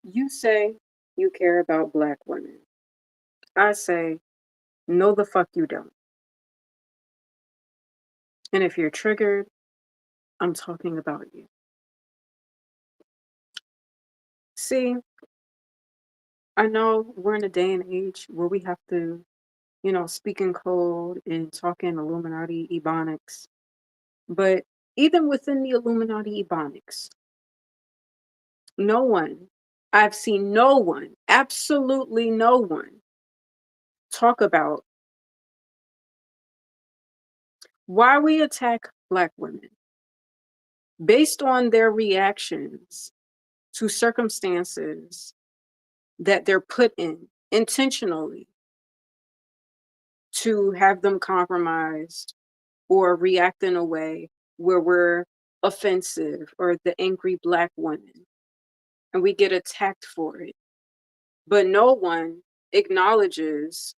You say you care about black women. I say, no, the fuck you don't. And if you're triggered, I'm talking about you. See, I know we're in a day and age where we have to, speak in code and talk in Illuminati Ebonics. But even within the Illuminati Ebonics, no one, I've seen no one, absolutely no one, talk about why we attack black women based on their reactions to circumstances that they're put in intentionally to have them compromised or react in a way where we're offensive or the angry black women and we get attacked for it. But no one acknowledges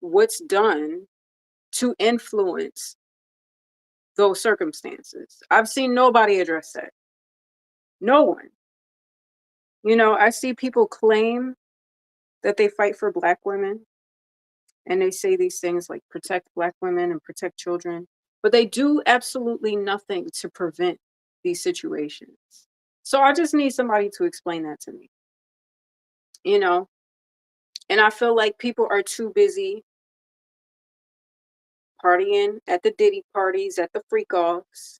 what's done to influence those circumstances. I've seen nobody address that. No one. I see people claim that they fight for black women and they say these things like protect black women and protect children, but they do absolutely nothing to prevent these situations. So I just need somebody to explain that to me, you know? And I feel like people are too busy partying at the Diddy parties, at the freak offs.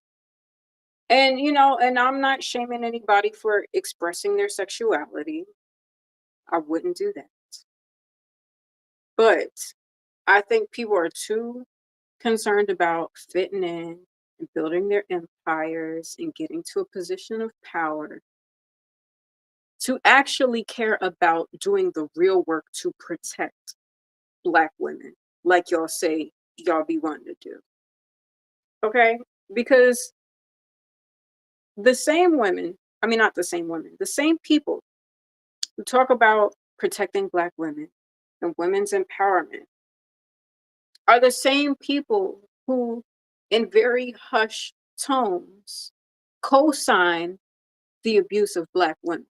And I'm not shaming anybody for expressing their sexuality. I wouldn't do that. But I think people are too concerned about fitting in and building their empires and getting to a position of power to actually care about doing the real work to protect black women, like y'all say y'all be wanting to do. Okay? Because the same women, I mean, not the same women, the same people who talk about protecting black women and women's empowerment are the same people who, in very hushed tones, co sign the abuse of black women.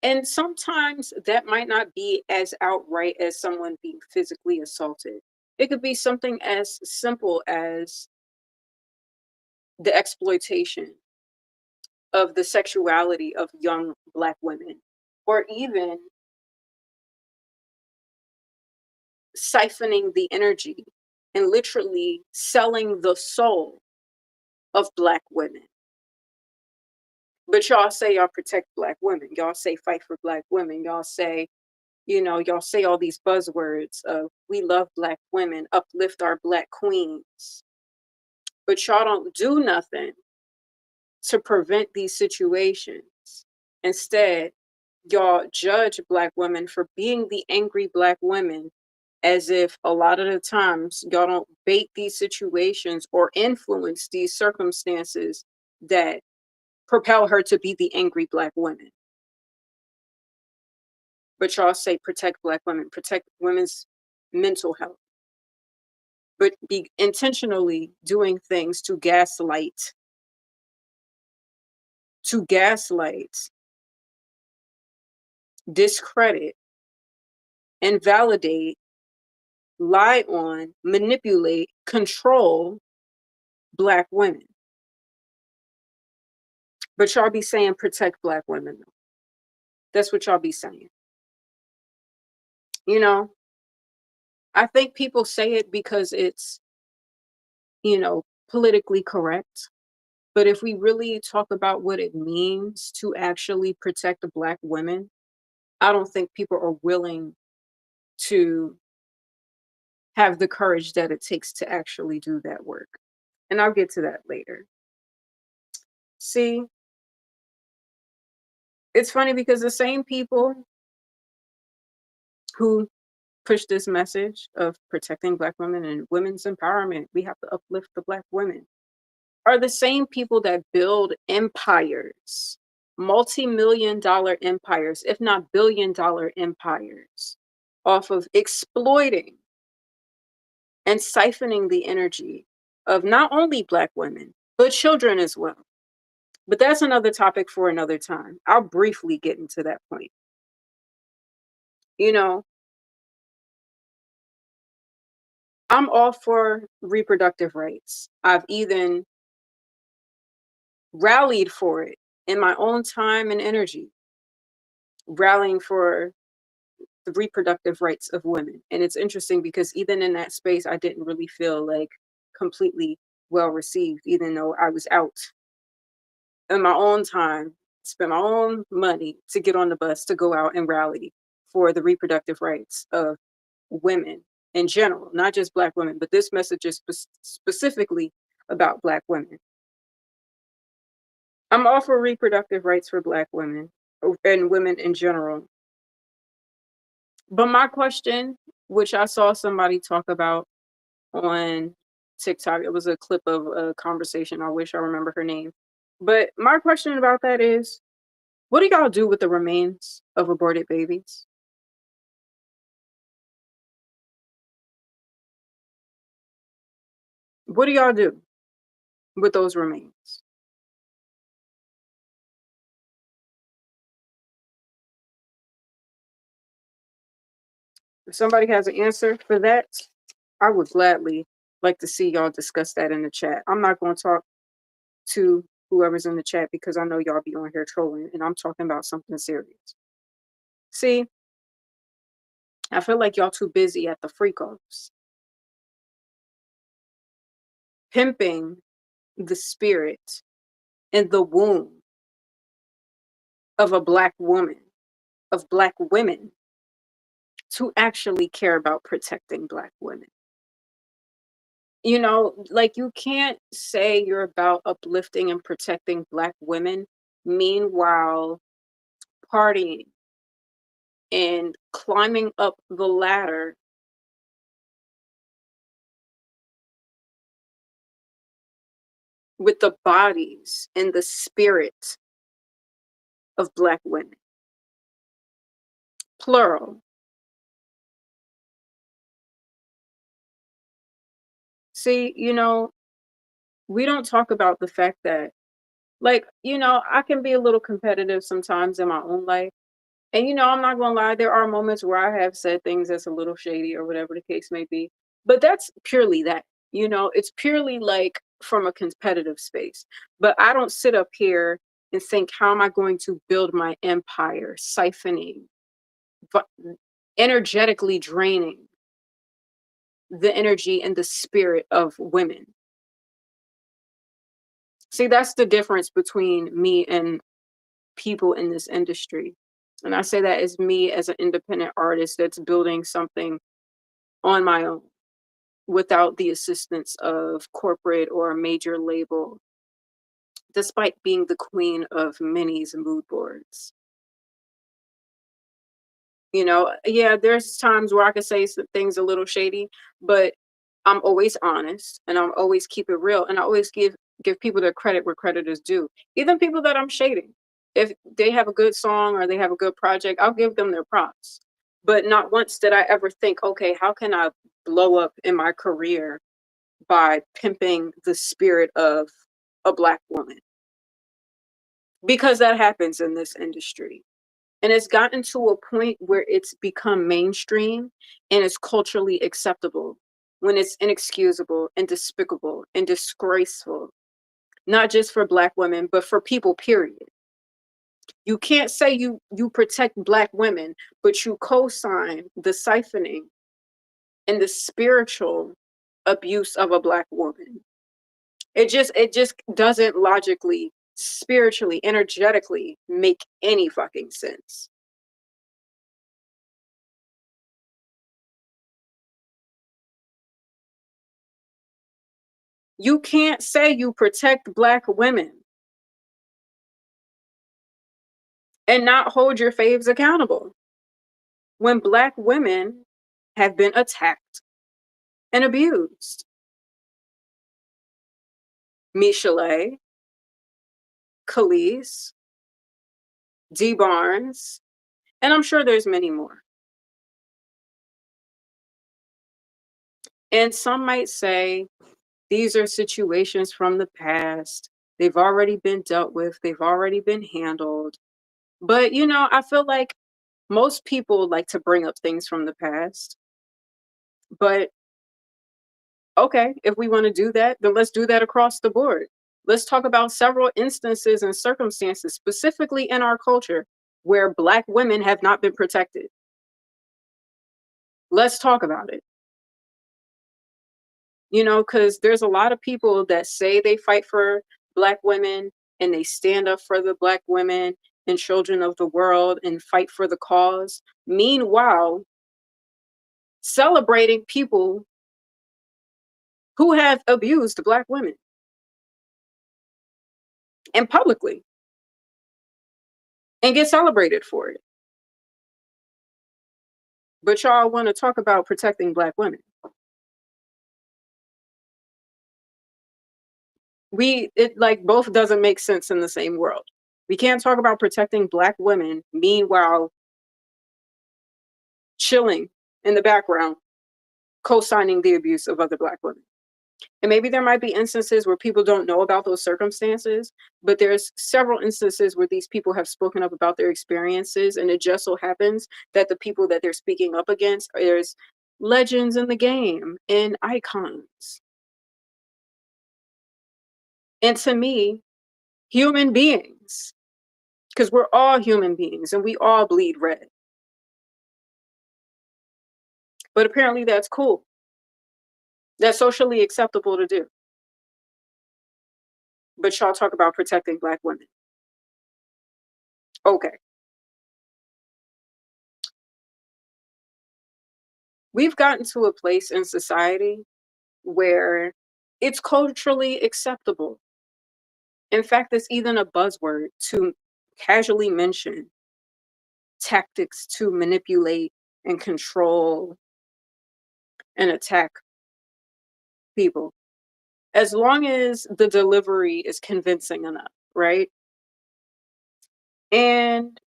And sometimes that might not be as outright as someone being physically assaulted. It could be something as simple as the exploitation of the sexuality of young black women, or even siphoning the energy and literally selling the soul of black women. But y'all say y'all protect black women. Y'all say fight for black women. Y'all say, y'all say all these buzzwords of we love black women, uplift our black queens. But y'all don't do nothing to prevent these situations. Instead, y'all judge black women for being the angry black women as if a lot of the times y'all don't bait these situations or influence these circumstances that propel her to be the angry black woman. But y'all say protect black women, protect women's mental health, but be intentionally doing things to gaslight, discredit, invalidate, lie on, manipulate, control black women. But y'all be saying protect black women though. That's what y'all be saying. You know, I think people say it because it's, politically correct. But if we really talk about what it means to actually protect the black women, I don't think people are willing to have the courage that it takes to actually do that work. And I'll get to that later. See, it's funny because the same people who push this message of protecting black women and women's empowerment, we have to uplift the black women, are the same people that build empires, multi-million dollar empires, if not billion-dollar empires, off of exploiting and siphoning the energy of not only black women, but children as well. But that's another topic for another time. I'll briefly get into that point. You know, I'm all for reproductive rights. I've even rallied for it in my own time and energy, rallying for the reproductive rights of women. And it's interesting because even in that space, I didn't really feel like completely well received, even though I was out in my own time, spent my own money to get on the bus to go out and rally for the reproductive rights of women in general, not just Black women, but this message is specifically about Black women. I'm all for reproductive rights for Black women and women in general. But my question, which I saw somebody talk about on TikTok, it was a clip of a conversation. I wish I remember her name. But my question about that is, what do y'all do with the remains of aborted babies? What do y'all do with those remains? If somebody has an answer for that, I would gladly like to see y'all discuss that in the chat. I'm not going to talk to whoever's in the chat because I know y'all be on here trolling and I'm talking about something serious. See, I feel like y'all too busy at the freak offs, pimping the spirit and the womb of a Black woman, of Black women, to actually care about protecting Black women. You know, like you can't say you're about uplifting and protecting Black women, meanwhile partying and climbing up the ladder with the bodies and the spirit of Black women. Plural. See, we don't talk about the fact that, like, I can be a little competitive sometimes in my own life. And I'm not gonna lie, there are moments where I have said things that's a little shady or whatever the case may be. But that's purely that, it's purely like from a competitive space. But I don't sit up here and think, how am I going to build my empire, siphoning, but energetically draining the energy and the spirit of women. See, that's the difference between me and people in this industry. And I say that as me as an independent artist that's building something on my own without the assistance of corporate or a major label, despite being the queen of Minnie's mood boards. Yeah, there's times where I could say some things a little shady, but I'm always honest and I'm always keep it real and I always give people their credit where credit is due. Even people that I'm shading. If they have a good song or they have a good project, I'll give them their props. But not once did I ever think, okay, how can I blow up in my career by pimping the spirit of a Black woman? Because that happens in this industry. And it's gotten to a point where it's become mainstream and it's culturally acceptable when it's inexcusable and despicable and disgraceful, not just for Black women, but for people, period. You can't say you protect Black women, but you co-sign the siphoning and the spiritual abuse of a Black woman. It just doesn't logically, spiritually, energetically make any fucking sense. You can't say you protect Black women and not hold your faves accountable when Black women have been attacked and abused. Michelet, Khalees, D. Barnes, and I'm sure there's many more. And some might say these are situations from the past. They've already been dealt with, they've already been handled. But, I feel like most people like to bring up things from the past. But okay, if we want to do that, then let's do that across the board. Let's talk about several instances and circumstances, specifically in our culture, where Black women have not been protected. Let's talk about it. Because there's a lot of people that say they fight for Black women and they stand up for the Black women and children of the world and fight for the cause. Meanwhile, celebrating people who have abused Black women and publicly and get celebrated for it. But y'all want to talk about protecting Black women. It like both doesn't make sense in the same world. We can't talk about protecting Black women, meanwhile chilling in the background, co-signing the abuse of other Black women. And maybe there might be instances where people don't know about those circumstances, but there's several instances where these people have spoken up about their experiences, and it just so happens that the people that they're speaking up against, there's legends in the game and icons. And to me, human beings, because we're all human beings and we all bleed red. But apparently that's cool. That's socially acceptable to do. But y'all talk about protecting Black women. Okay. We've gotten to a place in society where it's culturally acceptable. In fact, it's even a buzzword to casually mention tactics to manipulate and control and attack people, as long as the delivery is convincing enough, right? And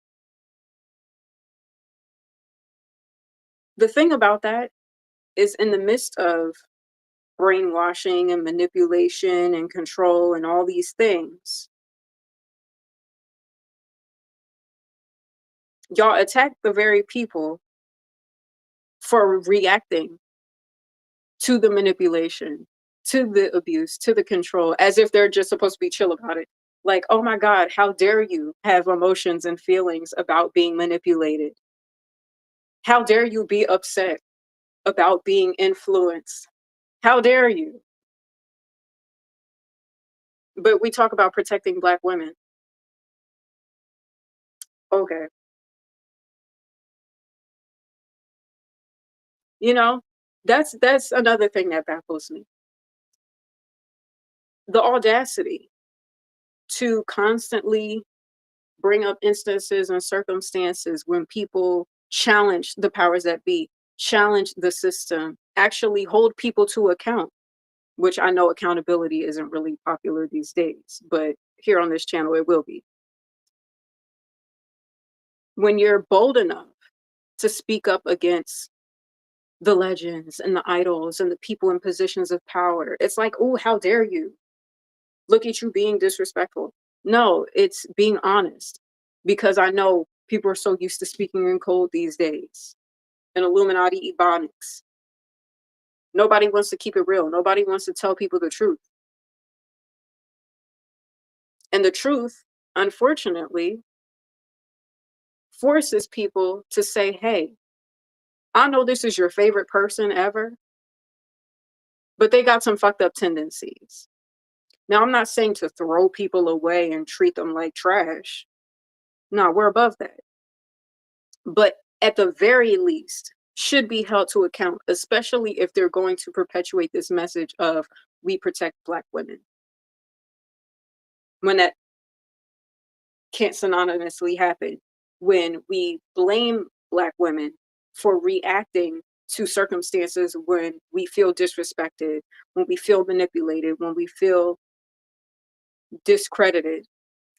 the thing about that is, in the midst of brainwashing and manipulation and control and all these things, y'all attack the very people for reacting to the manipulation, to the abuse, to the control, as if they're just supposed to be chill about it. Like, oh my God, how dare you have emotions and feelings about being manipulated? How dare you be upset about being influenced? How dare you? But we talk about protecting Black women. Okay. You know, that's another thing that baffles me. The audacity to constantly bring up instances and circumstances when people challenge the powers that be, challenge the system, actually hold people to account, which I know accountability isn't really popular these days, but here on this channel it will be. When you're bold enough to speak up against the legends and the idols and the people in positions of power, it's like, oh, how dare you? Look at you being disrespectful. No, it's being honest, because I know people are so used to speaking in code these days and Illuminati ebonics. Nobody wants to keep it real. Nobody wants to tell people the truth. And the truth, unfortunately, forces people to say, hey, I know this is your favorite person ever, but they got some fucked up tendencies. Now, I'm not saying to throw people away and treat them like trash. No, we're above that. But at the very least, should be held to account, especially if they're going to perpetuate this message of we protect Black women, when that can't synonymously happen, when we blame Black women for reacting to circumstances when we feel disrespected, when we feel manipulated, when we feel discredited,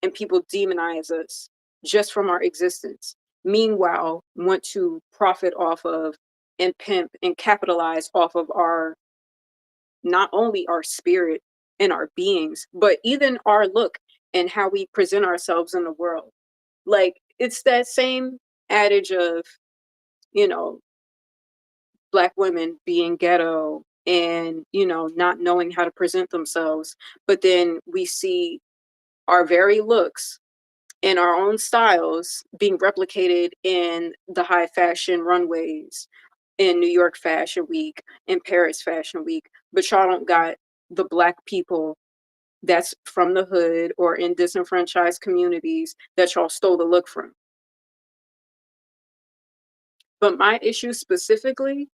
and people demonize us just from our existence. Meanwhile, want to profit off of and pimp and capitalize off of our, not only our spirit in our beings, but even our look and how we present ourselves in the world. Like, it's that same adage of, you know, black women being ghetto and, not knowing how to present themselves. But then we see our very looks and our own styles being replicated in the high fashion runways in New York Fashion Week, in Paris Fashion Week, but y'all don't got the black people that's from the hood or in disenfranchised communities that y'all stole the look from. But my issue specifically,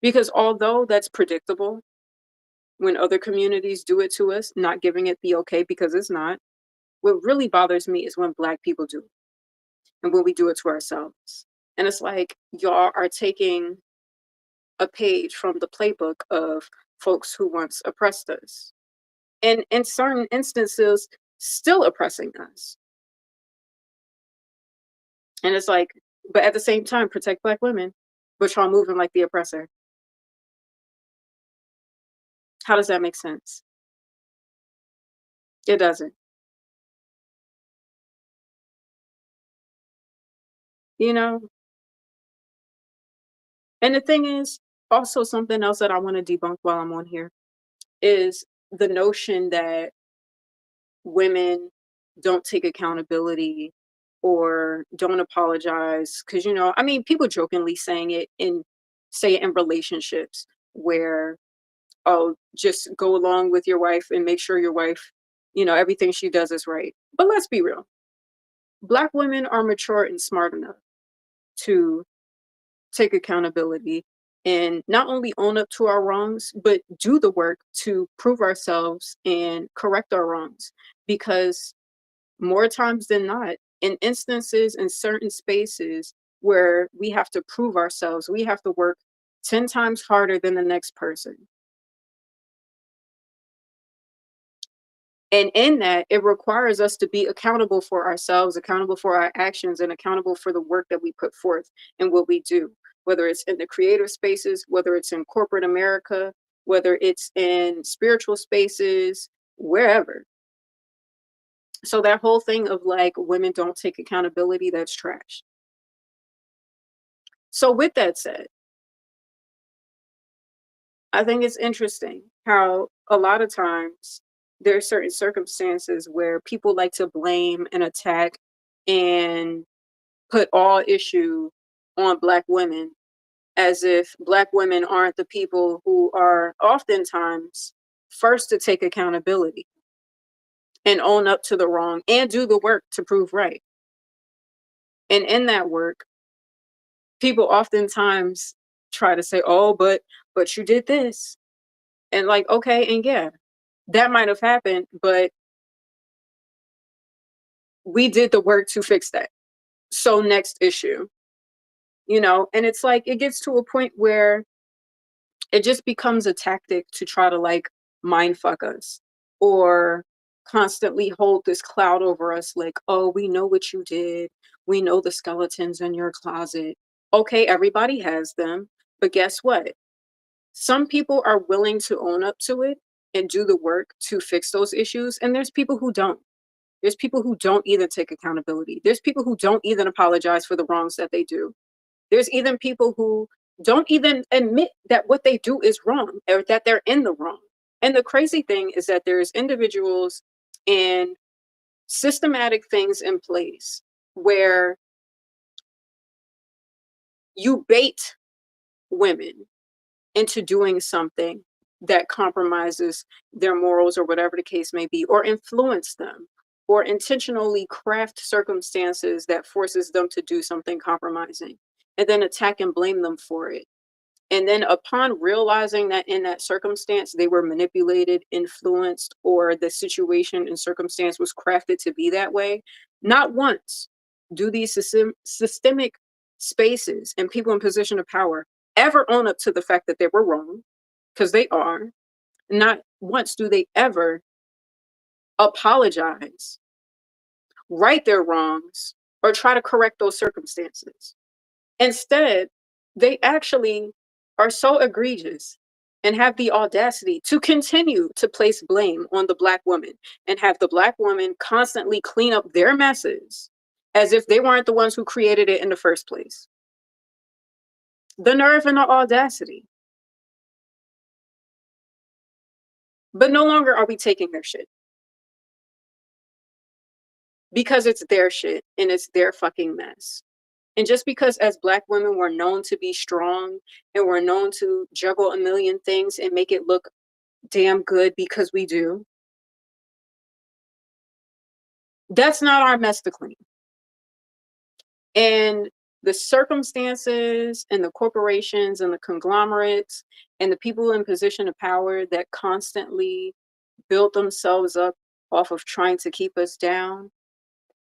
because although that's predictable when other communities do it to us, not giving it the okay because it's not, what really bothers me is when black people do it and when we do it to ourselves. And it's like y'all are taking a page from the playbook of folks who once oppressed us. And in certain instances, still oppressing us. And it's like, but at the same time, protect black women, but y'all moving like the oppressor. How does that make sense? It doesn't. You know? And the thing is, also something else that I want to debunk while I'm on here is the notion that women don't take accountability or don't apologize. Because, I mean, people jokingly say it in relationships where, oh, just go along with your wife and make sure your wife, everything she does is right. But let's be real. Black women are mature and smart enough to take accountability and not only own up to our wrongs, but do the work to prove ourselves and correct our wrongs. Because more times than not, in instances in certain spaces where we have to prove ourselves, we have to work 10 times harder than the next person. And in that, it requires us to be accountable for ourselves, accountable for our actions, and accountable for the work that we put forth and what we do, whether it's in the creative spaces, whether it's in corporate America, whether it's in spiritual spaces, wherever. So that whole thing of like women don't take accountability, that's trash. So with that said, I think it's interesting how a lot of times there are certain circumstances where people like to blame and attack and put all issue on black women as if black women aren't the people who are oftentimes first to take accountability and own up to the wrong and do the work to prove right. And in that work, people oftentimes try to say, "Oh, but you did this." And like, okay, and yeah, that might have happened, but we did the work to fix that. So next issue, and it's like it gets to a point where it just becomes a tactic to try to like mind fuck us or constantly hold this cloud over us like, oh, we know what you did. We know the skeletons in your closet. Okay, everybody has them. But guess what? Some people are willing to own up to it and do the work to fix those issues. And there's people who don't. There's people who don't even take accountability. There's people who don't even apologize for the wrongs that they do. There's even people who don't even admit that what they do is wrong or that they're in the wrong. And the crazy thing is that there's individuals and systematic things in place where you bait women into doing something that compromises their morals or whatever the case may be, or influence them, or intentionally craft circumstances that forces them to do something compromising, and then attack and blame them for it. And then upon realizing that in that circumstance they were manipulated, influenced, or the situation and circumstance was crafted to be that way, not once do these systemic spaces and people in position of power ever own up to the fact that they were wrong, because they are. Not once do they ever apologize, right their wrongs, or try to correct those circumstances. Instead, they actually are so egregious and have the audacity to continue to place blame on the black woman and have the black woman constantly clean up their messes as if they weren't the ones who created it in the first place. The nerve and the audacity. But no longer are we taking their shit because it's their shit and it's their fucking mess. And just because as black women we're known to be strong and we're known to juggle a million things and make it look damn good because we do, that's not our mess to clean. And the circumstances and the corporations and the conglomerates and the people in position of power that constantly build themselves up off of trying to keep us down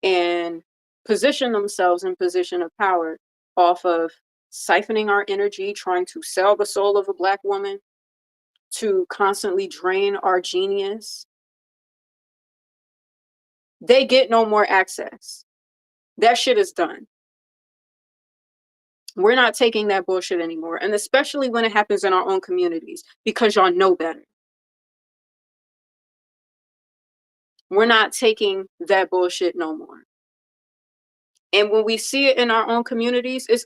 and position themselves in position of power off of siphoning our energy, trying to sell the soul of a black woman, to constantly drain our genius, they get no more access. That shit is done. We're not taking that bullshit anymore. And especially when it happens in our own communities, because y'all know better. We're not taking that bullshit no more. And when we see it in our own communities, it's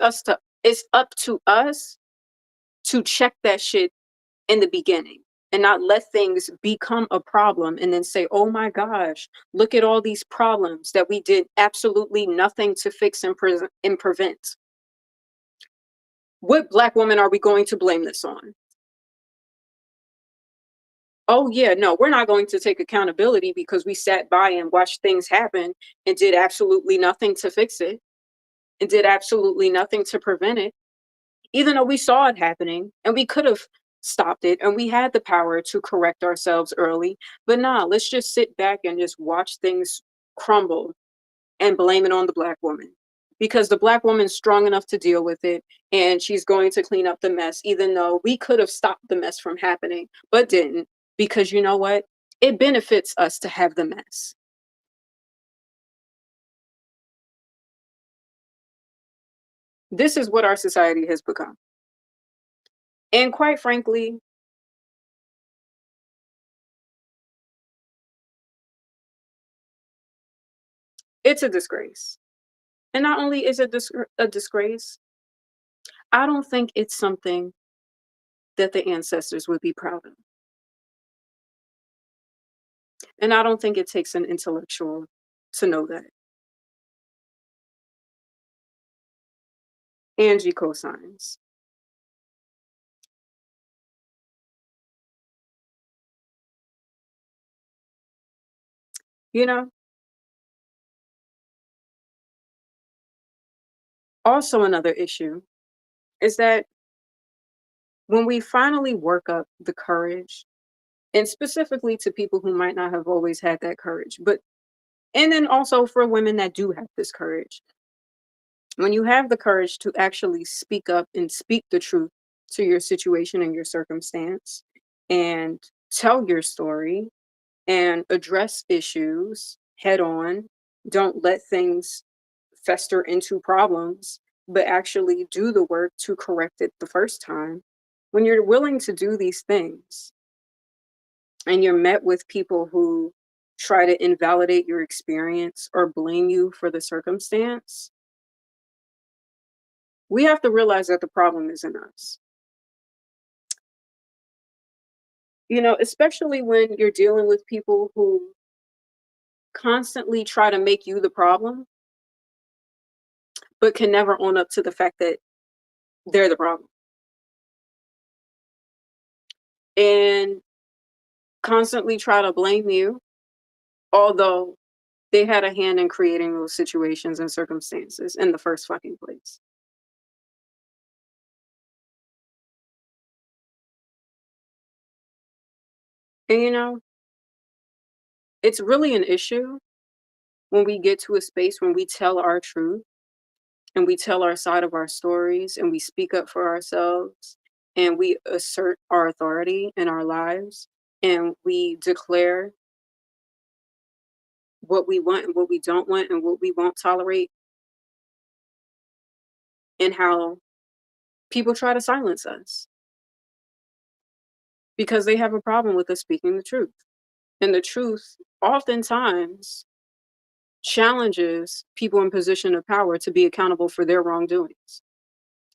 up to us to check that shit in the beginning and not let things become a problem and then say, oh my gosh, look at all these problems that we did absolutely nothing to fix and prevent. What black woman are we going to blame this on? Oh yeah, no, we're not going to take accountability because we sat by and watched things happen and did absolutely nothing to fix it and did absolutely nothing to prevent it, even though we saw it happening and we could have stopped it and we had the power to correct ourselves early. But nah, let's just sit back and just watch things crumble and blame it on the black woman because the black woman's strong enough to deal with it and she's going to clean up the mess, even though we could have stopped the mess from happening, but didn't, because you know what? It benefits us to have the mess. This is what our society has become. And quite frankly, it's a disgrace. And not only is it a disgrace, I don't think it's something that the ancestors would be proud of. And I don't think it takes an intellectual to know that. Angie cosigns. You know, also another issue is that when we finally work up the courage, and specifically to people who might not have always had that courage, but and then also for women that do have this courage, when you have the courage to actually speak up and speak the truth to your situation and your circumstance and tell your story and address issues head on, don't let things fester into problems, but actually do the work to correct it the first time. When you're willing to do these things and you're met with people who try to invalidate your experience or blame you for the circumstance, we have to realize that the problem isn't us. You know, especially when you're dealing with people who constantly try to make you the problem, but can never own up to the fact that they're the problem. And constantly try to blame you, although they had a hand in creating those situations and circumstances in the first fucking place. And you know, it's really an issue when we get to a space when we tell our truth and we tell our side of our stories and we speak up for ourselves and we assert our authority in our lives and we declare what we want and what we don't want and what we won't tolerate and how people try to silence us. because they have a problem with us speaking the truth. And the truth oftentimes challenges people in position of power to be accountable for their wrongdoings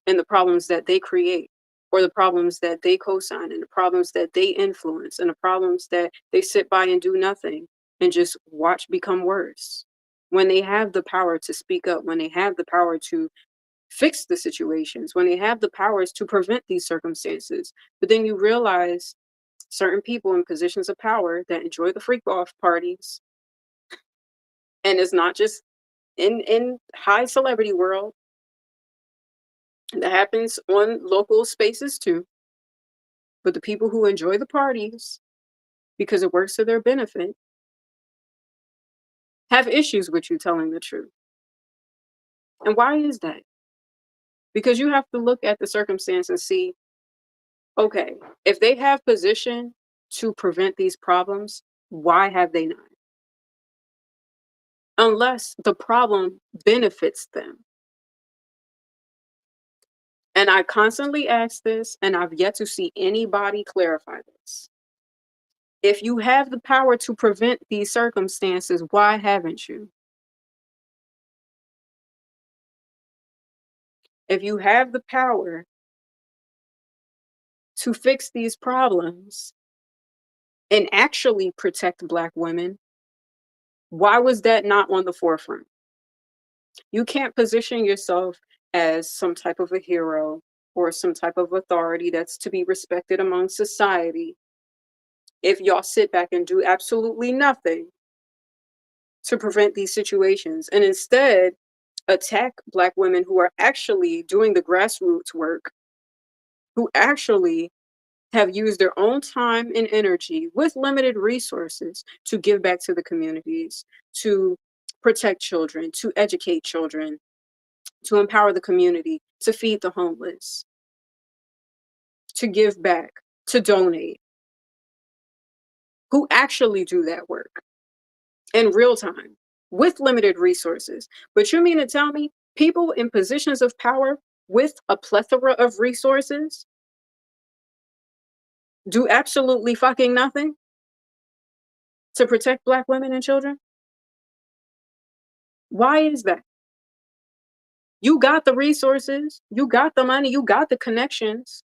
and the problems that they create, or the problems that they co-sign, and the problems that they influence, and the problems that they sit by and do nothing and just watch become worse. When they have the power to speak up, when they have the power to fix the situations, when they have the powers to prevent these circumstances. But then you realize certain people in positions of power that enjoy the freak off parties, and it's not just in high celebrity world, that happens on local spaces too. But the people who enjoy the parties because it works to their benefit have issues with you telling the truth. And why is that? Because you have to look at the circumstance and see, okay, if they have position to prevent these problems, why have they not? Unless the problem benefits them. And I constantly ask this, and I've yet to see anybody clarify this. If you have the power to prevent these circumstances, why haven't you? If you have the power to fix these problems and actually protect Black women, why was that not on the forefront? You can't position yourself as some type of a hero or some type of authority that's to be respected among society if y'all sit back and do absolutely nothing to prevent these situations, and instead attack Black women who are actually doing the grassroots work, who actually have used their own time and energy with limited resources to give back to the communities, to protect children, to educate children, to empower the community, to feed the homeless, to give back, to donate, who actually do that work in real time with limited resources. But you mean to tell me people in positions of power with a plethora of resources do absolutely fucking nothing to protect Black women and children? Why is that? You got the resources, you got the money, you got the connections.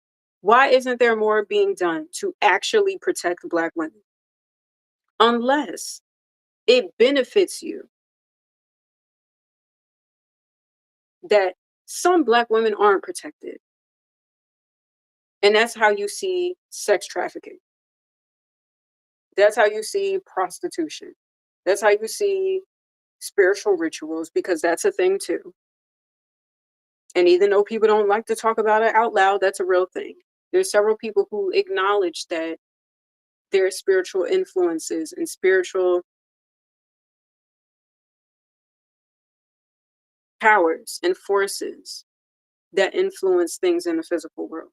Why isn't there more being done to actually protect Black women? Unless it benefits you that some Black women aren't protected. And that's how you see sex trafficking. That's how you see prostitution. That's how you see spiritual rituals, because that's a thing too. And even though people don't like to talk about it out loud, that's a real thing. There's several people who acknowledge that there are spiritual influences and spiritual powers and forces that influence things in the physical world.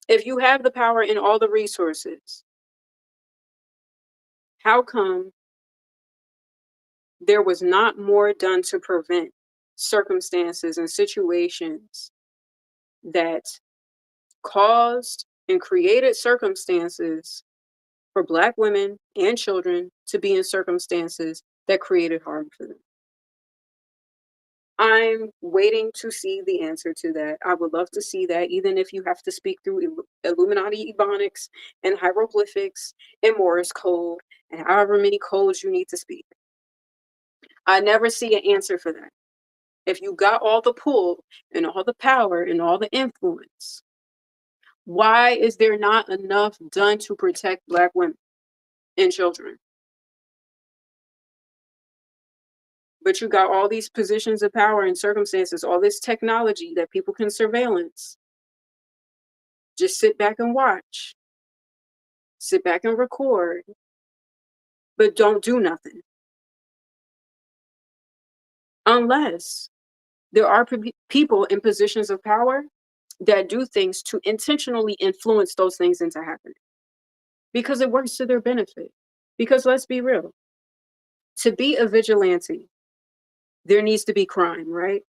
If you have the power and all the resources, how come there was not more done to prevent circumstances and situations that caused and created circumstances for Black women and children to be in circumstances that created harm for them? I'm waiting to see the answer to that. I would love to see that, even if you have to speak through Illuminati Ebonics and hieroglyphics and Morse code and however many codes you need to speak. I never see an answer for that. If you got all the pull and all the power and all the influence, why is there not enough done to protect Black women and children? But you got all these positions of power and circumstances, all this technology that people can surveillance. Just sit back and watch, sit back and record, but don't do nothing. Unless there are people in positions of power that do things to intentionally influence those things into happening because it works to their benefit. Because let's be real, to be a vigilante, there needs to be crime, right?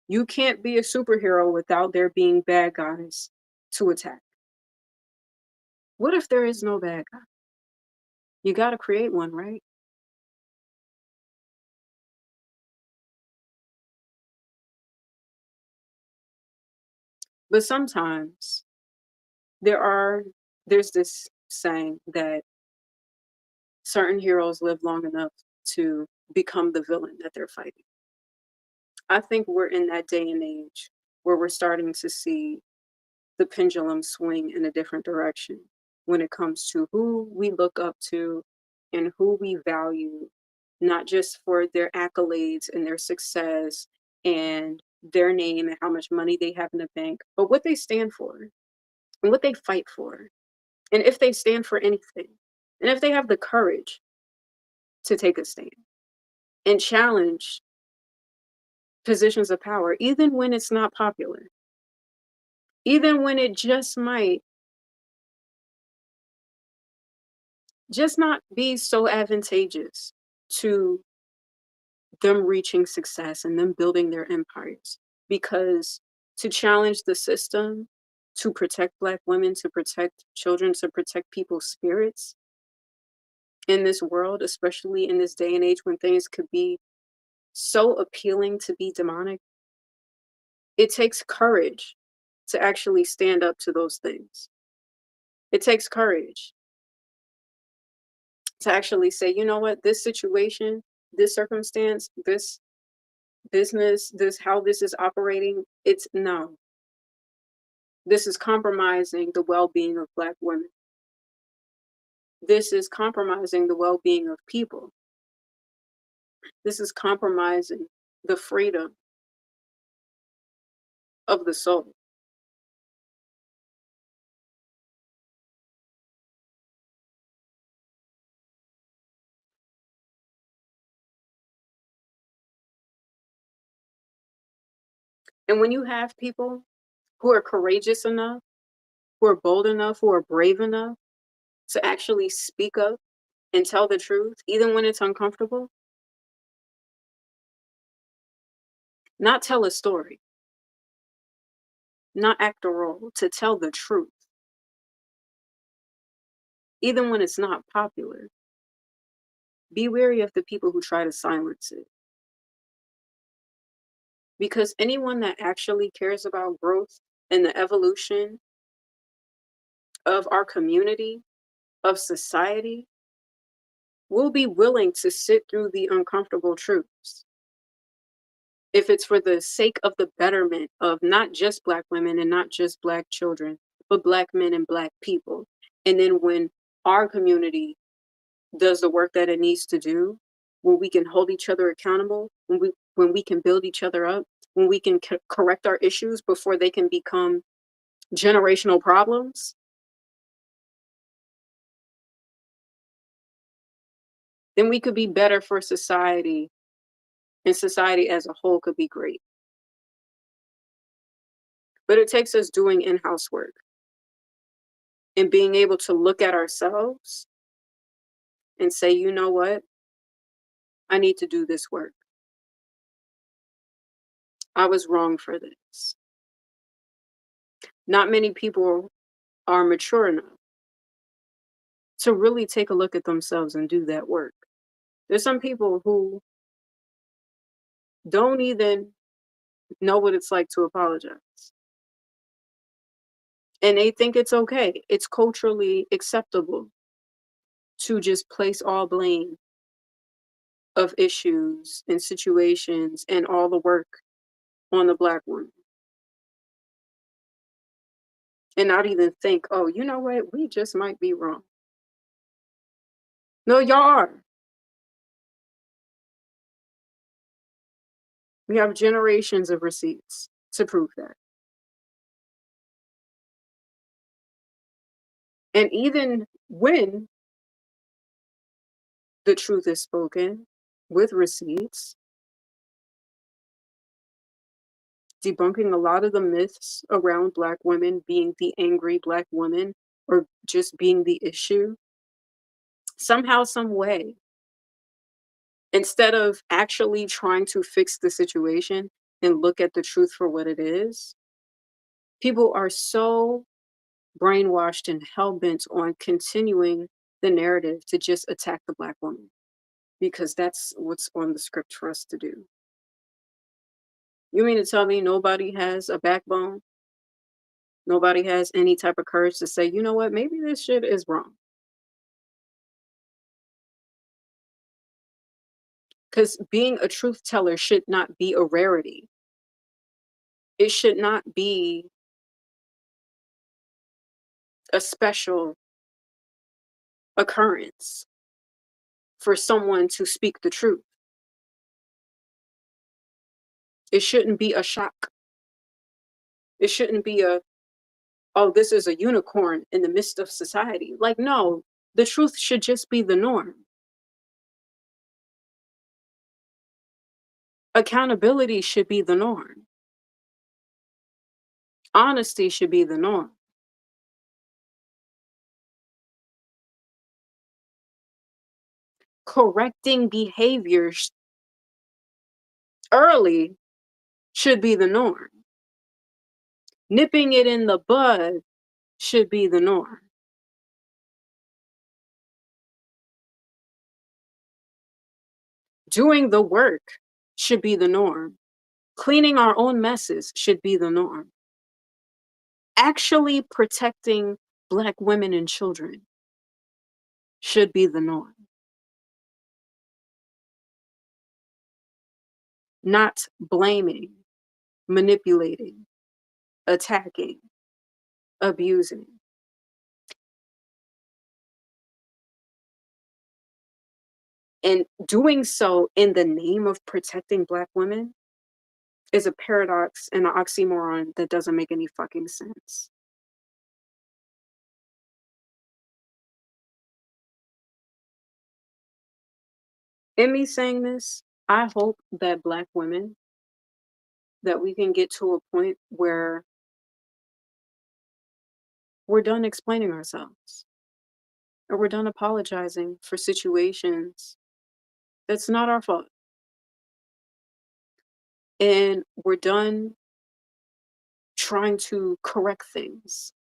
You can't be a superhero without there being bad guys to attack. What if there is no bad guy? You gotta create one, right? But sometimes there are there's this saying that certain heroes live long enough to become the villain that they're fighting. I think we're in that day and age where we're starting to see the pendulum swing in a different direction when it comes to who we look up to and who we value, not just for their accolades and their success and their name and how much money they have in the bank, but what they stand for and what they fight for. And if they stand for anything, and if they have the courage to take a stand and challenge positions of power, even when it's not popular, even when it just not be so advantageous to them reaching success and them building their empires. Because to challenge the system, to protect Black women, to protect children, to protect people's spirits in this world, especially in this day and age when things could be so appealing to be demonic, it takes courage to actually stand up to those things. It takes courage to actually say, you know what, this situation, this circumstance, this business, this how this is operating, it's no. This is compromising the well-being of Black women. This is compromising the well-being of people. This is compromising the freedom of the soul. And when you have people who are courageous enough, who are bold enough, who are brave enough to actually speak up and tell the truth, even when it's uncomfortable, not tell a story, not act a role, to tell the truth, even when it's not popular. Be wary of the people who try to silence it. Because anyone that actually cares about growth and the evolution of our community, of society, will be willing to sit through the uncomfortable truths. If it's for the sake of the betterment of not just Black women and not just Black children, but Black men and Black people. And then when our community does the work that it needs to do, when we can hold each other accountable, when we can build each other up, when we can correct our issues before they can become generational problems, then we could be better for society, and society as a whole could be great. But it takes us doing in-house work and being able to look at ourselves and say, you know what? I need to do this work. I was wrong for this. Not many people are mature enough to really take a look at themselves and do that work. There's some people who don't even know what it's like to apologize. And they think it's okay. It's culturally acceptable to just place all blame of issues and situations and all the work on the Black woman. And not even think, oh, you know what? We just might be wrong. No, y'all are. We have generations of receipts to prove that. And even when the truth is spoken with receipts, debunking a lot of the myths around Black women being the angry Black woman or just being the issue, somehow, some way, instead of actually trying to fix the situation and look at the truth for what it is, people are so brainwashed and hell-bent on continuing the narrative to just attack the Black woman because that's what's on the script for us to do. You mean to tell me nobody has a backbone? Nobody has any type of courage to say, you know what, maybe this shit is wrong. Because being a truth teller should not be a rarity. It should not be a special occurrence for someone to speak the truth. It shouldn't be a shock. It shouldn't be a, oh, this is a unicorn in the midst of society. Like, no, the truth should just be the norm. Accountability should be the norm. Honesty should be the norm. Correcting behaviors early should be the norm. Nipping it in the bud should be the norm. Doing the work should be the norm. Cleaning our own messes should be the norm. Actually protecting Black women and children should be the norm. Not blaming, manipulating, attacking, abusing. And doing so in the name of protecting Black women is a paradox and an oxymoron that doesn't make any fucking sense. In me saying this, I hope that Black women, that we can get to a point where we're done explaining ourselves or we're done apologizing for situations that's not our fault. And we're done trying to correct things.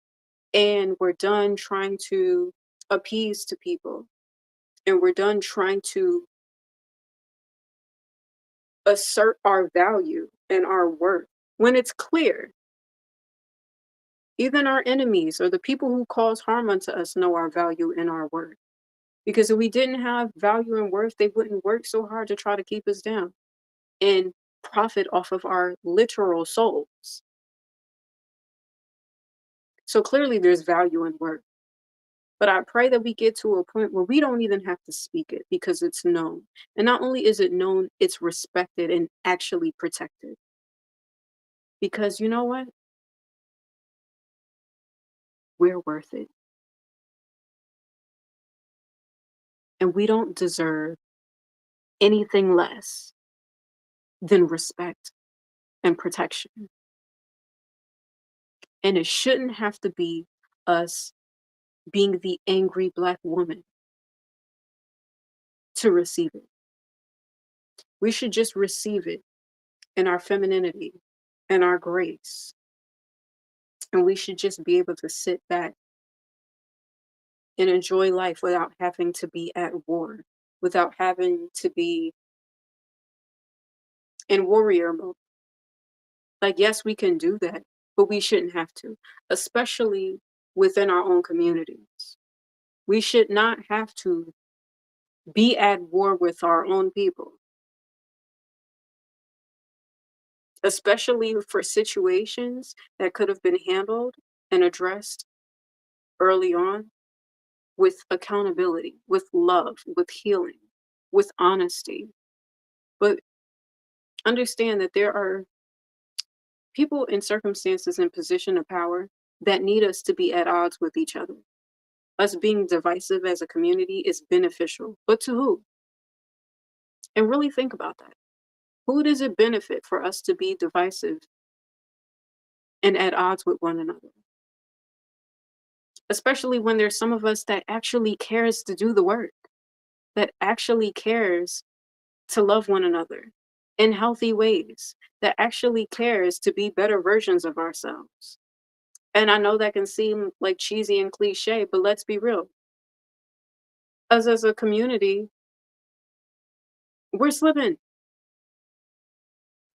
And we're done trying to appease to people. And we're done trying to assert our value and our worth when it's clear. Even our enemies or the people who cause harm unto us know our value and our worth. Because if we didn't have value and worth, they wouldn't work so hard to try to keep us down and profit off of our literal souls. So clearly there's value in worth. But I pray that we get to a point where we don't even have to speak it because it's known. And not only is it known, it's respected and actually protected. Because you know what? We're worth it. And we don't deserve anything less than respect and protection. And it shouldn't have to be us being the angry Black woman to receive it. We should just receive it in our femininity and our grace. And we should just be able to sit back and enjoy life without having to be at war, without having to be in warrior mode. Like, yes, we can do that, but we shouldn't have to, especially within our own communities. We should not have to be at war with our own people, especially for situations that could have been handled and addressed early on with accountability, with love, with healing, with honesty. But understand that there are people in circumstances in position of power that need us to be at odds with each other. Us being divisive as a community is beneficial, but to who? And really think about that. Who does it benefit for us to be divisive and at odds with one another? Especially when there's some of us that actually cares to do the work, that actually cares to love one another, in healthy ways that actually cares to be better versions of ourselves. And I know that can seem like cheesy and cliche, but let's be real. Us as a community, we're slipping.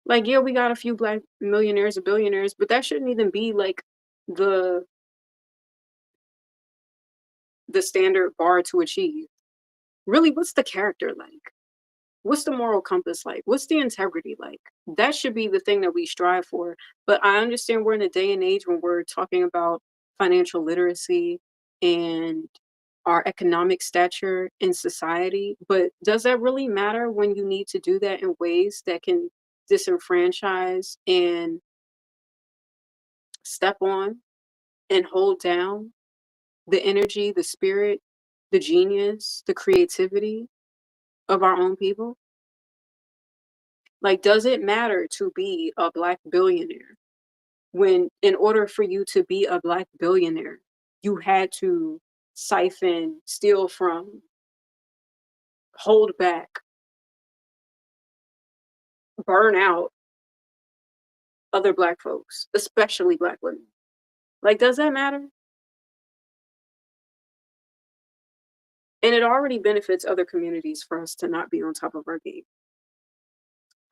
Like, yeah, we got a few black millionaires or billionaires, but that shouldn't even be like the the standard bar to achieve. Really, what's the character like? What's the moral compass like? What's the integrity like? That should be the thing that we strive for. But I understand we're in a day and age when we're talking about financial literacy and our economic stature in society. But does that really matter when you need to do that in ways that can disenfranchise and step on and hold down the energy, the spirit, the genius, the creativity of our own people? Like, does it matter to be a black billionaire when, in order for you to be a black billionaire, you had to siphon, steal from, hold back, burn out other black folks, especially black women? Like, does that matter? And it already benefits other communities for us to not be on top of our game.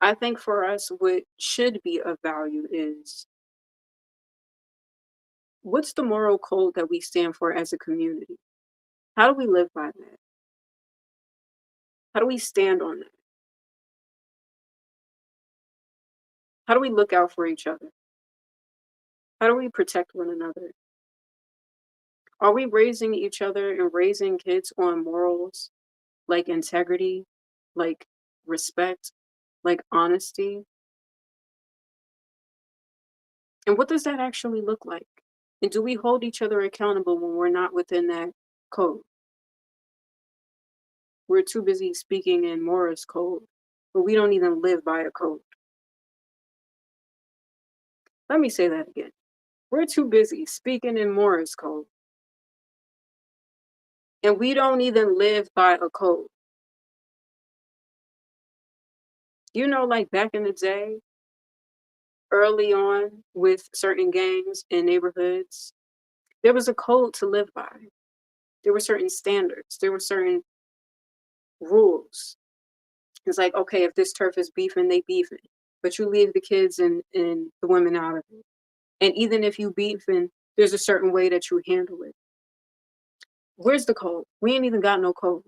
I think for us, what should be of value is what's the moral code that we stand for as a community? How do we live by that? How do we stand on that? How do we look out for each other? How do we protect one another? Are we raising each other and raising kids on morals like integrity, like respect, like honesty? And what does that actually look like? And do we hold each other accountable when we're not within that code? We're too busy speaking in Morris code, but we don't even live by a code. Let me say that again. We're too busy speaking in Morris code, and we don't even live by a code. You know, like back in the day, early on with certain gangs and neighborhoods, there was a code to live by. There were certain standards, there were certain rules. It's like, okay, if this turf is beefing, they beefing. But you leave the kids and the women out of it. And even if you beefing, there's a certain way that you handle it. Where's the code? We ain't even got no code.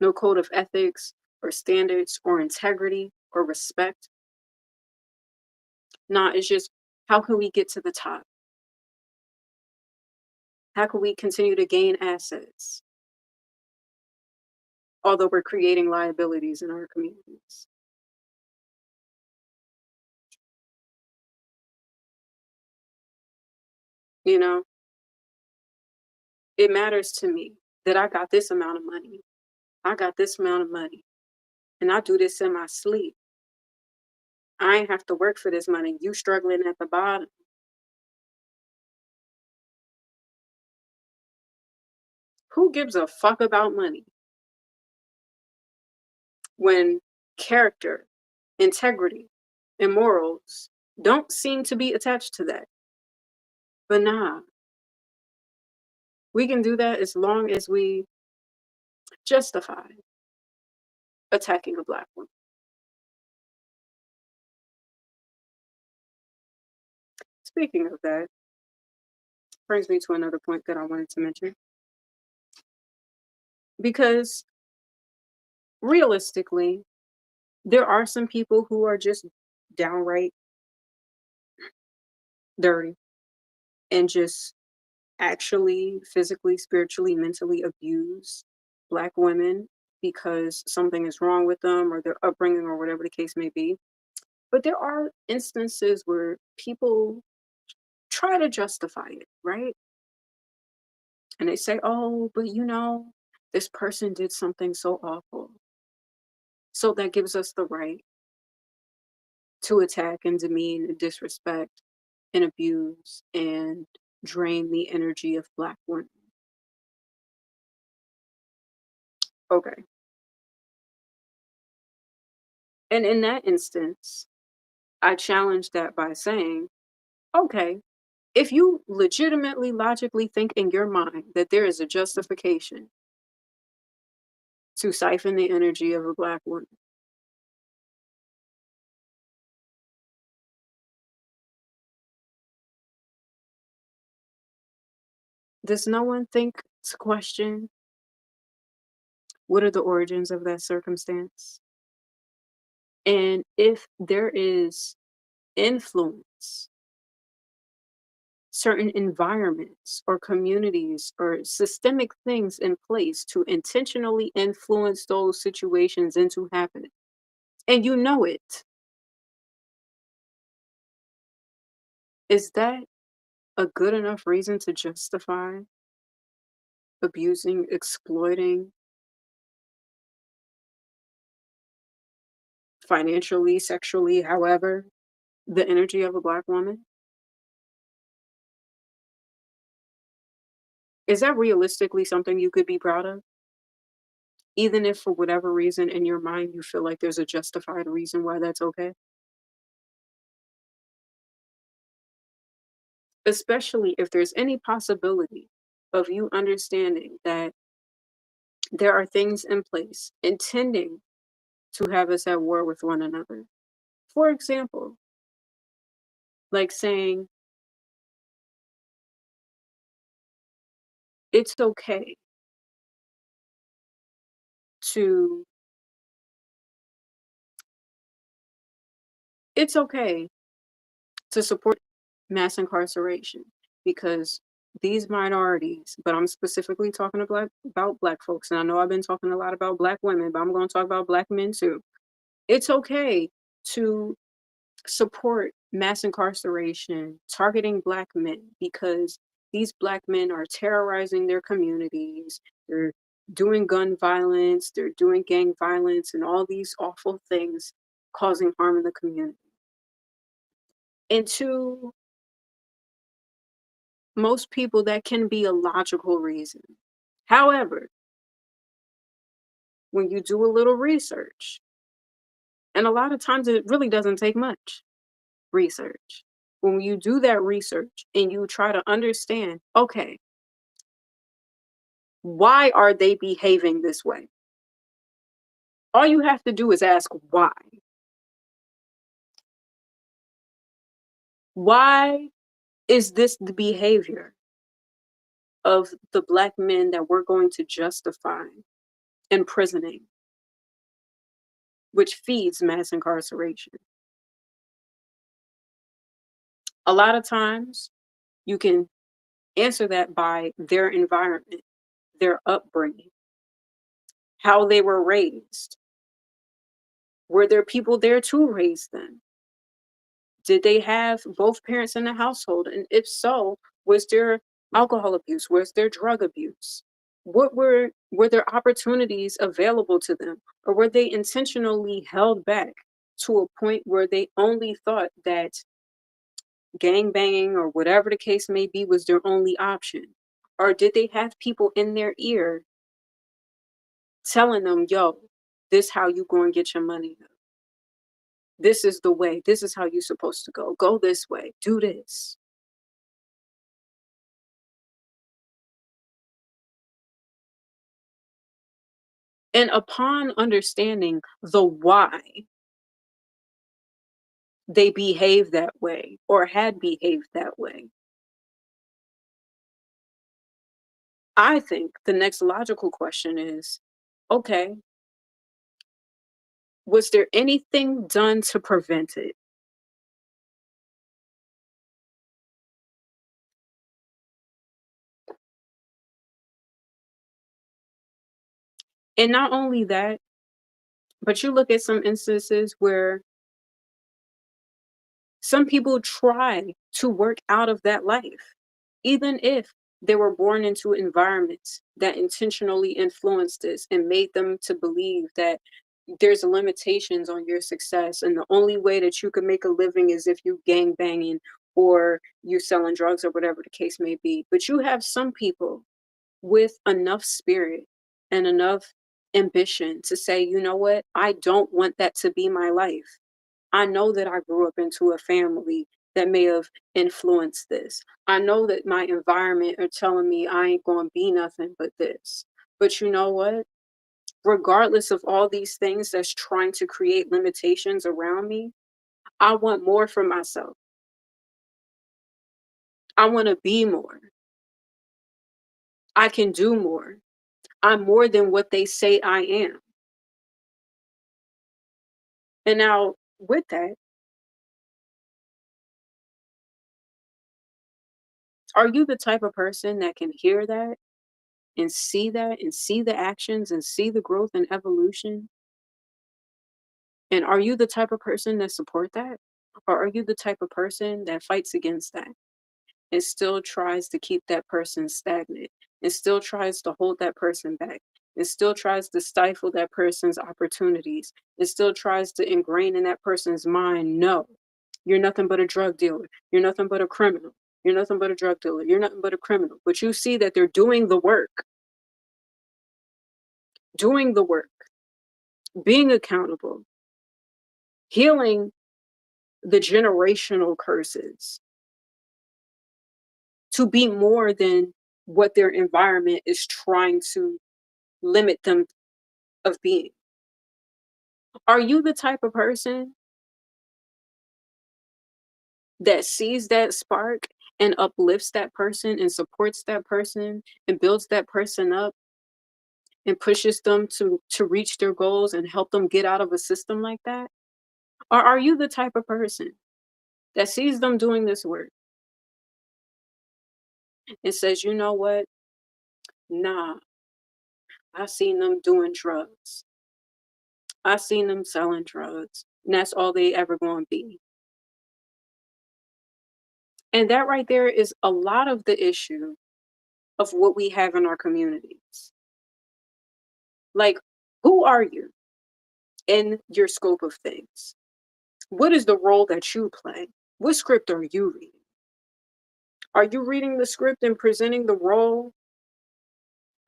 No code of ethics or standards or integrity or respect. Nah, it's just how can we get to the top? How can we continue to gain assets? Although we're creating liabilities in our communities. You know, it matters to me that I got this amount of money. I got this amount of money. And I do this in my sleep. I ain't have to work for this money. You struggling at the bottom. Who gives a fuck about money when character, integrity, and morals don't seem to be attached to that? But nah, we can do that as long as we justify attacking a black woman. Speaking of that, brings me to another point that I wanted to mention. Because realistically, there are some people who are just downright dirty and just actually physically, spiritually, mentally abuse black women because something is wrong with them or their upbringing or whatever the case may be. But there are instances where people try to justify it, right? And they say, oh, but you know, this person did something so awful. So that gives us the right to attack and demean and disrespect and abuse and drain the energy of black women. Okay. And in that instance, I challenge that by saying, okay, if you legitimately logically think in your mind that there is a justification to siphon the energy of a black woman, does no one think to question what are the origins of that circumstance? And if there is influence, certain environments or communities or systemic things in place to intentionally influence those situations into happening, and you know it, is that a good enough reason to justify abusing, exploiting, financially, sexually, however, the energy of a black woman? Is that realistically something you could be proud of? Even if for whatever reason in your mind you feel like there's a justified reason why that's okay? Especially if there's any possibility of you understanding that there are things in place intending to have us at war with one another. For example, like saying it's okay to it's okay to support mass incarceration because these minorities, but I'm specifically talking about black folks, and I know I've been talking a lot about black women, but I'm going to talk about black men too. It's okay to support mass incarceration targeting black men because these black men are terrorizing their communities. They're doing gun violence, they're doing gang violence, and all these awful things causing harm in the community. And to most people, that can be a logical reason. However, when you do a little research, and a lot of times it really doesn't take much research. When you do that research and you try to understand, okay, why are they behaving this way? All you have to do is ask why. Why is this the behavior of the black men that we're going to justify imprisoning, which feeds mass incarceration? A lot of times you can answer that by their environment, their upbringing, how they were raised. Were there people there to raise them? Did they have both parents in the household? And if so, was there alcohol abuse? Was there drug abuse? Were there opportunities available to them? Or were they intentionally held back to a point where they only thought that gang banging or whatever the case may be was their only option? Or did they have people in their ear telling them, yo, this how you go and get your money? This is the way. This is how you're supposed to go. Go this way. Do this. And upon understanding the why they behave that way or had behaved that way, I think the next logical question is, okay, was there anything done to prevent it? And not only that, but you look at some instances where some people try to work out of that life, even if they were born into environments that intentionally influenced this and made them to believe that there's limitations on your success and the only way that you can make a living is if you gang banging or you selling drugs or whatever the case may be. But you have some people with enough spirit and enough ambition to say, you know what, I don't want that to be my life. I know that I grew up into a family that may have influenced this. I know that my environment are telling me I ain't going to be nothing but this. But you know what? Regardless of all these things that's trying to create limitations around me, I want more for myself. I want to be more. I can do more. I'm more than what they say I am. And now, with that, are you the type of person that can hear that and see the actions and see the growth and evolution? And are you the type of person that support that? Or are you the type of person that fights against that and still tries to keep that person stagnant and still tries to hold that person back and still tries to stifle that person's opportunities and still tries to ingrain in that person's mind, no, you're nothing but a drug dealer. You're nothing but a criminal. You're nothing but a drug dealer. You're nothing but a criminal. But you see that they're doing the work, being accountable, healing the generational curses to be more than what their environment is trying to limit them of being. Are you the type of person that sees that spark and uplifts that person and supports that person and builds that person up and pushes them to reach their goals and help them get out of a system like that? Or are you the type of person that sees them doing this work and says, you know what? Nah, I seen them doing drugs. I seen them selling drugs. And that's all they ever gonna be. And that right there is a lot of the issue of what we have in our communities. Like, who are you in your scope of things? What is the role that you play? What script are you reading? Are you reading the script and presenting the role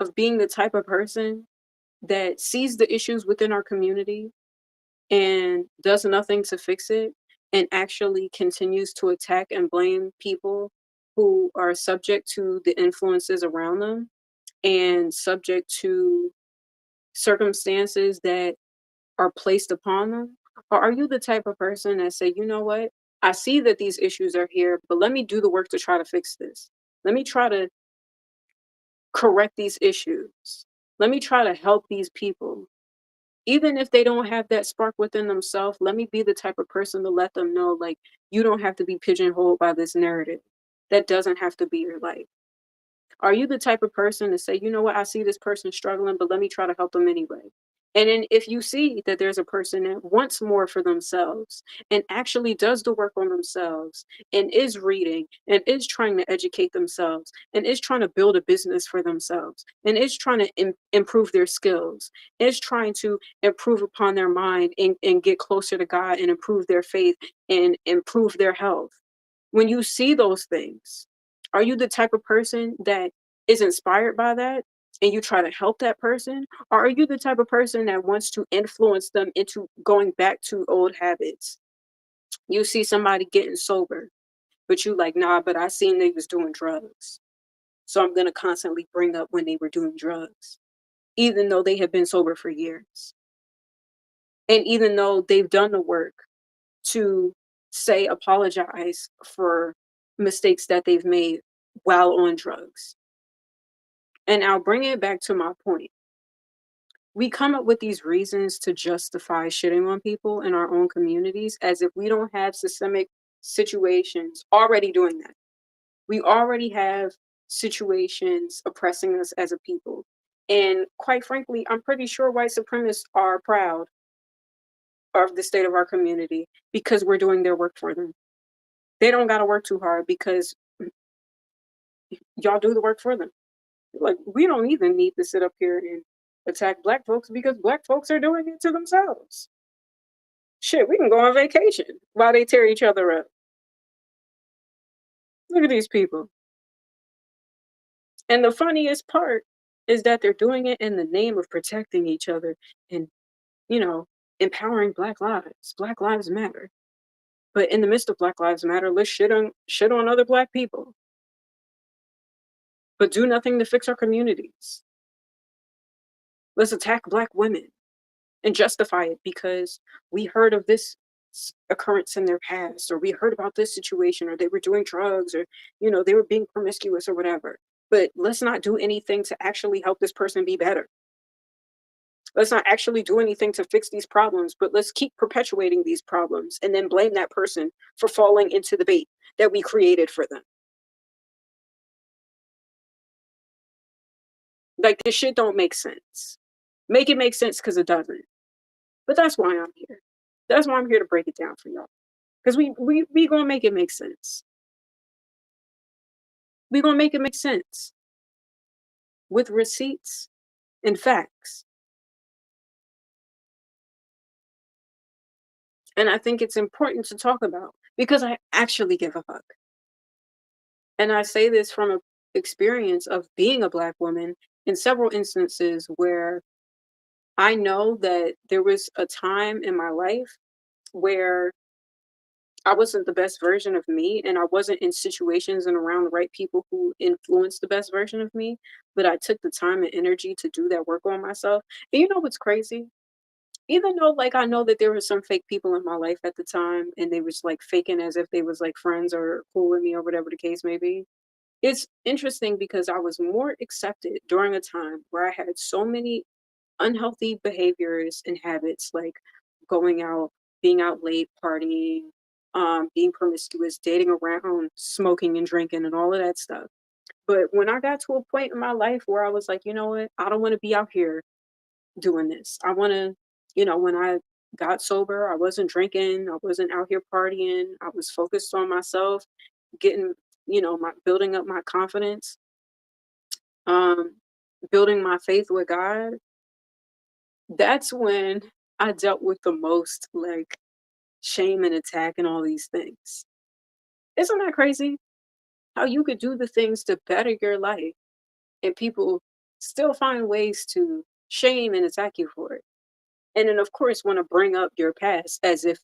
of being the type of person that sees the issues within our community and does nothing to fix it and actually continues to attack and blame people who are subject to the influences around them and subject to circumstances that are placed upon them? Or are you the type of person that say, you know what? I see that these issues are here, but let me do the work to try to fix this. Let me try to correct these issues. Let me try to help these people. Even if they don't have that spark within themselves, let me be the type of person to let them know, like, you don't have to be pigeonholed by this narrative. That doesn't have to be your life. Are you the type of person to say, you know what, I see this person struggling, but let me try to help them anyway? And then if you see that there's a person that wants more for themselves and actually does the work on themselves and is reading and is trying to educate themselves and is trying to build a business for themselves and is trying to improve their skills, is trying to improve upon their mind and get closer to God and improve their faith and improve their health. When you see those things, are you the type of person that is inspired by that and you try to help that person? Or are you the type of person that wants to influence them into going back to old habits? You see somebody getting sober, but you like, nah, but I seen they was doing drugs. So I'm gonna constantly bring up when they were doing drugs, even though they have been sober for years. And even though they've done the work to say apologize for mistakes that they've made while on drugs. And I'll bring it back to my point. We come up with these reasons to justify shitting on people in our own communities as if we don't have systemic situations already doing that. We already have situations oppressing us as a people. And quite frankly, I'm pretty sure white supremacists are proud of the state of our community because we're doing their work for them. They don't got to work too hard because y'all do the work for them. Like, we don't even need to sit up here and attack black folks because black folks are doing it to themselves. Shit, we can go on vacation while they tear each other up. Look at these people. And the funniest part is that they're doing it in the name of protecting each other and, you know, empowering Black lives. Black lives matter. But in the midst of Black lives matter, let's shit on other Black people, but do nothing to fix our communities. Let's attack Black women and justify it because we heard of this occurrence in their past, or we heard about this situation, or they were doing drugs, or they were being promiscuous or whatever. But let's not do anything to actually help this person be better. Let's not actually do anything to fix these problems, but let's keep perpetuating these problems and then blame that person for falling into the bait that we created for them. Like, this shit don't make sense. Make it make sense because it doesn't. But that's why I'm here. That's why I'm here to break it down for y'all. Because we gonna make it make sense. We gonna make it make sense with receipts and facts. And I think it's important to talk about because I actually give a fuck. And I say this from a experience of being a Black woman in several instances where I know that there was a time in my life where I wasn't the best version of me, and I wasn't in situations and around the right people who influenced the best version of me, but I took the time and energy to do that work on myself. And you know what's crazy? Even though, like, I know that there were some fake people in my life at the time, and they was, like, faking as if they was, like, friends or cool with me or whatever the case may be. It's interesting because I was more accepted during a time where I had so many unhealthy behaviors and habits, like going out, being out late, partying, being promiscuous, dating around, smoking and drinking, and all of that stuff. But when I got to a point in my life where I was like, you know what, I don't want to be out here doing this. I want to, when I got sober, I wasn't drinking, I wasn't out here partying. I was focused on myself, getting, my building up my confidence, um, building my faith with God. That's when I dealt with the most, like, shame and attack and all these things. Isn't that crazy? How you could do the things to better your life and people still find ways to shame and attack you for it. And then, of course, want to bring up your past as if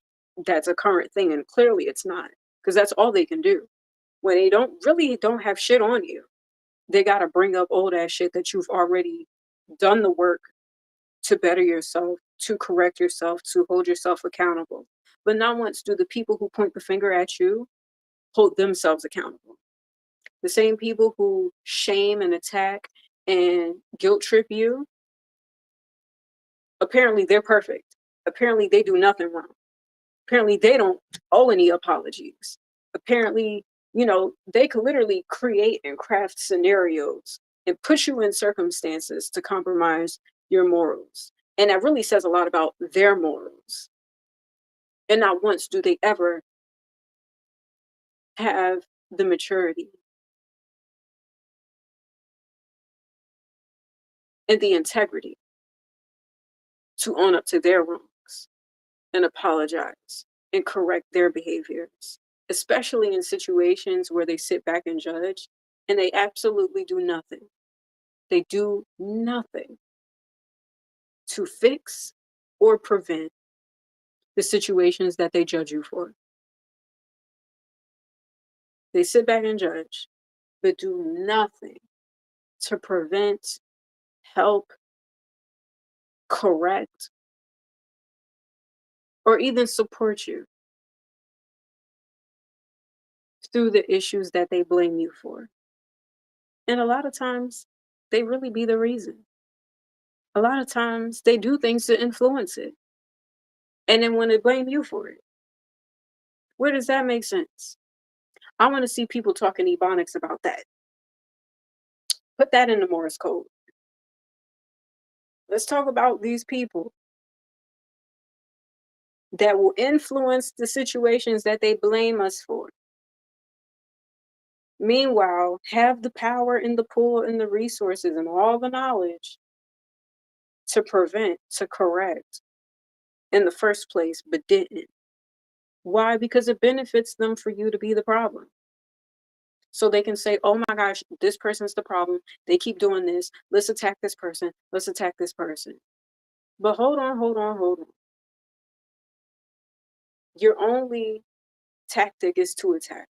that's a current thing. And clearly it's not, because that's all they can do. When they don't have shit on you, they got to bring up old ass shit that you've already done the work to better yourself, to correct yourself, to hold yourself accountable. But not once do the people who point the finger at you hold themselves accountable. The same people who shame and attack and guilt trip you, apparently they're perfect. Apparently they do nothing wrong. Apparently they don't owe any apologies. Apparently, they could literally create and craft scenarios and put you in circumstances to compromise your morals. And that really says a lot about their morals. And not once do they ever have the maturity and the integrity to own up to their wrongs and apologize and correct their behaviors, especially in situations where they sit back and judge and they absolutely do nothing. They do nothing to fix or prevent the situations that they judge you for. They sit back and judge, but do nothing to prevent, help, correct, or even support you through the issues that they blame you for. And a lot of times, they really be the reason. A lot of times, they do things to influence it. And then when they blame you for it, where does that make sense? I want to see people talking Ebonics about that. Put that in the Morse code. Let's talk about these people that will influence the situations that they blame us for. Meanwhile, have the power and the pull and the resources and all the knowledge to prevent, to correct in the first place, but didn't. Why? Because it benefits them for you to be the problem. So they can say, oh my gosh, this person's the problem. They keep doing this. Let's attack this person. Let's attack this person. But hold on, hold on, hold on. Your only tactic is to attack.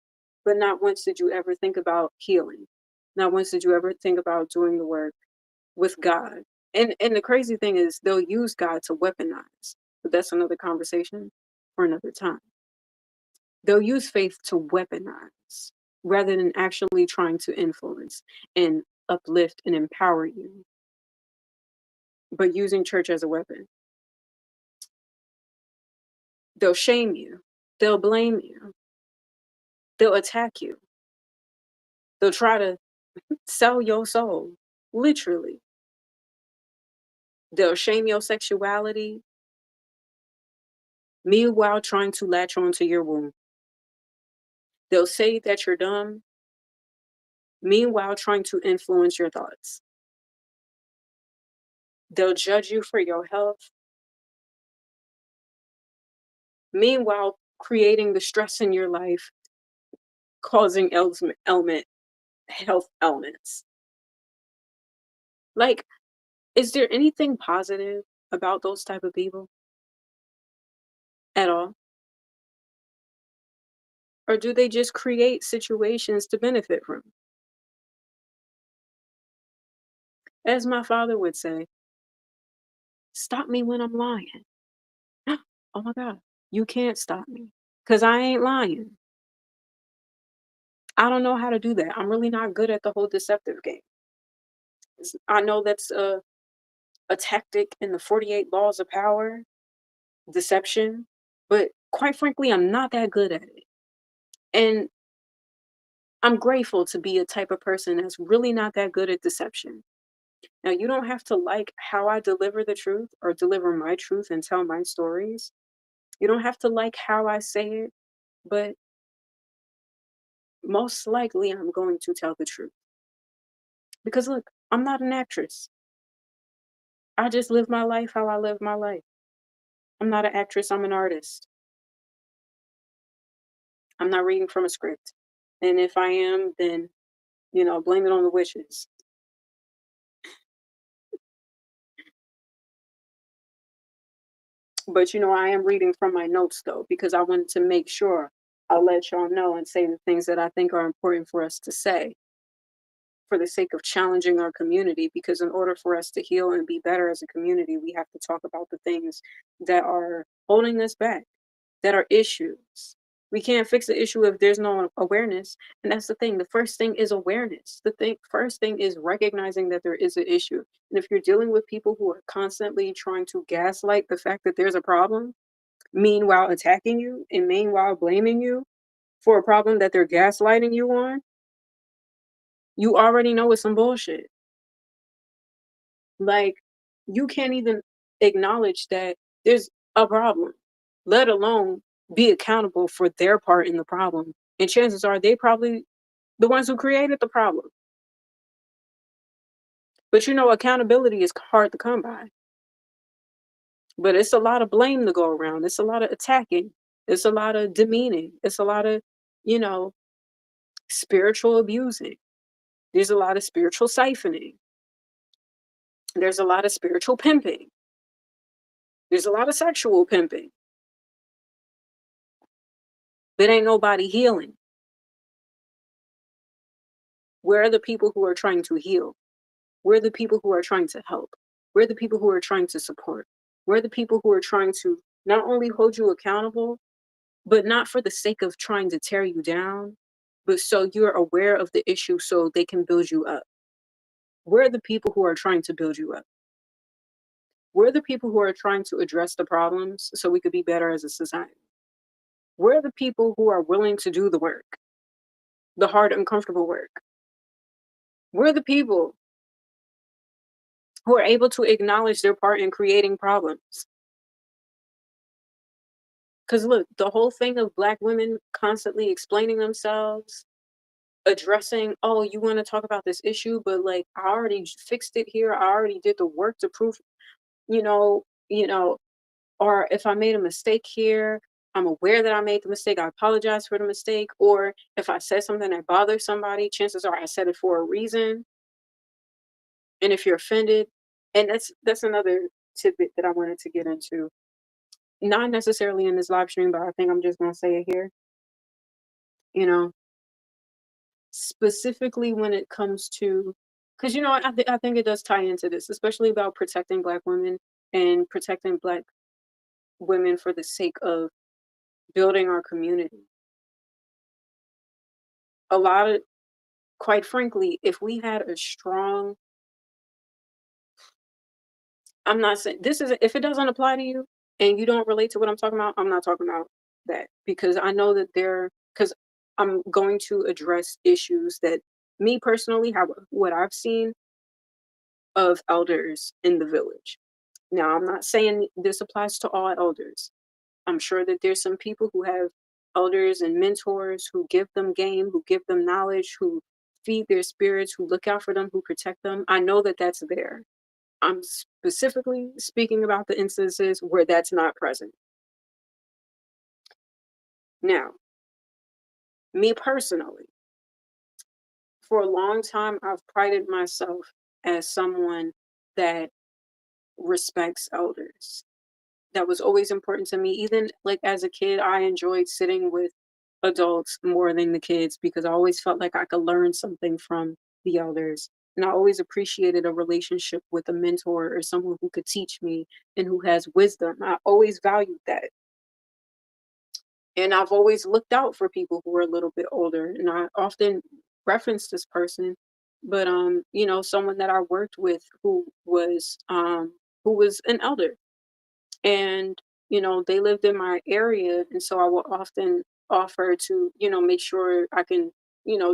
But not once did you ever think about healing. Not once did you ever think about doing the work with God. And the crazy thing is they'll use God to weaponize. But that's another conversation for another time. They'll use faith to weaponize rather than actually trying to influence and uplift and empower you, but using church as a weapon. They'll shame you. They'll blame you. They'll attack you. They'll try to sell your soul, literally. They'll shame your sexuality, meanwhile trying to latch onto your womb. They'll say that you're dumb, meanwhile trying to influence your thoughts. They'll judge you for your health, meanwhile creating the stress in your life, causing health elements. Like, is there anything positive about those type of people at all? Or do they just create situations to benefit from? As my father would say, stop me when I'm lying. Oh my God, you can't stop me because I ain't lying. I don't know how to do that. I'm really not good at the whole deceptive game. I know that's a tactic in the 48 laws of power, deception, but quite frankly, I'm not that good at it. And I'm grateful to be a type of person that's really not that good at deception. Now, you don't have to like how I deliver the truth or deliver my truth and tell my stories. You don't have to like how I say it, but most likely I'm going to tell the truth. Because look, I'm not an actress. I just live my life how I live my life. I'm not an actress, I'm an artist. I'm not reading from a script. And if I am, then, blame it on the witches. But, I am reading from my notes though, because I wanted to make sure I'll let y'all know and say the things that I think are important for us to say for the sake of challenging our community. Because in order for us to heal and be better as a community, we have to talk about the things that are holding us back, that are issues. We can't fix the issue if there's no awareness. And that's the thing. The first thing is awareness. First thing is recognizing that there is an issue. And if you're dealing with people who are constantly trying to gaslight the fact that there's a problem, meanwhile attacking you and meanwhile blaming you for a problem that they're gaslighting you on, you already know it's some bullshit. Like, you can't even acknowledge that there's a problem, let alone be accountable for their part in the problem. And chances are they probably the ones who created the problem. But accountability is hard to come by. But it's a lot of blame to go around. It's a lot of attacking. It's a lot of demeaning. It's a lot of, you know, spiritual abusing. There's a lot of spiritual siphoning. There's a lot of spiritual pimping. There's a lot of sexual pimping. But ain't nobody healing. Where are the people who are trying to heal? Where are the people who are trying to help? Where are the people who are trying to support? Where are the people who are trying to not only hold you accountable, but not for the sake of trying to tear you down, but so you're aware of the issue so they can build you up? Where are the people who are trying to build you up? Where are the people who are trying to address the problems so we could be better as a society? Where are the people who are willing to do the work, the hard, uncomfortable work? Where are the people who are able to acknowledge their part in creating problems? Because look, the whole thing of Black women constantly explaining themselves, addressing, oh, you want to talk about this issue, but like I already fixed it here. I already did the work to prove, you know, or if I made a mistake here, I'm aware that I made the mistake, I apologize for the mistake, or if I said something that bothers somebody, chances are I said it for a reason. And if you're offended, and that's another tidbit that I wanted to get into. Not necessarily in this live stream, but I think I'm just gonna say it here. You know, specifically when it comes to, because I think it does tie into this, especially about protecting Black women and protecting Black women for the sake of building our community. A lot of, quite frankly, if we had a strong, I'm not saying this is, if it doesn't apply to you and you don't relate to what I'm talking about, I'm not talking about that, because I know that because I'm going to address issues that me personally have, what I've seen of elders in the village. Now, I'm not saying this applies to all elders. I'm sure that there's some people who have elders and mentors who give them game, who give them knowledge, who feed their spirits, who look out for them, who protect them. I know that that's there. I'm specifically speaking about the instances where that's not present. Now, me personally, for a long time, I've prided myself as someone that respects elders. That was always important to me. Even like as a kid, I enjoyed sitting with adults more than the kids because I always felt like I could learn something from the elders. And I always appreciated a relationship with a mentor or someone who could teach me and who has wisdom. I always valued that. And I've always looked out for people who are a little bit older. And I often reference this person, but someone that I worked with who was an elder, and they lived in my area, and so I will often offer to make sure I can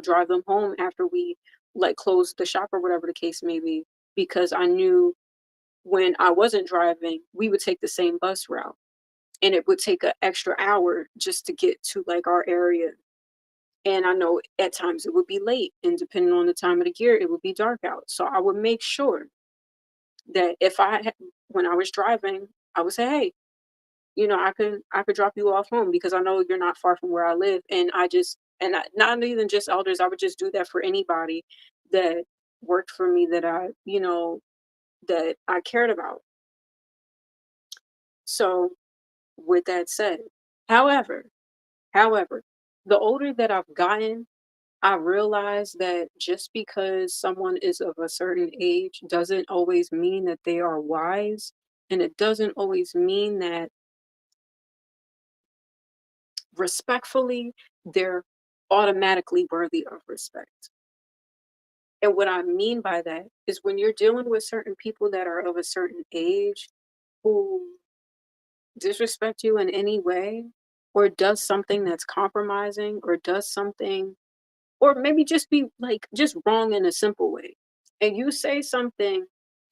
drive them home after we like close the shop or whatever the case may be, because I knew when I wasn't driving we would take the same bus route, and it would take an extra hour just to get to like our area. And I know at times it would be late, and depending on the time of the year it would be dark out, so I would make sure that when I was driving I would say, hey, I could drop you off home because I know you're not far from where I live. And not even just elders, I would just do that for anybody that worked for me, that I cared about. So with that said, however, however, the older that I've gotten, I realize that just because someone is of a certain age doesn't always mean that they are wise. And it doesn't always mean that, respectfully, they're automatically worthy of respect. And what I mean by that is when you're dealing with certain people that are of a certain age who disrespect you in any way, or does something that's compromising, or does something, or maybe just be like just wrong in a simple way. And you say something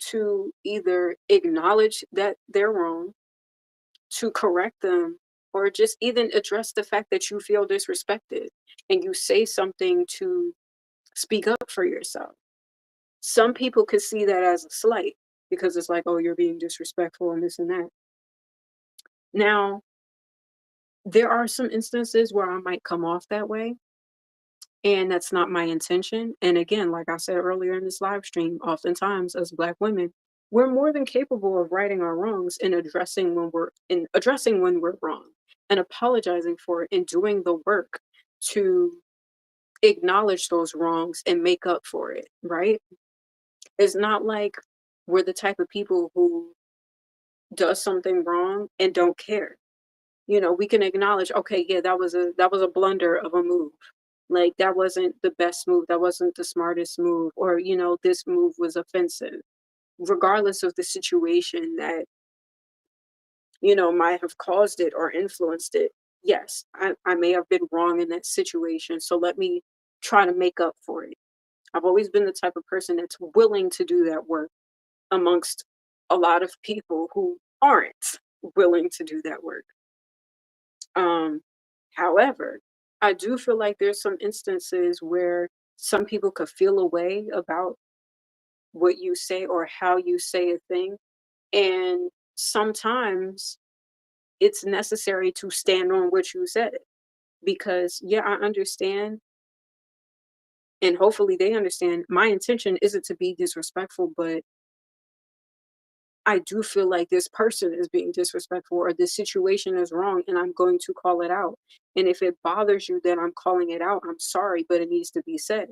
to either acknowledge that they're wrong, to correct them, or just even address the fact that you feel disrespected, and you say something to speak up for yourself. Some people could see that as a slight because it's like, oh, you're being disrespectful and this and that. Now, there are some instances where I might come off that way, and that's not my intention. And again, like I said earlier in this live stream, oftentimes as Black women, we're more than capable of righting our wrongs and addressing when we're wrong, and apologizing for it, and doing the work to acknowledge those wrongs and make up for it, right? It's not like we're the type of people who does something wrong and don't care. We can acknowledge, okay, yeah, that was a blunder of a move. Like that wasn't the best move, that wasn't the smartest move, or this move was offensive. Regardless of the situation that, might have caused it or influenced it. Yes, I may have been wrong in that situation. So let me try to make up for it. I've always been the type of person that's willing to do that work amongst a lot of people who aren't willing to do that work. Um, However, I do feel like there's some instances where some people could feel a way about what you say or how you say a thing. And sometimes it's necessary to stand on what you said. Because, yeah, I understand, and hopefully they understand, my intention isn't to be disrespectful, but I do feel like this person is being disrespectful or this situation is wrong and I'm going to call it out. And if it bothers you that I'm calling it out, I'm sorry, but it needs to be said.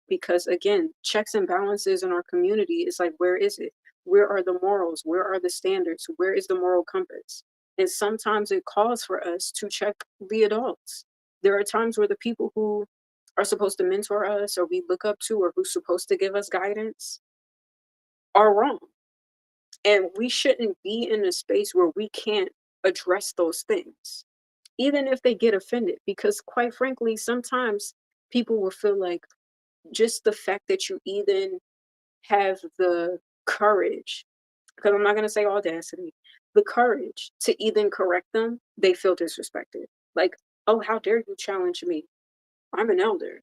Because again, checks and balances in our community is like, where is it? Where are the morals? Where are the standards? Where is the moral compass? And sometimes it calls for us to check the adults. There are times where the people who are supposed to mentor us or we look up to or who's supposed to give us guidance are wrong, and we shouldn't be in a space where we can't address those things, even if they get offended. Because, quite frankly, sometimes people will feel like just the fact that you even have the courage, because I'm not going to say audacity, the courage to even correct them, they feel disrespected. Like, oh, how dare you challenge me? I'm an elder.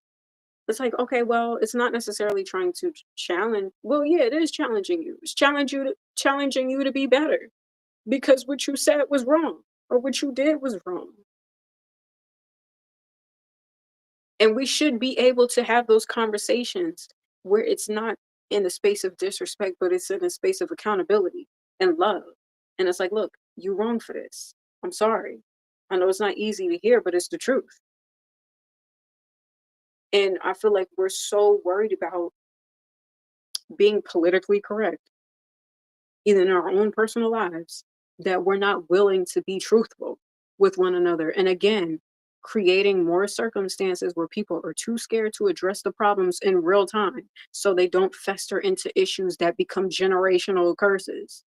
It's like, okay, well, it's not necessarily trying to challenge. Well, yeah, it is challenging you. It's challenging you to be better because what you said was wrong or what you did was wrong. And we should be able to have those conversations where it's not in the space of disrespect, but it's in a space of accountability and love. And it's like, look, you wrong for this. I'm sorry. I know it's not easy to hear, but it's the truth. And I feel like we're so worried about being politically correct, even in our own personal lives, that we're not willing to be truthful with one another. And again, creating more circumstances where people are too scared to address the problems in real time so they don't fester into issues that become generational curses.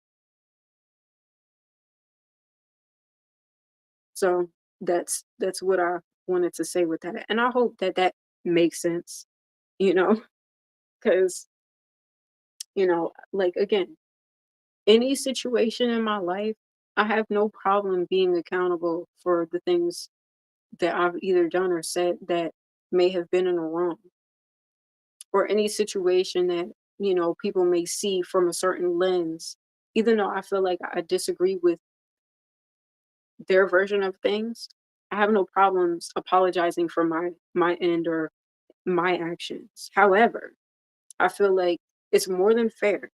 So that's what I wanted to say with that. And I hope that that makes sense, you know, because, like again, any situation in my life, I have no problem being accountable for the things that I've either done or said that may have been in the wrong, or any situation that, people may see from a certain lens. Even though I feel like I disagree with their version of things, I have no problems apologizing for my end or my actions. However, I feel like it's more than fair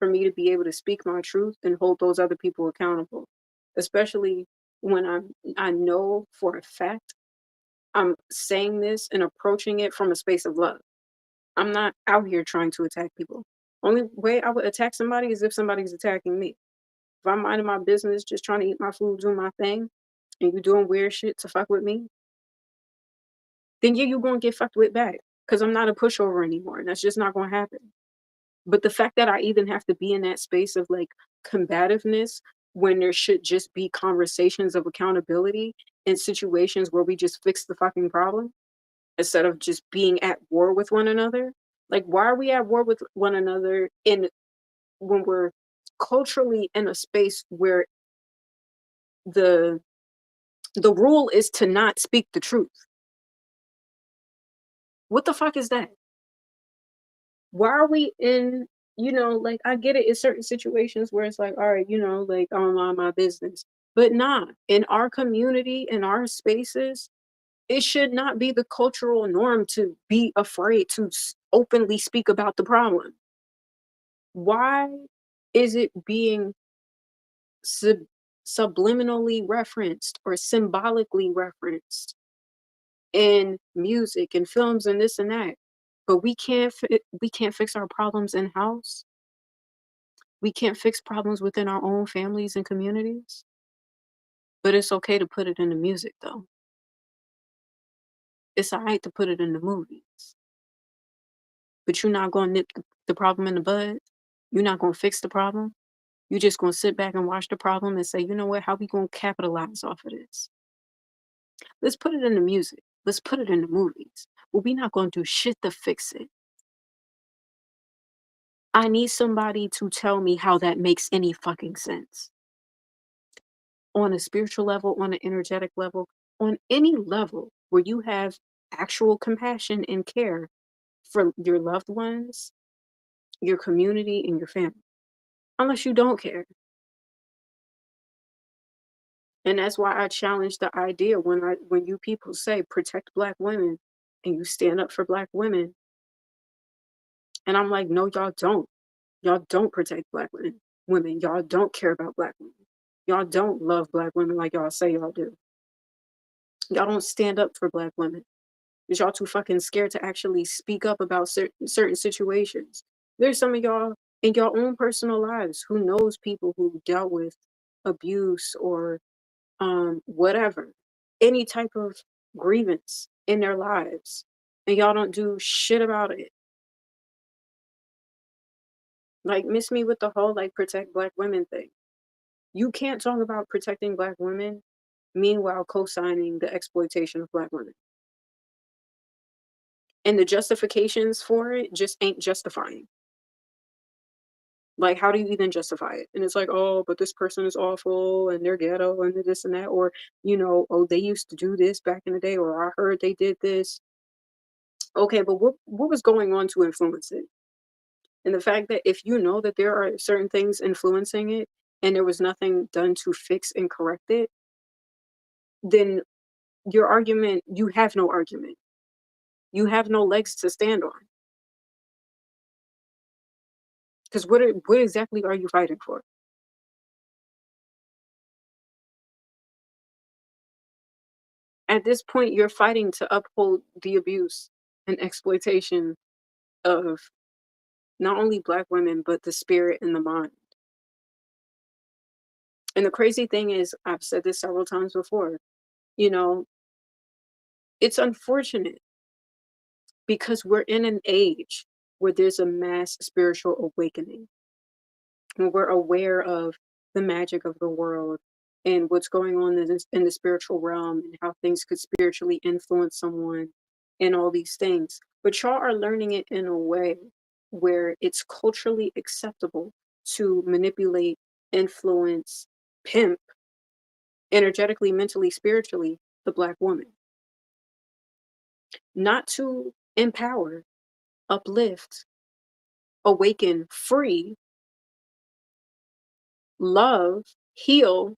for me to be able to speak my truth and hold those other people accountable, especially when I know for a fact I'm saying this and approaching it from a space of love. I'm not out here trying to attack people. Only way I would attack somebody is if somebody's attacking me. If I'm minding my business, just trying to eat my food, doing my thing, and you doing weird shit to fuck with me, then yeah, you're gonna get fucked with back. Cause I'm not a pushover anymore. And that's just not gonna happen. But the fact that I even have to be in that space of like combativeness when there should just be conversations of accountability in situations where we just fix the fucking problem instead of just being at war with one another. Like, why are we at war with one another in when we're culturally in a space where the the rule is to not speak the truth? What the fuck is that? Why are we in, like, I get it in certain situations where it's like, all right, like, I don't mind my business. But nah, in our community, in our spaces, it should not be the cultural norm to be afraid to openly speak about the problem. Why is it being sub- subliminally referenced or symbolically referenced in music and films and this and that? But we can't fix our problems in house. We can't fix problems within our own families and communities. But it's okay to put it in the music though. It's alright to put it in the movies. But you're not gonna nip the problem in the bud. You're not gonna fix the problem. You're just gonna sit back and watch the problem and say, you know what, how we gonna capitalize off of this? Let's put it in the music. Let's put it in the movies. But we're not gonna do shit to fix it. I need somebody to tell me how that makes any fucking sense. On a spiritual level, on an energetic level, on any level where you have actual compassion and care for your loved ones, your community, and your family. Unless you don't care. And that's why I challenge the idea when you people say protect black women and you stand up for black women. And I'm like, no, y'all don't. Y'all don't protect black women. Y'all don't care about black women. Y'all don't love black women like y'all say y'all do. Y'all don't stand up for black women. Because y'all too fucking scared to actually speak up about certain situations. There's some of y'all in your own personal lives who knows people who dealt with abuse or whatever, any type of grievance in their lives, and y'all don't do shit about it. Like, miss me with the whole like protect black women thing. You can't talk about protecting black women, meanwhile co-signing the exploitation of black women. And the justifications for it just ain't justifying. Like, how do you even justify it? And it's like, oh, but this person is awful and they're ghetto and this and that, or oh, they used to do this back in the day, or I heard they did this. Okay, but what was going on to influence it? And the fact that if you know that there are certain things influencing it and there was nothing done to fix and correct it, then your argument, you have no argument. You have no legs to stand on. Because what exactly are you fighting for? At this point, you're fighting to uphold the abuse and exploitation of not only black women, but the spirit and the mind. And the crazy thing is, I've said this several times before, you know, it's unfortunate because we're in an age where there's a mass spiritual awakening. When we're aware of the magic of the world and what's going on in the spiritual realm and how things could spiritually influence someone and all these things. But y'all are learning it in a way where it's culturally acceptable to manipulate, influence, pimp, energetically, mentally, spiritually, the black woman. Not to empower, uplift, awaken, free, love, heal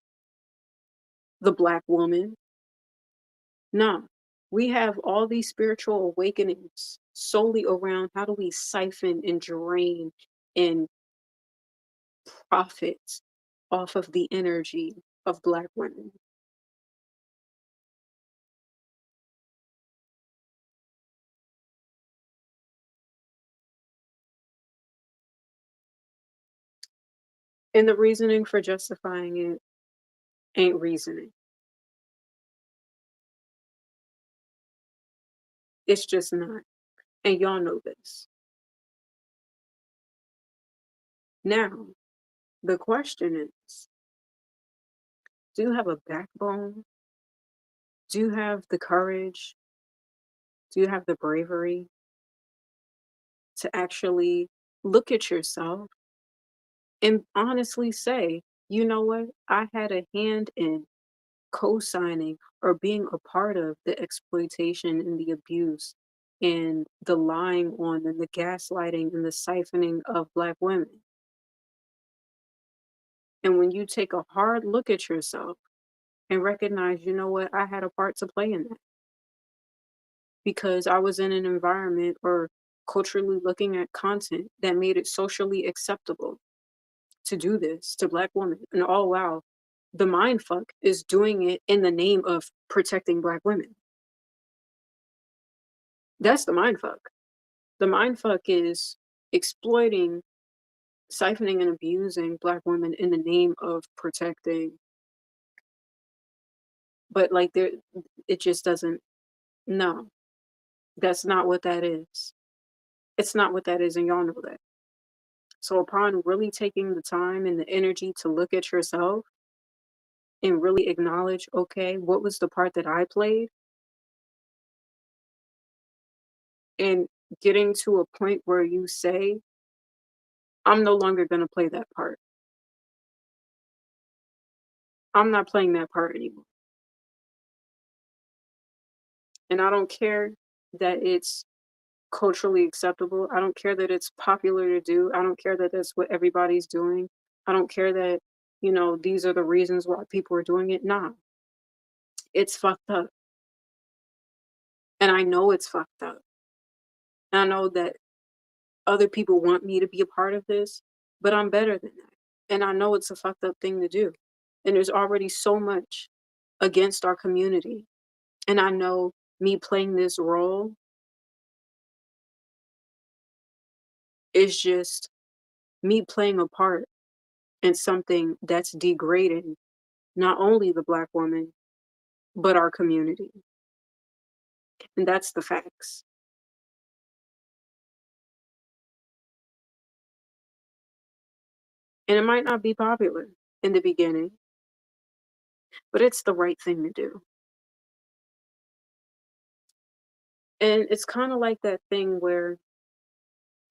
the black woman. No, we have all these spiritual awakenings solely around how do we siphon and drain and profit off of the energy of black women. And the reasoning for justifying it ain't reasoning. It's just not. And y'all know this. Now, the question is, do you have a backbone? Do you have the courage? Do you have the bravery to actually look at yourself and honestly say, you know what? I had a hand in co-signing or being a part of the exploitation and the abuse and the lying on and the gaslighting and the siphoning of black women. And when you take a hard look at yourself and recognize, you know what, I had a part to play in that because I was in an environment or culturally looking at content that made it socially acceptable to do this to black women. And oh wow, the mind fuck is doing it in the name of protecting black women. That's the mind fuck. The mind fuck is exploiting, siphoning, and abusing black women in the name of protecting. But like there, it just doesn't. No, that's not what that is. It's not what that is, and y'all know that. So upon really taking the time and the energy to look at yourself and really acknowledge, okay, what was the part that I played? And getting to a point where you say, I'm no longer going to play that part. I'm not playing that part anymore. And I don't care that it's culturally acceptable. I don't care that it's popular to do. I don't care that that's what everybody's doing. I don't care that these are the reasons why people are doing it. Nah, it's fucked up. And I know it's fucked up. And I know that other people want me to be a part of this, but I'm better than that. And I know it's a fucked up thing to do. And there's already so much against our community. And I know me playing this role is just me playing a part in something that's degrading not only the Black woman, but our community. And that's the facts. And it might not be popular in the beginning, but it's the right thing to do. And it's kind of like that thing where,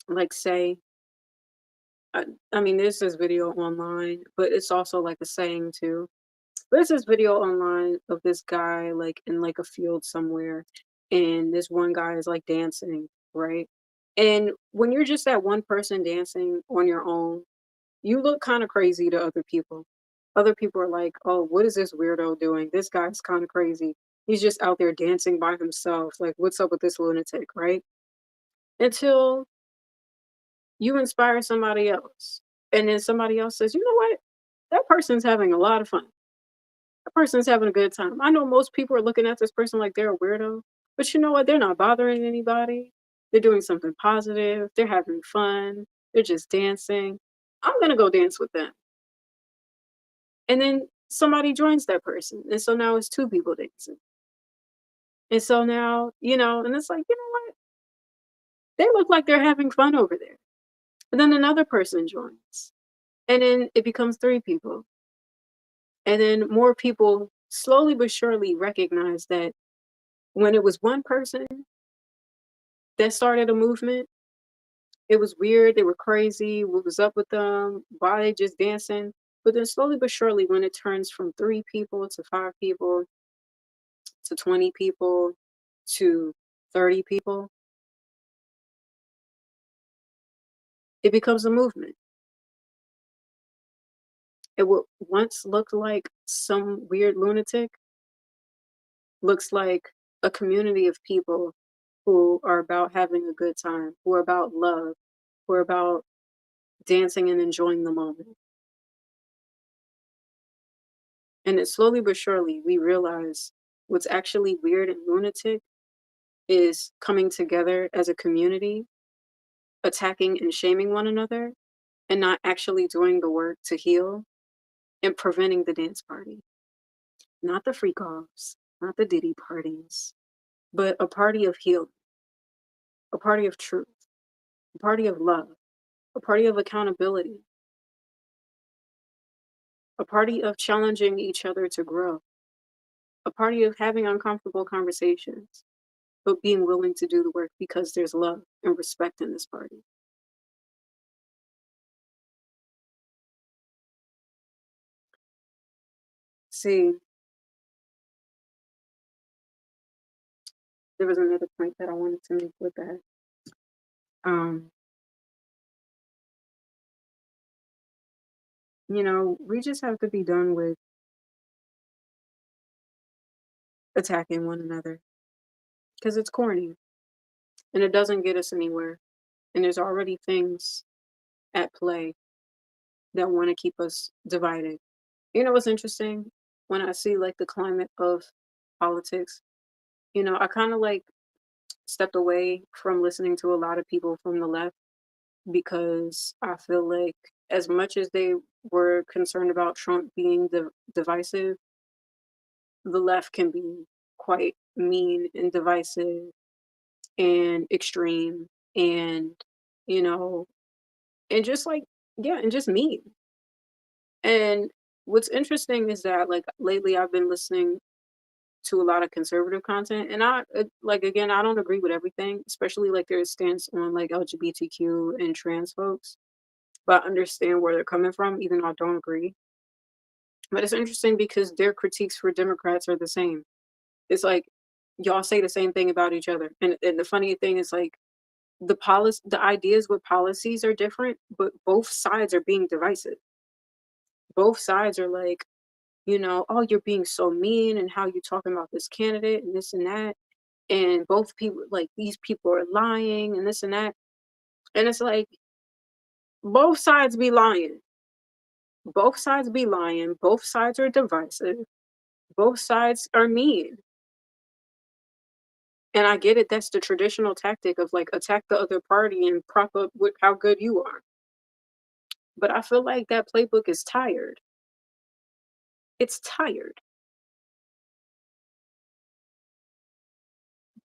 like, say, I, I mean, there's this video online, but it's also like a saying too. There's this video online of this guy like in like a field somewhere, and this one guy is like dancing, right? And when you're just that one person dancing on your own, you look kind of crazy to other people. Other people are like, "Oh, what is this weirdo doing? This guy's kind of crazy. He's just out there dancing by himself. Like, what's up with this lunatic?" Right? Until you inspire somebody else, and then somebody else says, "You know what? That person's having a lot of fun. That person's having a good time. I know most people are looking at this person like they're a weirdo, but you know what? They're not bothering anybody. They're doing something positive. They're having fun. They're just dancing. I'm gonna go dance with them." And then somebody joins that person, and so now it's two people dancing. And so now, and it's like, you know what? They look like they're having fun over there. And then another person joins, and then it becomes three people. And then more people slowly but surely recognize that when it was one person that started a movement, it was weird, they were crazy, what was up with them, why they just dancing. But then slowly but surely, when it turns from three people to five people to 20 people to 30 people, it becomes a movement. It what once looked like some weird lunatic looks like a community of people who are about having a good time, who are about love, who are about dancing and enjoying the moment. And then slowly but surely, we realize what's actually weird and lunatic is coming together as a community, attacking and shaming one another, and not actually doing the work to heal and preventing the dance party. Not the freak offs, not the Diddy parties, but a party of healing, a party of truth, a party of love, a party of accountability, a party of challenging each other to grow, a party of having uncomfortable conversations, but being willing to do the work because there's love and respect in this party. See, there was another point that I wanted to make with that. Um, we just have to be done with attacking one another because it's corny and it doesn't get us anywhere. And there's already things at play that want to keep us divided. You know what's interesting? When I see like the climate of politics, I kind of like stepped away from listening to a lot of people from the left because I feel like as much as they were concerned about Trump being divisive, the left can be quite mean and divisive and extreme and you know and just like yeah and just mean. And what's interesting is that like lately I've been listening to a lot of conservative content, and like again I don't agree with everything, especially like their stance on like LGBTQ and trans folks, but I understand where they're coming from even though I don't agree. But it's interesting because their critiques for Democrats are the same. It's like y'all say the same thing about each other. And the funny thing is like the ideas with policies are different, but both sides are being divisive. both sides are like, oh, you're being so mean and how you talking about this candidate and this and that. And both people, like, these people are lying and this and that. And it's like, both sides be lying. Both sides be lying. Both sides are divisive. Both sides are mean. And I get it. That's the traditional tactic of like attack the other party and prop up with how good you are. But I feel like that playbook is tired. It's tired.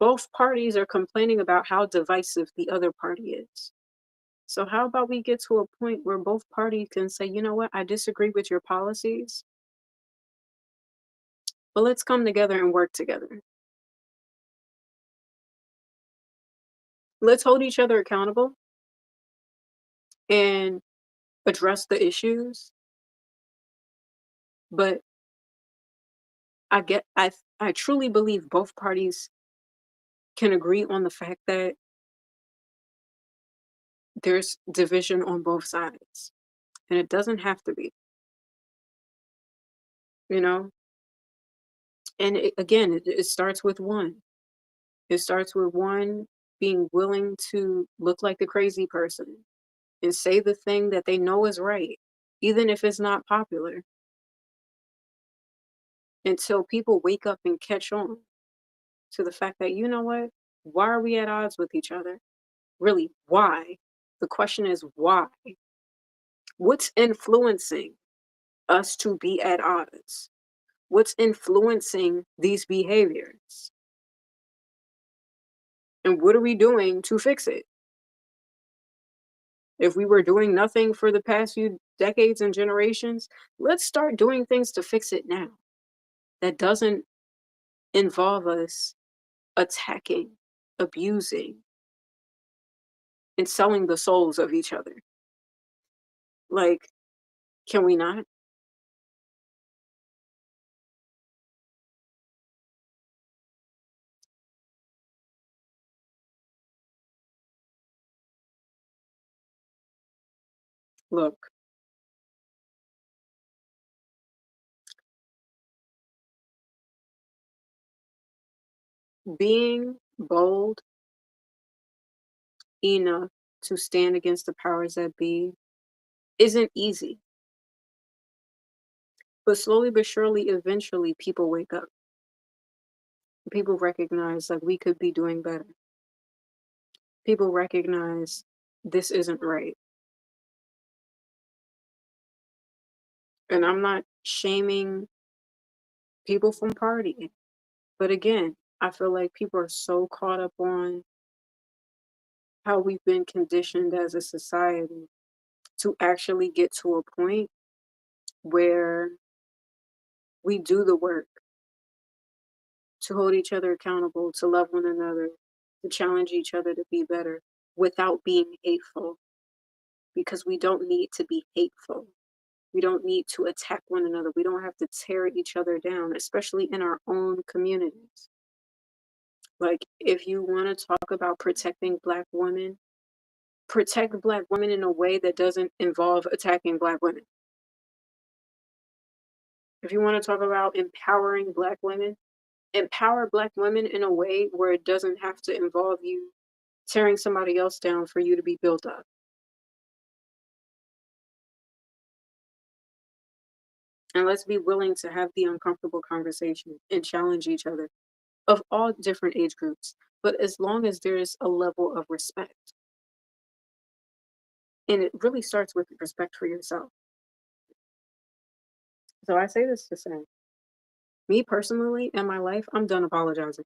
Both parties are complaining about how divisive the other party is. So how about we get to a point where both parties can say, you know what, I disagree with your policies, but let's come together and work together. Let's hold each other accountable and address the issues. But I truly believe both parties can agree on the fact that there's division on both sides. And it doesn't have to be, you know? And again, it starts with one. It starts with one being willing to look like the crazy person and say the thing that they know is right, even if it's not popular, until people wake up and catch on to the fact that, you know what? Why are we at odds with each other? Really, why? The question is why? What's influencing us to be at odds? What's influencing these behaviors? And what are we doing to fix it? If we were doing nothing for the past few decades and generations, let's start doing things to fix it now. That doesn't involve us attacking, abusing, and selling the souls of each other. Like, can we not? Look, being bold enough to stand against the powers that be isn't easy. But slowly but surely, eventually, people wake up. People recognize like we could be doing better. People recognize this isn't right. And I'm not shaming people from partying. But again, I feel like people are so caught up on how we've been conditioned as a society to actually get to a point where we do the work to hold each other accountable, to love one another, to challenge each other to be better without being hateful. Because we don't need to be hateful. We don't need to attack one another. We don't have to tear each other down, especially in our own communities. Like, if you want to talk about protecting Black women, protect Black women in a way that doesn't involve attacking Black women. If you want to talk about empowering Black women, empower Black women in a way where it doesn't have to involve you tearing somebody else down for you to be built up. And let's be willing to have the uncomfortable conversation and challenge each other of all different age groups, but as long as there's a level of respect. And it really starts with respect for yourself. So I say this to say, me personally in my life, I'm done apologizing.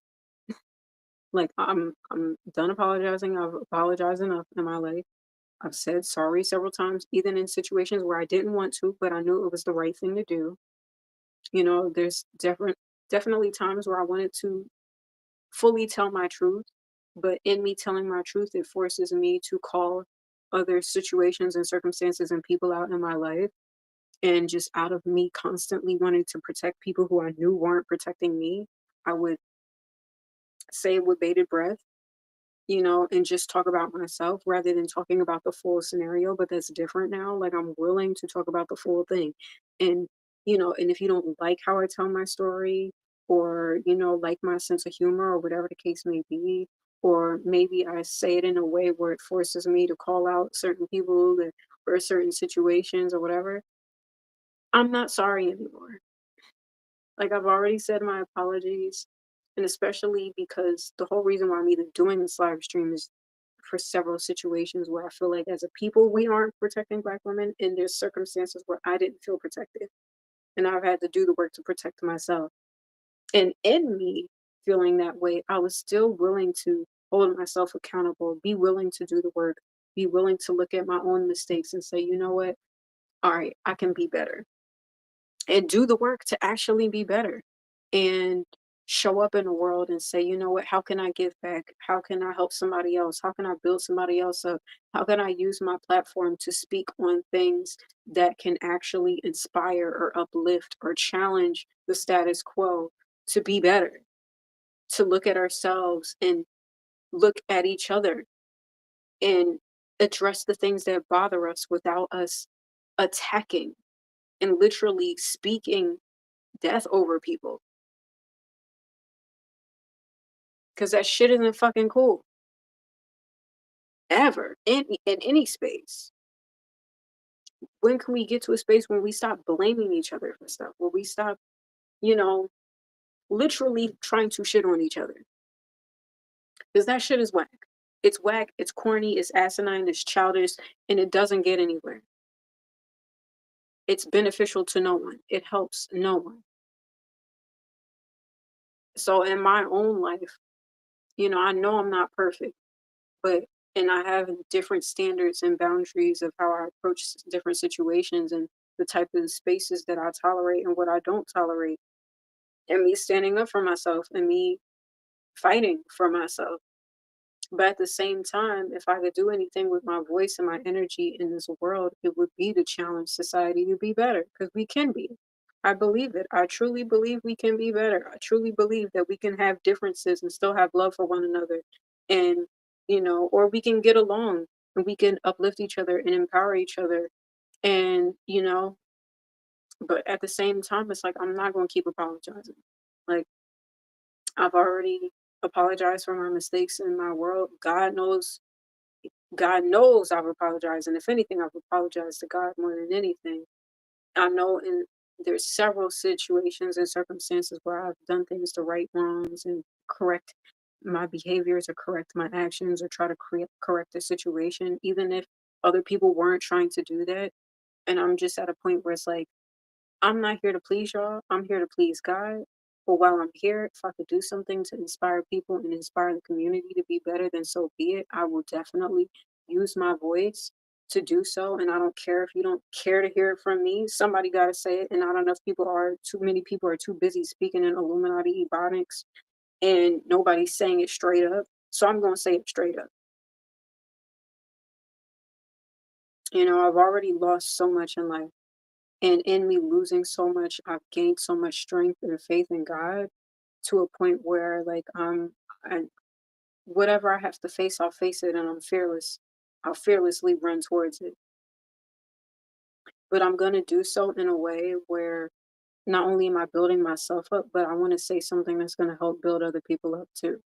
Like I'm done apologizing. I've apologized enough in my life. I've said sorry several times, even in situations where I didn't want to, but I knew it was the right thing to do. There's definitely times where I wanted to fully tell my truth, but in me telling my truth, it forces me to call other situations and circumstances and people out in my life. And just out of me constantly wanting to protect people who I knew weren't protecting me, I would say with bated breath, and just talk about myself rather than talking about the full scenario. But that's different now. Like, I'm willing to talk about the full thing. And, and if you don't like how I tell my story, or, like my sense of humor, or whatever the case may be, or maybe I say it in a way where it forces me to call out certain people that, or certain situations or whatever, I'm not sorry anymore. Like, I've already said my apologies, and especially because the whole reason why I'm even doing this live stream is for several situations where I feel like as a people we aren't protecting Black women, and there's circumstances where I didn't feel protected, and I've had to do the work to protect myself. And in me feeling that way, I was still willing to hold myself accountable, be willing to do the work, be willing to look at my own mistakes and say, you know what? All right, I can be better, and do the work to actually be better, and show up in the world and say, you know what, how can I give back? How can I help somebody else? How can I build somebody else up? How can I use my platform to speak on things that can actually inspire or uplift or challenge the status quo to be better, to look at ourselves and look at each other and address the things that bother us without us attacking and literally speaking death over people, because that shit isn't fucking cool ever in any space. When can we get to a space when we stop blaming each other for stuff, where we stop, you know literally trying to shit on each other? Because that shit is whack. It's whack, it's corny, it's asinine, it's childish, and it doesn't get anywhere. It's beneficial to no one, it helps no one. So in my own life, I know I'm not perfect, but and I have different standards and boundaries of how I approach different situations, and the type of spaces that I tolerate and what I don't tolerate, and me standing up for myself and me fighting for myself. But at the same time, if I could do anything with my voice and my energy in this world, it would be to challenge society to be better, because we can be. I believe it. I truly believe we can be better. I truly believe that we can have differences and still have love for one another. And, or we can get along and we can uplift each other and empower each other. And, but at the same time, it's like, I'm not going to keep apologizing. Like, I've already apologized for my mistakes in my world. God knows I've apologized, and if anything, I've apologized to God more than anything. I know there's several situations and circumstances where I've done things to right wrongs and correct my behaviors or correct my actions or try to correct the situation, even if other people weren't trying to do that. And I'm just at a point where it's like, I'm not here to please y'all. I'm here to please God. But while I'm here, if I could do something to inspire people and inspire the community to be better, then so be it. I will definitely use my voice to do so. And I don't care if you don't care to hear it from me. Somebody got to say it. And I don't know if too many people are too busy speaking in Illuminati ebonics and nobody's saying it straight up. So I'm going to say it straight up. I've already lost so much in life. And in me losing so much, I've gained so much strength and faith in God, to a point where, like, I, whatever I have to face, I'll face it, and I'm fearless. I'll fearlessly run towards it. But I'm gonna do so in a way where not only am I building myself up, but I want to say something that's gonna help build other people up too.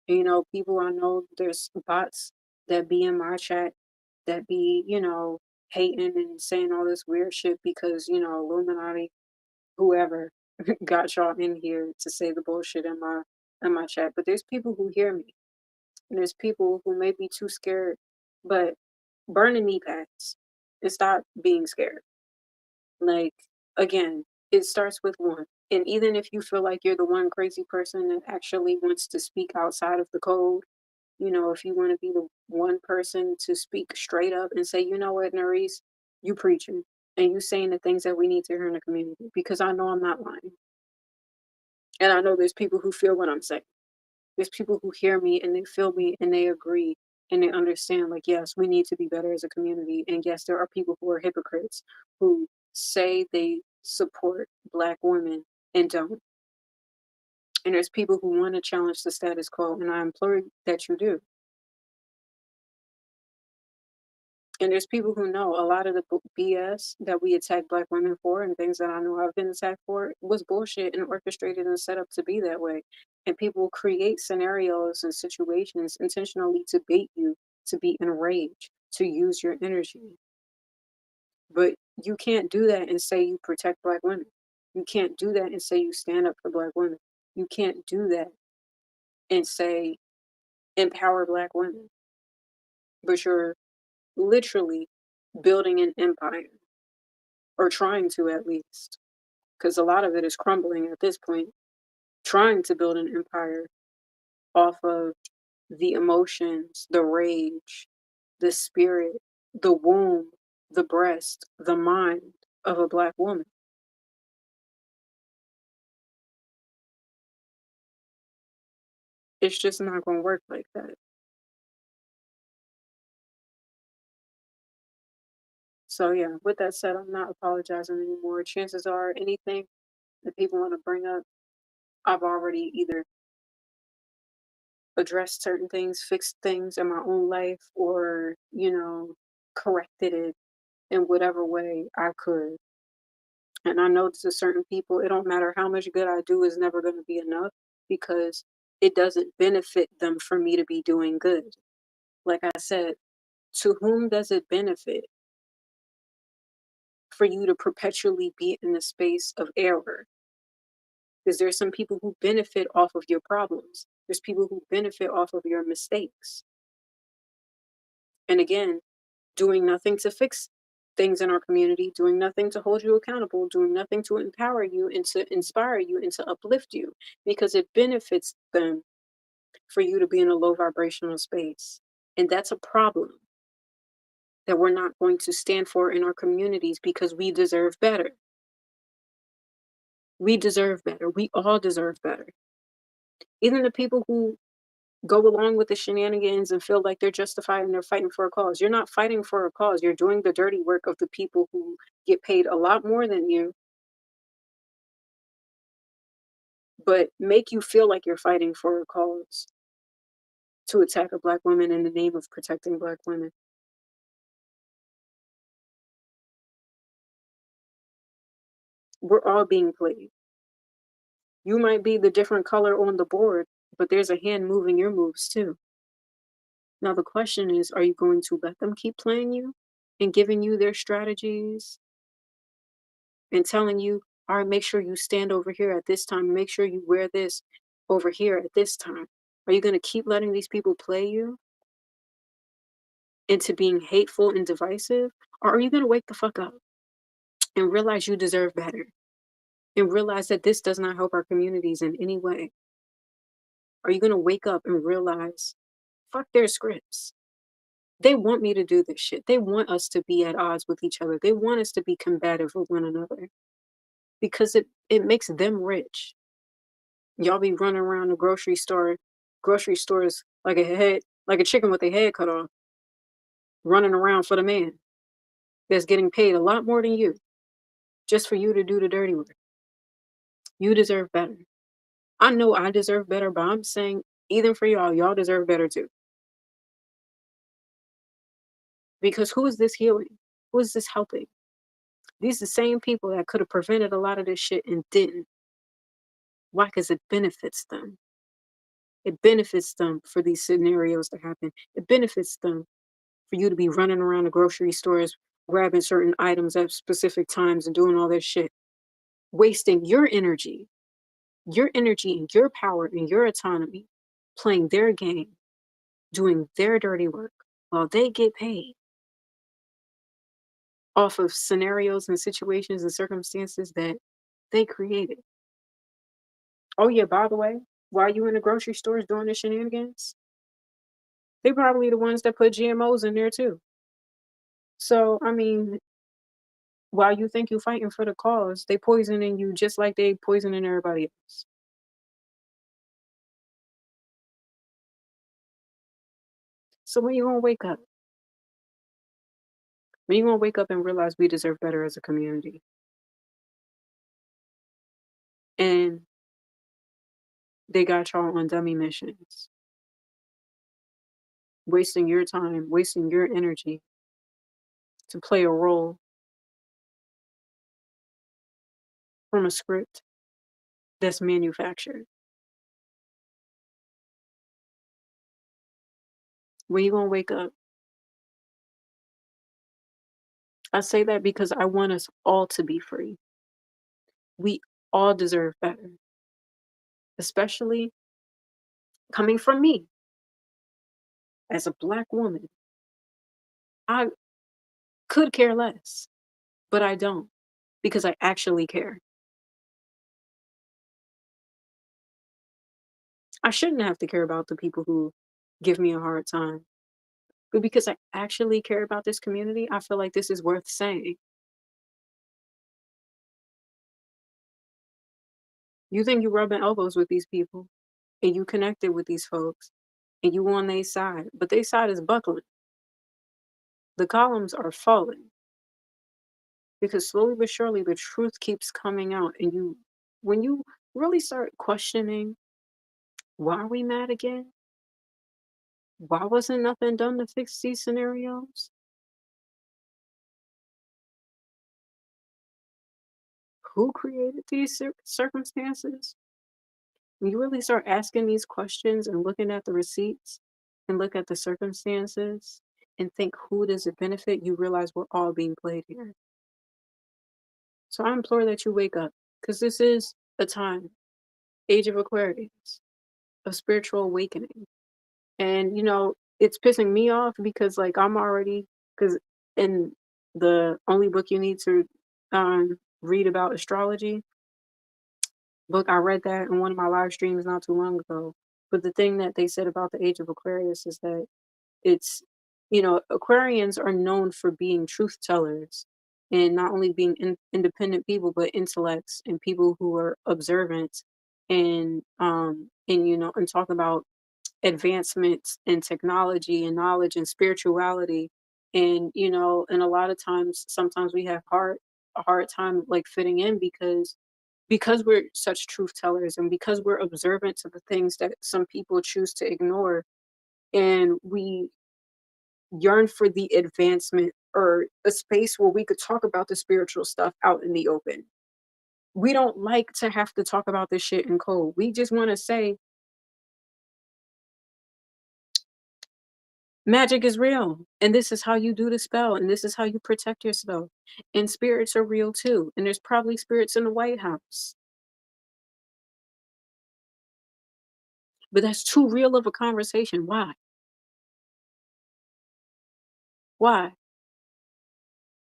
People, I know there's bots that be in my chat that be, hating and saying all this weird shit because, Illuminati, whoever got y'all in here to say the bullshit in my chat. But there's people who hear me, and there's people who may be too scared, but burn the knee pads and stop being scared. Like, again, it starts with one. And even if you feel like you're the one crazy person that actually wants to speak outside of the code, if you want to be the one person to speak straight up and say, you know what, Nerisse, you preaching and you saying the things that we need to hear in the community, because I know I'm not lying. And I know there's people who feel what I'm saying. There's people who hear me and they feel me and they agree and they understand, like, yes, we need to be better as a community. And yes, there are people who are hypocrites who say they support Black women and don't. And there's people who want to challenge the status quo, and I implore that you do. And there's people who know a lot of the BS that we attack Black women for and things that I know I've been attacked for was bullshit and orchestrated and set up to be that way. And people create scenarios and situations intentionally to bait you to be enraged, to use your energy. But you can't do that and say you protect Black women. You can't do that and say you stand up for Black women. You can't do that and say empower Black women. But you're literally building an empire, or trying to at least, because a lot of it is crumbling at this point. Trying to build an empire off of the emotions, the rage, the spirit, the womb, the breast, the mind of a Black woman. It's just not going to work like that. So, yeah, with that said, I'm not apologizing anymore. Chances are anything that people want to bring up, I've already either addressed certain things, fixed things in my own life, or, corrected it in whatever way I could. And I know to certain people, it don't matter how much good I do is never going to be enough because it doesn't benefit them for me to be doing good. Like I said, to whom does it benefit for you to perpetually be in the space of error? Because there's some people who benefit off of your problems. There's people who benefit off of your mistakes. And again, doing nothing to fix things in our community, doing nothing to hold you accountable, doing nothing to empower you and to inspire you and to uplift you because it benefits them for you to be in a low vibrational space. And that's a problem that we're not going to stand for in our communities because we deserve better. We deserve better. We all deserve better. Even the people who go along with the shenanigans and feel like they're justified and they're fighting for a cause. You're not fighting for a cause. You're doing the dirty work of the people who get paid a lot more than you, but make you feel like you're fighting for a cause to attack a Black woman in the name of protecting Black women. We're all being played. You might be the different color on the board, but there's a hand moving your moves too. Now, the question is, are you going to let them keep playing you and giving you their strategies and telling you, all right, make sure you stand over here at this time, make sure you wear this over here at this time? Are you going to keep letting these people play you into being hateful and divisive? Or are you going to wake the fuck up and realize you deserve better and realize that this does not help our communities in any way? Are you going to wake up and realize, fuck their scripts? They want me to do this shit. They want us to be at odds with each other. They want us to be combative with one another because it makes them rich. Y'all be running around the grocery stores like a chicken with a head cut off, running around for the man that's getting paid a lot more than you, just for you to do the dirty work. You deserve better. I know I deserve better, but I'm saying even for y'all deserve better too. Because who is this healing? Who is this helping? These are the same people that could have prevented a lot of this shit and didn't. Why? Because it benefits them. It benefits them for these scenarios to happen. It benefits them for you to be running around the grocery stores, grabbing certain items at specific times and doing all this shit, wasting your energy and your power and your autonomy, playing their game, doing their dirty work while they get paid off of scenarios and situations and circumstances that they created. Oh yeah, by the way, while you in the grocery stores doing the shenanigans, they probably the ones that put GMOs in there too. So I mean, while you think you're fighting for the cause, they poisoning you just like they poisoning everybody else. So when you gonna wake up? When you gonna wake up and realize we deserve better as a community? And they got y'all on dummy missions, wasting your time, wasting your energy, to play a role from a script that's manufactured. When you gonna wake up? I say that because I want us all to be free. We all deserve better, especially coming from me as a black woman. I could care less, but I don't because I actually care. I shouldn't have to care about the people who give me a hard time, but because I actually care about this community, I feel like this is worth saying. You think you rubbing elbows with these people and you connected with these folks and you on their side, but their side is buckling. The columns are falling because slowly but surely the truth keeps coming out. And when you really start questioning, why are we mad again? Why wasn't nothing done to fix these scenarios? Who created these circumstances? When you really start asking these questions and looking at the receipts and look at the circumstances and think who does it benefit, you realize we're all being played here. So I implore that you wake up because this is a time, age of Aquarius, of spiritual awakening. And, it's pissing me off because, like, I'm already, because in the only book you need to read about astrology book, I read that in one of my live streams not too long ago. But the thing that they said about the age of Aquarius is that it's, Aquarians are known for being truth tellers and not only being independent people, but intellects and people who are observant and talk about advancements in technology and knowledge and spirituality. And a lot of times, sometimes we have a hard time like fitting in because we're such truth tellers and because we're observant to the things that some people choose to ignore, and we yearn for the advancement or a space where we could talk about the spiritual stuff out in the open. We don't like to have to talk about this shit in code. We just want to say magic is real and this is how you do the spell and this is how you protect yourself. And spirits are real too. And there's probably spirits in the White House. But that's too real of a conversation. Why? Why?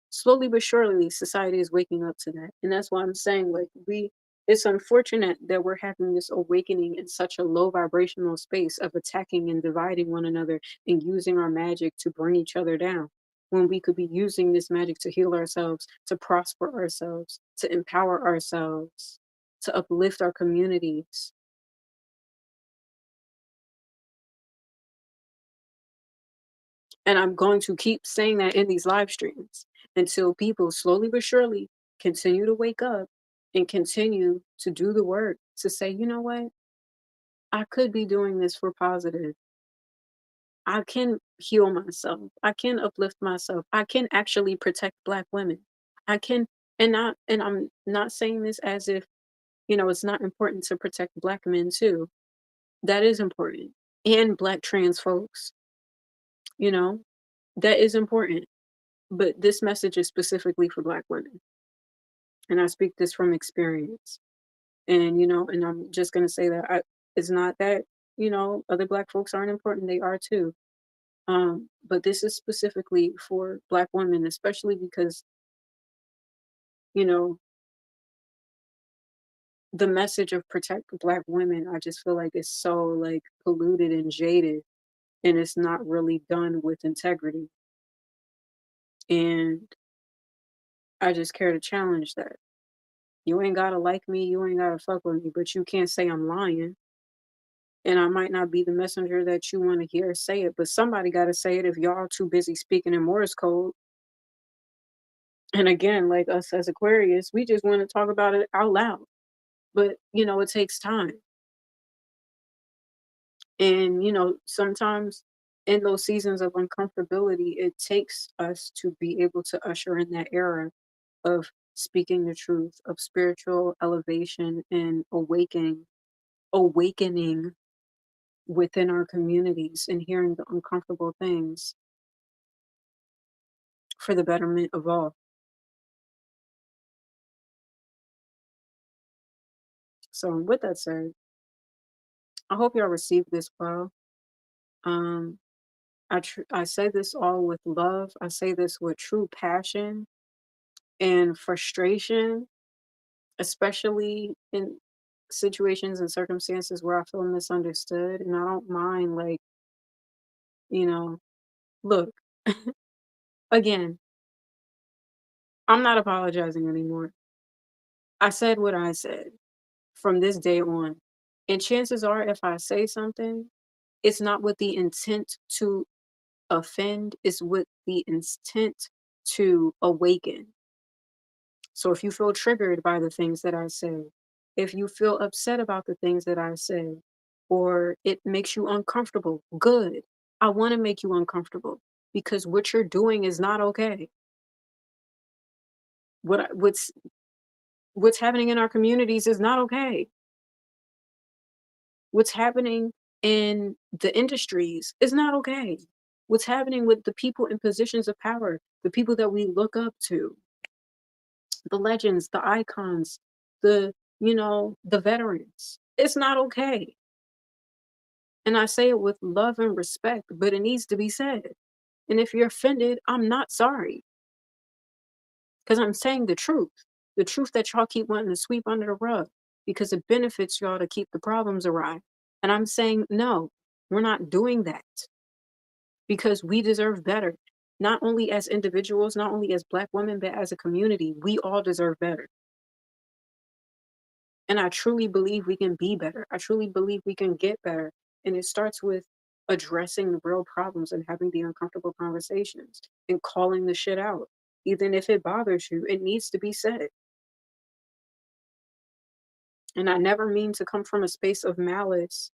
Slowly but surely society is waking up to that, and that's why I'm saying, like, we it's unfortunate that we're having this awakening in such a low vibrational space of attacking and dividing one another and using our magic to bring each other down, when we could be using this magic to heal ourselves, to prosper ourselves, to empower ourselves, to uplift our communities. And I'm going to keep saying that in these live streams until people slowly but surely continue to wake up and continue to do the work to say, you know what? I could be doing this for positive. I can heal myself. I can uplift myself. I can actually protect Black women. I can, and I'm not saying this as if, it's not important to protect Black men too. That is important. And Black trans folks, you know, that is important. But this message is specifically for Black women, and I speak this from experience. And I'm just gonna say that it's not that other Black folks aren't important; they are too. But this is specifically for Black women, especially because you know the message of protect Black women. I just feel like it's so like polluted and jaded, and it's not really done with integrity. And I just care to challenge that. You ain't gotta like me, you ain't gotta fuck with me, but you can't say I'm lying. And I might not be the messenger that you want to hear say it, but somebody got to say it if y'all too busy speaking in Morse code. And again, like us as Aquarius, we just want to talk about it out loud. But, it takes time. And, sometimes in those seasons of uncomfortability, it takes us to be able to usher in that era of speaking the truth, of spiritual elevation and awakening within our communities and hearing the uncomfortable things for the betterment of all. So with that said, I hope y'all receive this well. Um, I say this all with love. I say this with true passion and frustration, especially in situations and circumstances where I feel misunderstood. And I don't mind, like, you know, look, again, I'm not apologizing anymore. I said what I said from this day on. And chances are, if I say something, it's not with the intent to offend, it's with the intent to awaken. So if you feel triggered by the things that I say, if you feel upset about the things that I say, or it makes you uncomfortable, good. I want to make you uncomfortable because what you're doing is not okay. What's happening in our communities is not okay. What's happening in the industries is not okay. What's happening with the people in positions of power, the people that we look up to, the legends, the icons, the veterans. It's not okay. And I say it with love and respect, but it needs to be said. And if you're offended, I'm not sorry because I'm saying the truth that y'all keep wanting to sweep under the rug because it benefits y'all to keep the problems alive. And I'm saying, no, we're not doing that because we deserve better. Not only as individuals, not only as Black women, but as a community, we all deserve better. And I truly believe we can be better. I truly believe we can get better. And it starts with addressing the real problems and having the uncomfortable conversations and calling the shit out. Even if it bothers you, it needs to be said. And I never mean to come from a space of malice,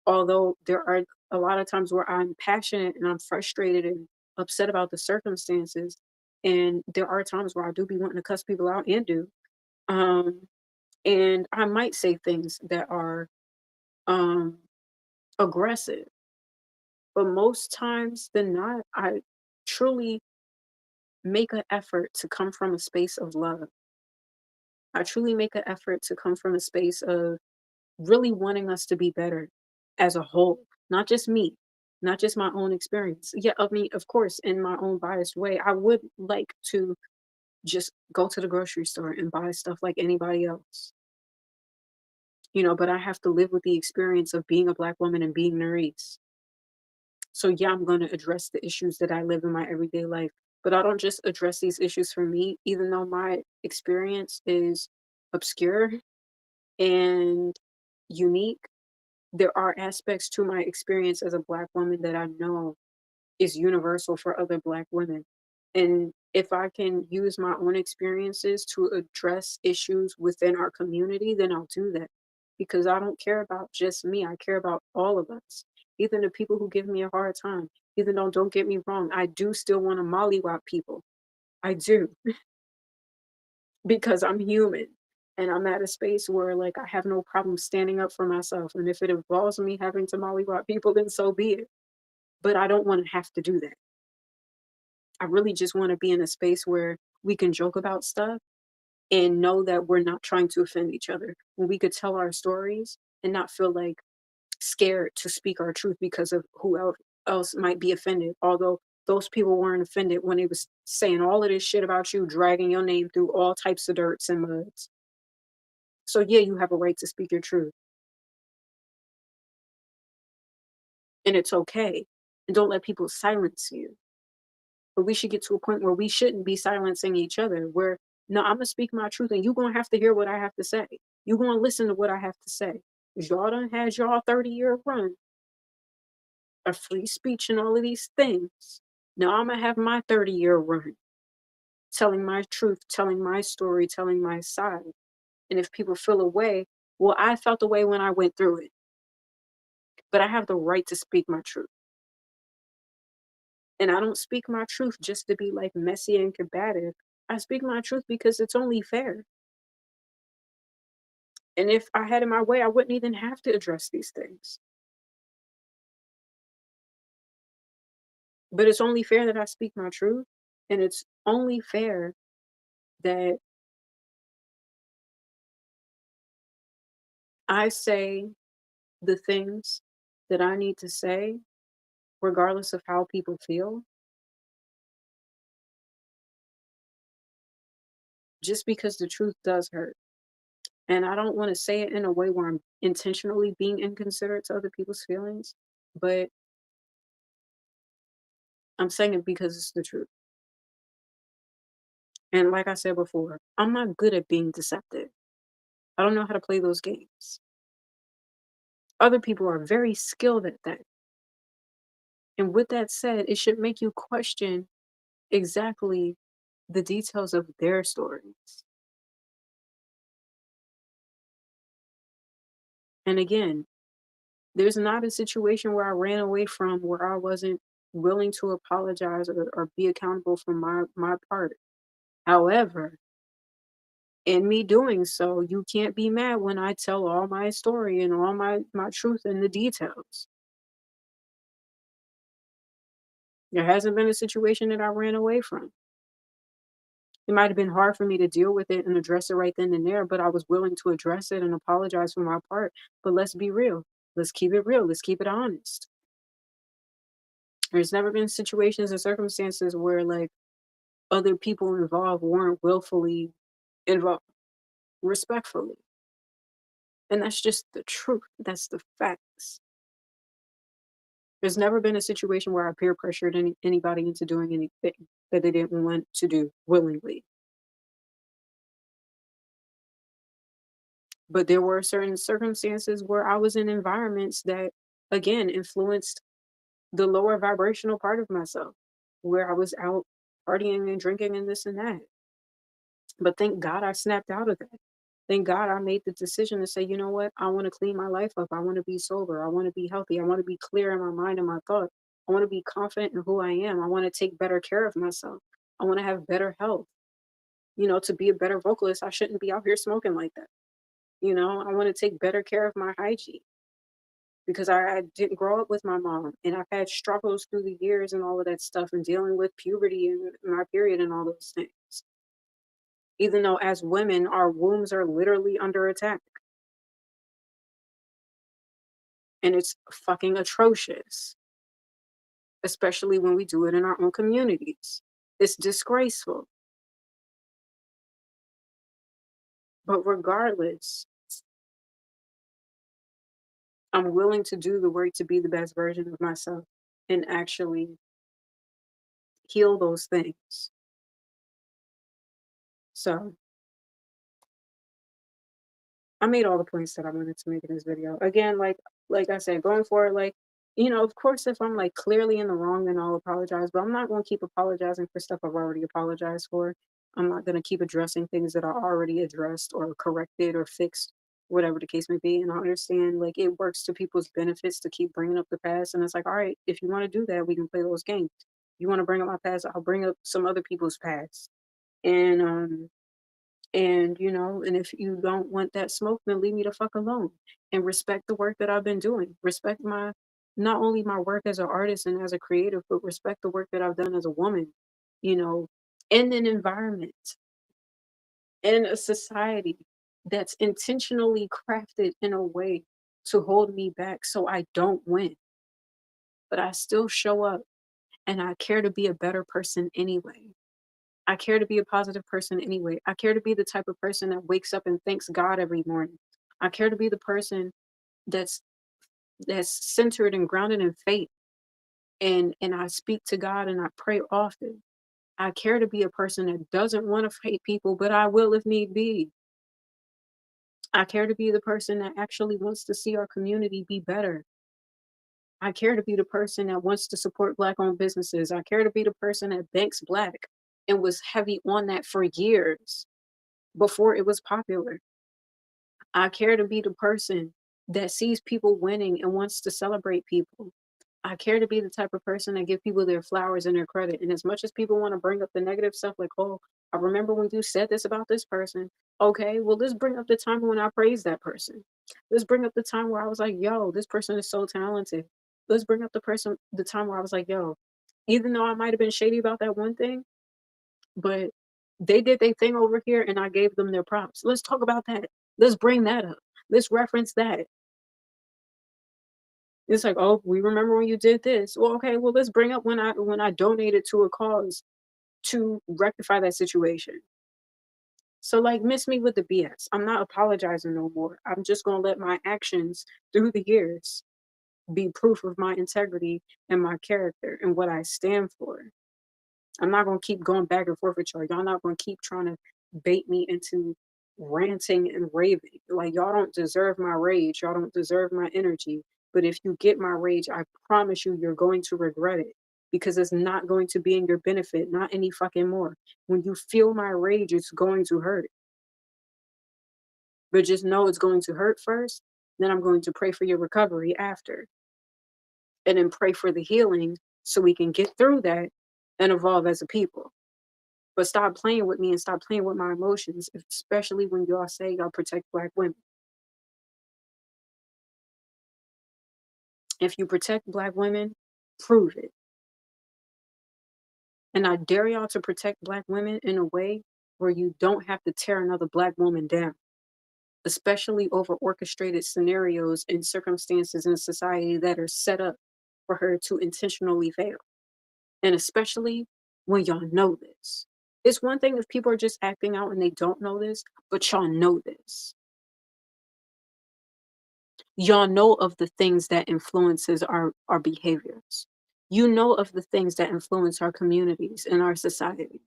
although there are a lot of times where I'm passionate and I'm frustrated and upset about the circumstances. And there are times where I do be wanting to cuss people out and do. Um, and I might say things that are um aggressive, but most times than not, I truly make an effort to come from a space of love. I truly make an effort to come from a space of really wanting us to be better as a whole, not just me, not just my own experience. Yeah, I mean, of course, in my own biased way, I would like to just go to the grocery store and buy stuff like anybody else, but I have to live with the experience of being a Black woman and being Nerisse. So yeah, I'm going to address the issues that I live in my everyday life, but I don't just address these issues for me, even though my experience is obscure and unique. There are aspects to my experience as a Black woman that I know is universal for other Black women. And if I can use my own experiences to address issues within our community, then I'll do that. Because I don't care about just me, I care about all of us. Even the people who give me a hard time. Even though, don't get me wrong, I do still want to mollywop people. I do, because I'm human. And I'm at a space where, like, I have no problem standing up for myself. And if it involves me having to mollywop people, then so be it. But I don't want to have to do that. I really just want to be in a space where we can joke about stuff and know that we're not trying to offend each other. When we could tell our stories and not feel like scared to speak our truth because of else might be offended. Although those people weren't offended when they was saying all of this shit about you, dragging your name through all types of dirts and muds. So yeah, you have a right to speak your truth, and it's okay. And don't let people silence you. But we should get to a point where we shouldn't be silencing each other. Where no, I'm gonna speak my truth, and you're gonna have to hear what I have to say. You're gonna listen to what I have to say. 'Cause y'all done had y'all 30-year run of free speech and all of these things. Now I'm gonna have my 30-year run, telling my truth, telling my story, telling my side. And if people feel a way, well, I felt the way when I went through it, but I have the right to speak my truth. And I don't speak my truth just to be like messy and combative. I speak my truth because it's only fair. And if I had it my way, I wouldn't even have to address these things. But it's only fair that I speak my truth. And it's only fair that I say the things that I need to say, regardless of how people feel, just because the truth does hurt. And I don't want to say it in a way where I'm intentionally being inconsiderate to other people's feelings, but I'm saying it because it's the truth. And like I said before, I'm not good at being deceptive. I don't know how to play those games. Other people are very skilled at that. And with that said, it should make you question exactly the details of their stories. And again, there's not a situation where I ran away from where I wasn't willing to apologize or be accountable for my part. However, in me doing so, you can't be mad when I tell all my story and all my truth and the details. There hasn't been a situation that I ran away from. It might have been hard for me to deal with it and address it right then and there, but I was willing to address it and apologize for my part. But let's be real. Let's keep it real. Let's keep it honest. There's never been situations and circumstances where like other people involved weren't willfully involved, respectfully. And that's just the truth. That's the facts. There's never been a situation where I peer pressured anybody into doing anything that they didn't want to do willingly. But there were certain circumstances where I was in environments that, again, influenced the lower vibrational part of myself, where I was out partying and drinking and this and that. But thank God I snapped out of that. Thank God I made the decision to say, you know what? I want to clean my life up. I want to be sober. I want to be healthy. I want to be clear in my mind and my thoughts. I want to be confident in who I am. I want to take better care of myself. I want to have better health. You know, to be a better vocalist, I shouldn't be out here smoking like that. You know, I want to take better care of my hygiene because I didn't grow up with my mom and I've had struggles through the years and all of that stuff and dealing with puberty and my period and all those things. Even though as women, our wombs are literally under attack and it's fucking atrocious, especially when we do it in our own communities. It's disgraceful. But regardless, I'm willing to do the work to be the best version of myself and actually heal those things. So I made all the points that I wanted to make in this video. Again, like I said, going forward, like, you know, of course, if I'm like clearly in the wrong, then I'll apologize. But I'm not going to keep apologizing for stuff I've already apologized for. I'm not going to keep addressing things that are already addressed or corrected or fixed, whatever the case may be. And I understand like it works to people's benefits to keep bringing up the past. And it's like, all right, if you want to do that, we can play those games. You want to bring up my past, I'll bring up some other people's past. And you know, and if you don't want that smoke, then leave me the fuck alone and respect the work that I've been doing. Respect my not only my work as an artist and as a creative, but respect the work that I've done as a woman, you know, in an environment, in a society that's intentionally crafted in a way to hold me back so I don't win. But I still show up and I care to be a better person anyway. I care to be a positive person anyway. I care to be the type of person that wakes up and thanks God every morning. I care to be the person that's that's centered and grounded in faith and I speak to God and I pray often. I care to be a person that doesn't want to hate people, but I will if need be. I care to be the person that actually wants to see our community be better. I care to be the person that wants to support Black owned businesses. I care to be the person that banks Black and was heavy on that for years before it was popular. I care to be the person that sees people winning and wants to celebrate people. I care to be the type of person that give people their flowers and their credit. And as much as people want to bring up the negative stuff, like, oh, I remember when you said this about this person. Okay, well, let's bring up the time when I praised that person. Let's bring up the time where I was like, yo, this person is so talented. Let's bring up the time where I was like, yo, even though I might have been shady about that one thing, but they did their thing over here and I gave them their props. Let's talk about that. Let's bring that up. Let's reference that. It's like, oh, we remember when you did this. Well, okay, well, let's bring up when I donated to a cause to rectify that situation. So like miss me with the BS. I'm not apologizing no more. I'm just gonna let my actions through the years be proof of my integrity and my character and what I stand for. I'm not gonna keep going back and forth with y'all. Y'all not gonna keep trying to bait me into ranting and raving. Like y'all don't deserve my rage. Y'all don't deserve my energy. But if you get my rage, I promise you, you're going to regret it because it's not going to be in your benefit, not any fucking more. When you feel my rage, it's going to hurt. But just know it's going to hurt first. Then I'm going to pray for your recovery after, and then pray for the healing so we can get through that and evolve as a people. But stop playing with me and stop playing with my emotions, especially when y'all say y'all protect Black women. If you protect Black women, prove it. And I dare y'all to protect Black women in a way where you don't have to tear another Black woman down, especially over orchestrated scenarios and circumstances in society that are set up for her to intentionally fail. And especially when y'all know this. It's one thing if people are just acting out and they don't know this, but y'all know this. Y'all know of the things that influences our behaviors. You know of the things that influence our communities and our society.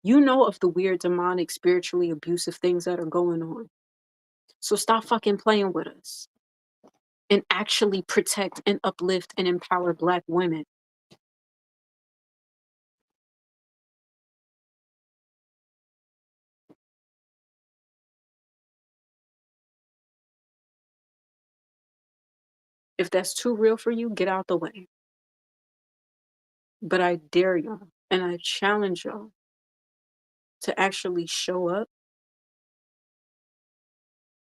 You know of the weird, demonic, spiritually abusive things that are going on. So stop fucking playing with us and actually protect and uplift and empower Black women. If that's too real for you, get out the way. But I dare y'all and I challenge y'all to actually show up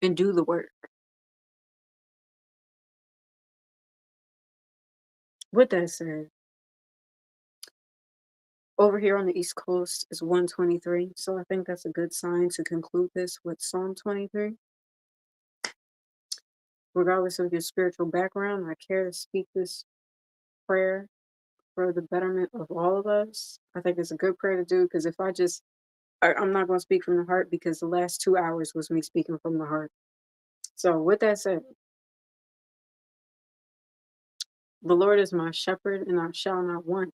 and do the work. With that said, over here on the East Coast is 123, so I think that's a good sign to conclude this with Psalm 23. Regardless of your spiritual background, I care to speak this prayer for the betterment of all of us. I think it's a good prayer to do because if I'm not going to speak from the heart because the last 2 hours was me speaking from the heart. So, with that said, the Lord is my shepherd and I shall not want,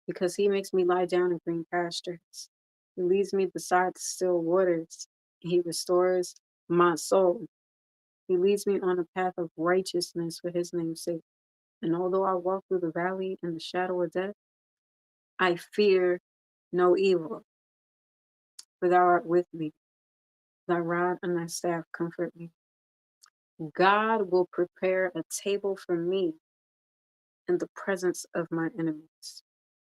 because he makes me lie down in green pastures. He leads me beside the still waters. He restores my soul. He leads me on a path of righteousness for his name's sake. And although I walk through the valley in the shadow of death, I fear no evil, for thou art with me. Thy rod and thy staff comfort me. God will prepare a table for me in the presence of my enemies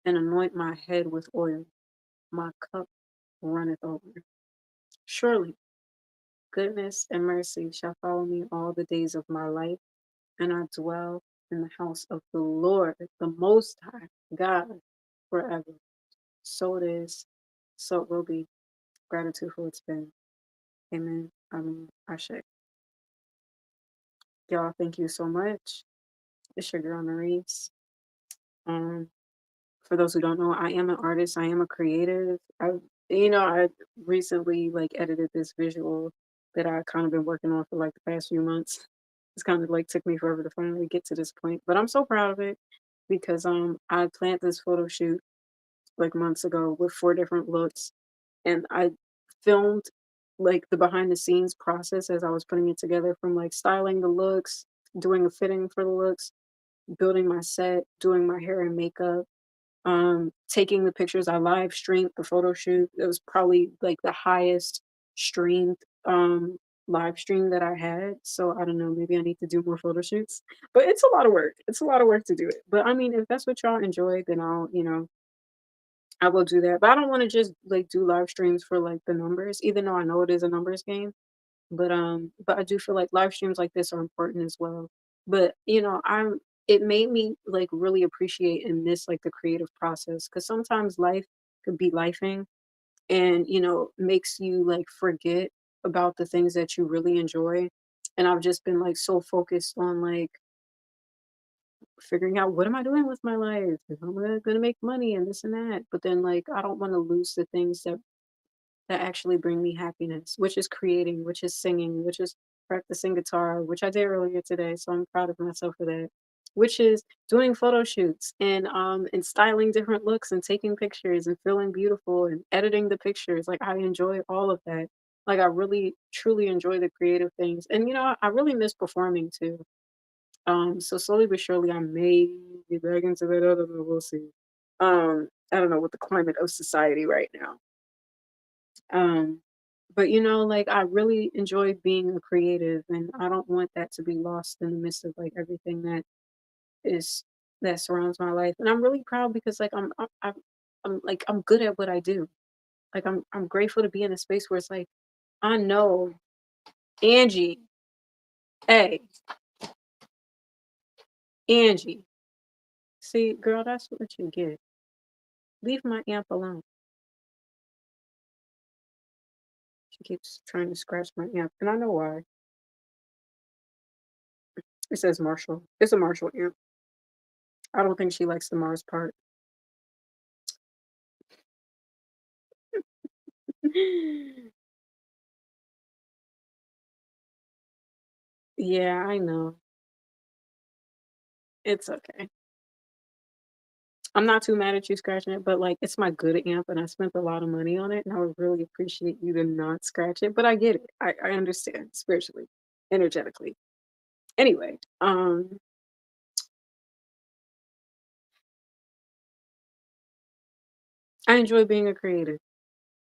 and anoint my head with oil. My cup runneth over. Surely goodness and mercy shall follow me all the days of my life, and I dwell in the house of the Lord, the Most High God, forever. So it is, so it will be. Gratitude for what's been. Amen. Ashe. Y'all, thank you so much. It's your girl, Narisse. Um, for those who don't know, I am an artist. I am a creative. I recently like edited this visual that I kind of been working on for like the past few months. It's kind of like took me forever to finally get to this point, but I'm so proud of it because I planned this photo shoot like months ago with 4 different looks, and I filmed like the behind the scenes process as I was putting it together, from like styling the looks, doing a fitting for the looks, building my set, doing my hair and makeup, taking the pictures. I live streamed the photo shoot. It was probably like the highest streamed live stream that I had, so I don't know, maybe I need to do more photo shoots. But it's a lot of work. It's a lot of work to do it. But I mean, if that's what y'all enjoy, then I will do that. But I don't want to just like do live streams for like the numbers, even though I know it is a numbers game. But I do feel like live streams like this are important as well. But it made me like really appreciate and miss like the creative process because sometimes life could be lifing and makes you like forget about the things that you really enjoy. And I've just been like so focused on like figuring out what am I doing with my life? If I'm gonna make money and this and that. But then like I don't want to lose the things that actually bring me happiness, which is creating, which is singing, which is practicing guitar, which I did earlier today. So I'm proud of myself for that. Which is doing photo shoots and styling different looks and taking pictures and feeling beautiful and editing the pictures. Like I enjoy all of that. Like I really truly enjoy the creative things. And I really miss performing too. So slowly but surely I may get back into that. I don't know, we'll see. I don't know with the climate of society right now. Um, but like I really enjoy being a creative and I don't want that to be lost in the midst of like everything is that surrounds my life. And I'm really proud because like I'm good at what I do. Like I'm grateful to be in a space where it's like I know Angie, hey, Angie. See, girl, that's what you get. Leave my amp alone. She keeps trying to scratch my amp, and I know why. It says Marshall. It's a Marshall amp. I don't think she likes the Mars part. Yeah, I know. It's okay. I'm not too mad at you scratching it, but like it's my good amp and I spent a lot of money on it and I would really appreciate you to not scratch it. But I get it. I understand spiritually, energetically. Anyway, I enjoy being a creative.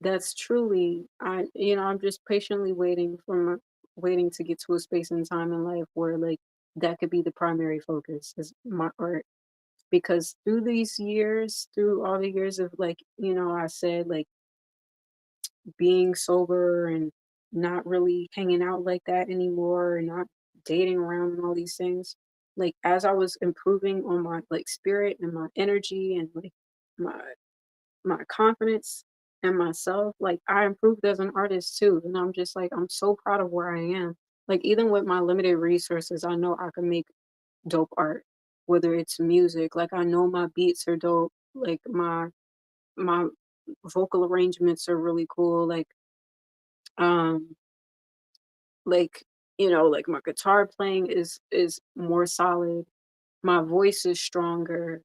That's truly I'm just patiently waiting to get to a space and time in life where like that could be the primary focus is my art. Because through all the years of like, I said like being sober and not really hanging out like that anymore and not dating around and all these things. Like as I was improving on my like spirit and my energy and like my my confidence and myself, like I improved as an artist too. And I'm just like I'm so proud of where I am. Like even with my limited resources, I know I can make dope art, whether it's music. Like I know my beats are dope. Like my vocal arrangements are really cool. Um like like my guitar playing is more solid, my voice is stronger,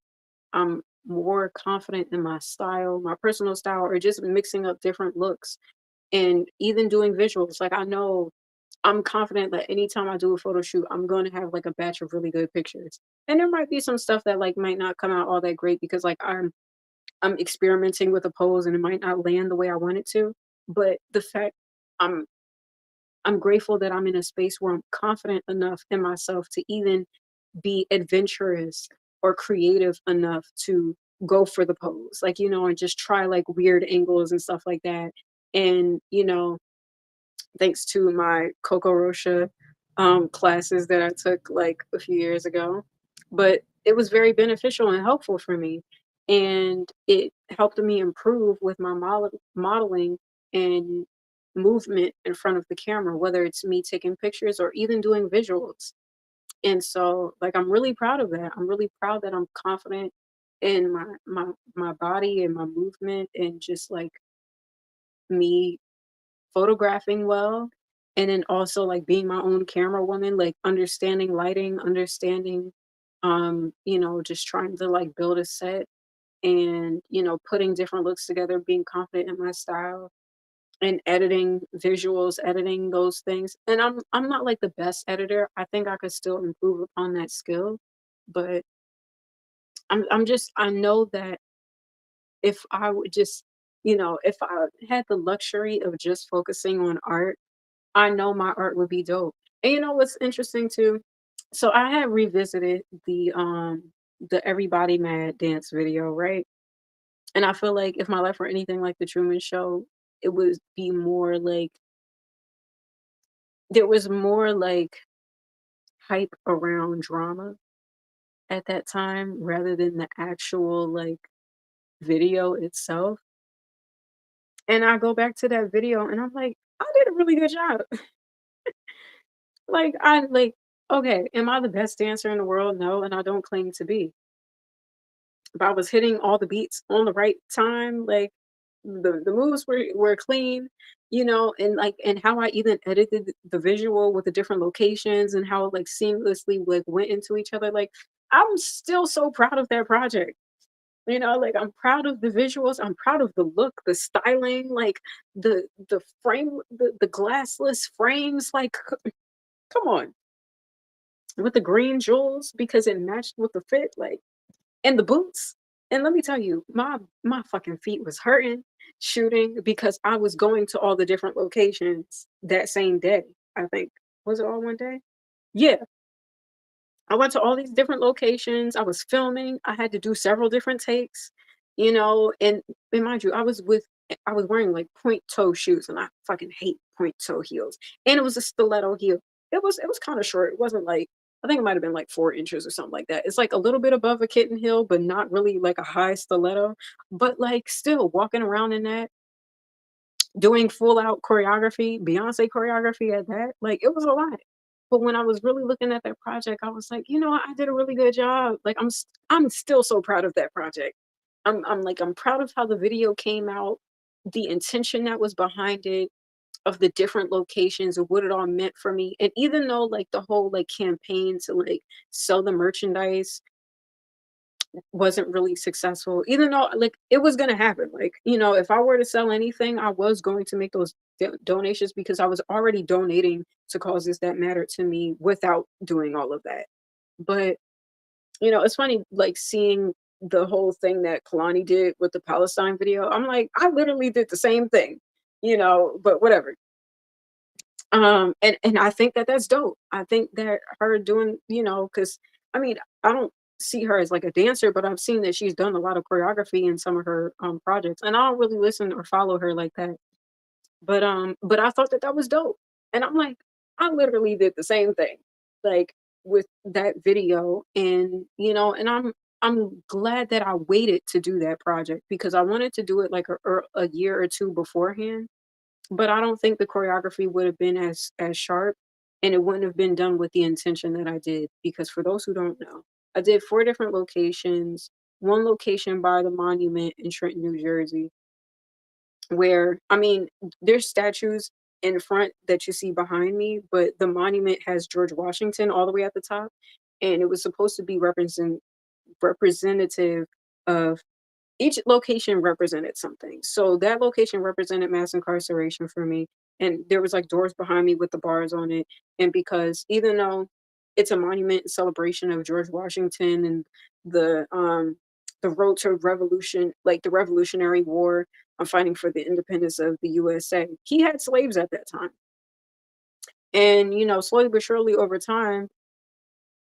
I'm more confident in my style, my personal style, or just mixing up different looks and even doing visuals. Like I know I'm confident that anytime I do a photo shoot I'm going to have like a batch of really good pictures, and there might be some stuff that like might not come out all that great because like I'm experimenting with a pose and it might not land the way I want it to, but the fact I'm I'm grateful that I'm in a space where I'm confident enough in myself to even be adventurous or creative enough to go for the pose, like, and just try like weird angles and stuff like that. And, thanks to my Coco Rocha classes that I took like a few years ago. But it was very beneficial and helpful for me. And it helped me improve with my modeling and movement in front of the camera, whether it's me taking pictures or even doing visuals. And so, like, I'm really proud of that. I'm really proud that I'm confident in my body and my movement and just like me photographing well, and then also, like, being my own camera woman, like, understanding lighting, understanding, just trying to, like, build a set and, putting different looks together, being confident in my style and editing visuals, editing those things. And I'm not, like, the best editor. I think I could still improve upon that skill, but I know that if I would just if I had the luxury of just focusing on art, I know my art would be dope. And you know what's interesting too? So I had revisited the Everybody Mad dance video, right? And I feel like if my life were anything like the Truman Show, it would be more like there was more like hype around drama at that time rather than the actual like video itself. And I go back to that video and I'm like, I did a really good job. Like I like okay, am I the best dancer in the world? No, and I don't claim to be. But I was hitting all the beats on the right time, like the moves were clean, you know, and like and how I even edited the visual with the different locations and how it like seamlessly like went into each other. Like I'm still so proud of that project. You know, like I'm proud of the visuals, I'm proud of the look, the styling, like the frame, the glassless frames, like come on, with the green jewels because it matched with the fit, like and the boots. And let me tell you, my fucking feet was hurting shooting because I was going to all the different locations that same day. I think was it all one day? Yeah, I went to all these different locations. I was filming. I had to do several different takes, you know, and mind you, I was wearing like point toe shoes and I fucking hate point toe heels. And it was a stiletto heel. It was kind of short. It wasn't like I think it might have been like 4 inches or something like that. It's like a little bit above a kitten heel, but not really like a high stiletto. But like still walking around in that doing full out choreography, Beyonce choreography at that, like, it was a lot. But when I was really looking at that project, I was like, "You know what? I did a really good job." Like, I'm still so proud of that project. I'm like, I'm proud of how the video came out, the intention that was behind it, of the different locations, of what it all meant for me. And even though, like, the whole, like, campaign to, like, sell the merchandise wasn't really successful, even though like it was gonna happen. Like, you know, if I were to sell anything, I was going to make those donations because I was already donating to causes that matter to me without doing all of that. But you know, it's funny like seeing the whole thing that Kalani did with the Palestine video. I'm like, I literally did the same thing, you know, but whatever. And I think that that's dope. I think that her doing, you know, because I mean, I don't see her as like a dancer, but I've seen that she's done a lot of choreography in some of her projects, and I don't really listen or follow her like that. But I thought that that was dope, and I'm like, I literally did the same thing, like with that video, and you know, and I'm glad that I waited to do that project because I wanted to do it like a year or two beforehand, but I don't think the choreography would have been as sharp, and it wouldn't have been done with the intention that I did, because for those who don't know, I did 4 different locations, 1 location by the monument in Trenton, New Jersey, where I mean, there's statues in front that you see behind me, but the monument has George Washington all the way at the top, and it was supposed to be representative of each location represented something. So that location represented mass incarceration for me. And there was like doors behind me with the bars on it. And because even though it's a monument celebration of George Washington and the road to revolution, like the Revolutionary War, fighting for the independence of the USA. He had slaves at that time. And you know, slowly but surely over time,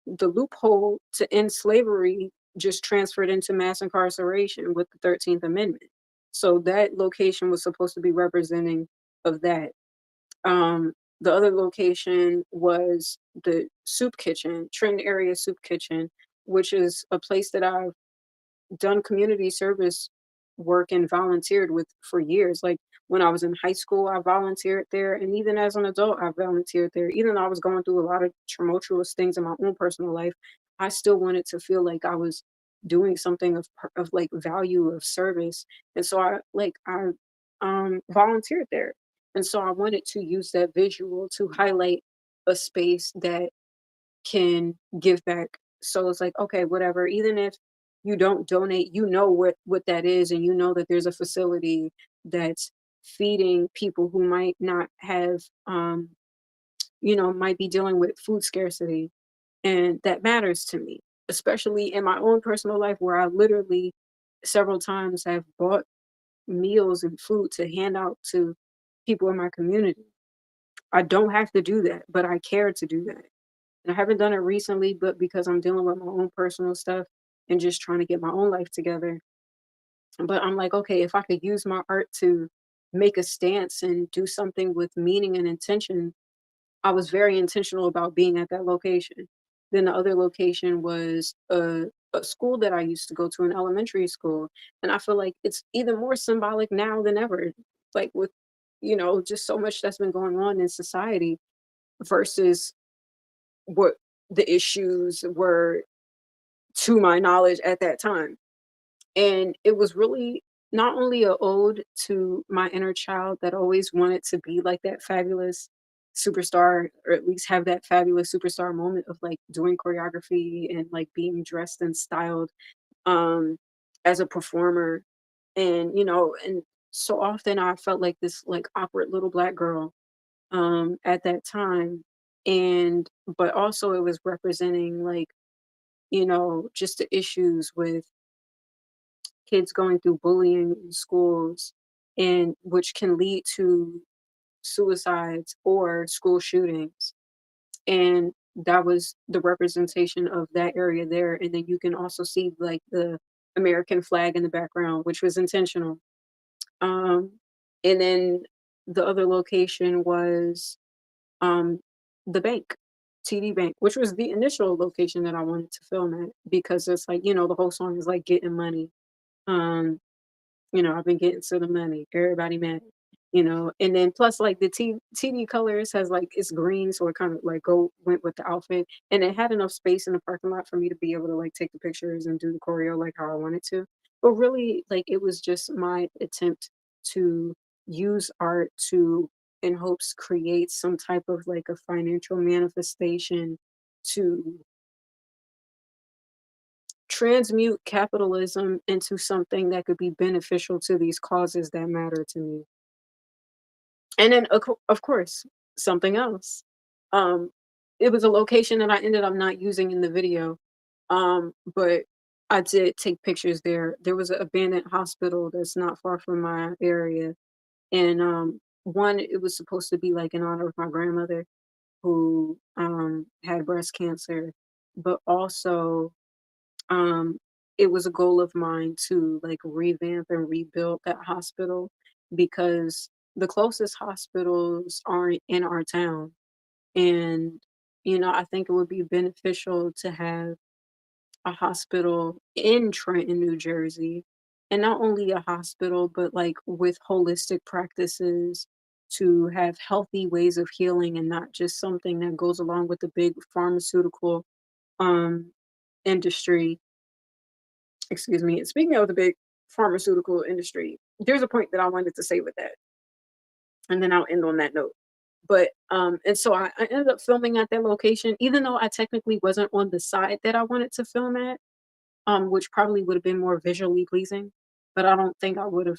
the loophole to end slavery just transferred into mass incarceration with the 13th Amendment. So that location was supposed to be representing of that. Um, the other location was the soup kitchen, Trenton area soup kitchen, which is a place that I've done community service work and volunteered with for years. Like when I was in high school, I volunteered there, and even as an adult, I volunteered there. Even though I was going through a lot of tumultuous things in my own personal life, I still wanted to feel like I was doing something of like value of service, and so I volunteered there, and so I wanted to use that visual to highlight a space that can give back. So it's like, okay, whatever, even if you don't donate, you know what that is, and you know that there's a facility that's feeding people who might not have you know, might be dealing with food scarcity. And that matters to me, especially in my own personal life where I literally several times have bought meals and food to hand out to people in my community. I don't have to do that, but I care to do that. And I haven't done it recently, but because I'm dealing with my own personal stuff and just trying to get my own life together. But I'm like, okay, if I could use my art to make a stance and do something with meaning and intention, I was very intentional about being at that location. Then the other location was a school that I used to go to, an elementary school. And I feel like it's even more symbolic now than ever, like with, just so much that's been going on in society versus what the issues were to my knowledge at that time. And it was really not only a ode to my inner child that always wanted to be like that fabulous superstar, or at least have that fabulous superstar moment of like doing choreography and like being dressed and styled um as a performer. And and so often I felt like this like awkward little black girl at that time. And but also it was representing like, just the issues with kids going through bullying in schools, and which can lead to suicides or school shootings. And that was the representation of that area there. And then you can also see like the American flag in the background, which was intentional. um and then the other location was um the bank, TD Bank, which was the initial location that I wanted to film at, because it's like, the whole song is like getting money. um I've been getting to the money, everybody mad, and then plus like the TV colors has like it's green, so it kind of like go went with the outfit, and it had enough space in the parking lot for me to be able to like take the pictures and do the choreo like how I wanted to. But really, like it was just my attempt to use art to, in hopes, create some type of like a financial manifestation to transmute capitalism into something that could be beneficial to these causes that matter to me. And then, of course, something else. Um, it was a location that I ended up not using in the video, but I did take pictures there. There was an abandoned hospital that's not far from my area, and one, it was supposed to be like in honor of my grandmother who had breast cancer, but also um it was a goal of mine to like revamp and rebuild that hospital, because the closest hospitals aren't in our town. And I think it would be beneficial to have a hospital in Trenton, New Jersey, and not only a hospital but like with holistic practices to have healthy ways of healing, and not just something that goes along with the big pharmaceutical um industry. Excuse me. And speaking of the big pharmaceutical industry, there's a point that I wanted to say with that, and then I'll end on that note. But and so I ended up filming at that location, even though I technically wasn't on the side that I wanted to film at, which probably would have been more visually pleasing. But I don't think I would have,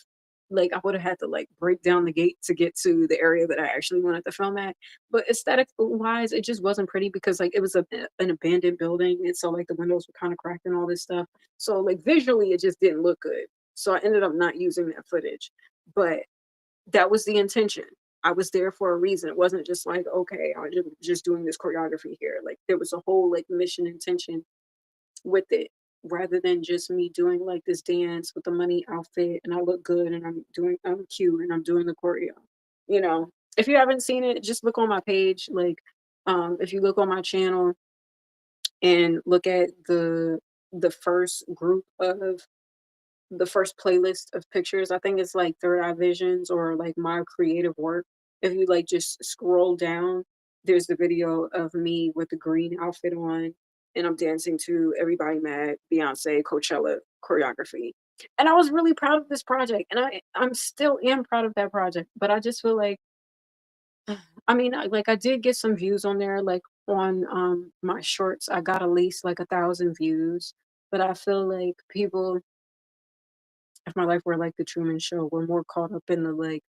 like, I would have had to like break down the gate to get to the area that I actually wanted to film at. But aesthetic wise, it just wasn't pretty, because like it was an abandoned building, and so like the windows were kind of cracked and all this stuff. So like visually, it just didn't look good. So I ended up not using that footage. But that was the intention. I was there for a reason. It wasn't just like, okay, I'm just doing this choreography here. Like there was a whole like mission intention with it, rather than just me doing like this dance with the money outfit and I look good and I'm cute and I'm doing the choreo. You know, if you haven't seen it, just look on my page. Like, if you look on my channel and look at the first group of the first playlist of pictures, I think it's like Third Eye Visions or like my creative work. If you like just scroll down, there's the video of me with the green outfit on, and I'm dancing to Everybody Mad, Beyonce, Coachella choreography. And I was really proud of this project, and I'm still am proud of that project. But I just feel like, I mean, I did get some views on there, like on my shorts. I got at least like 1,000 views, but I feel like people, if my life were like the Truman Show, we're more caught up in the like,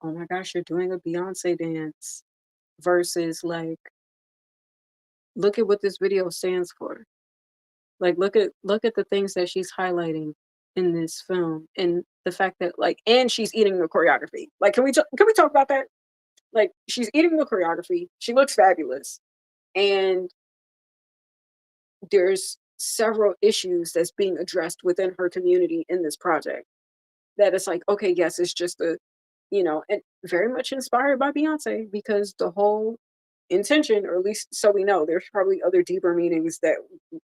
oh my gosh, you're doing a Beyonce dance, versus like, look at what this video stands for. Like look at the things that she's highlighting in this film, and the fact that like, and she's eating the choreography. Like, can we talk about that? Like, she's eating the choreography, she looks fabulous, and there's several issues that's being addressed within her community in this project that it's like, okay, yes, it's just a, and very much inspired by Beyonce because the whole intention, or at least so we know, there's probably other deeper meanings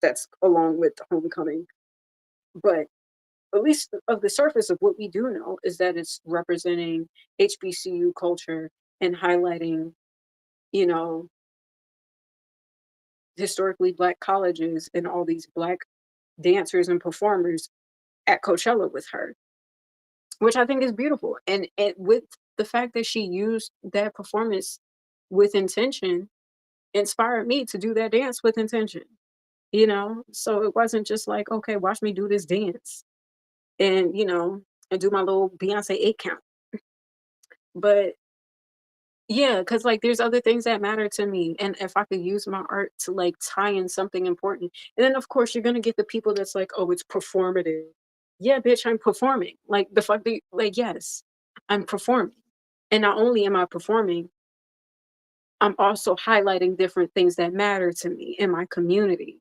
that's along with the homecoming, but at least of the surface of what we do know is that it's representing HBCU culture and highlighting, you know, historically black colleges and all these black dancers and performers at Coachella with her, which I think is beautiful. And with the fact that she used that performance with intention, inspired me to do that dance with intention, So it wasn't just like, okay, watch me do this dance and, and do my little Beyonce 8 count. But yeah, because like there's other things that matter to me. And if I could use my art to like tie in something important, and then of course you're gonna get the people that's like, oh, it's performative. Yeah, bitch, I'm performing. Like the fuck like, yes, I'm performing. And not only am I performing, I'm also highlighting different things that matter to me in my community.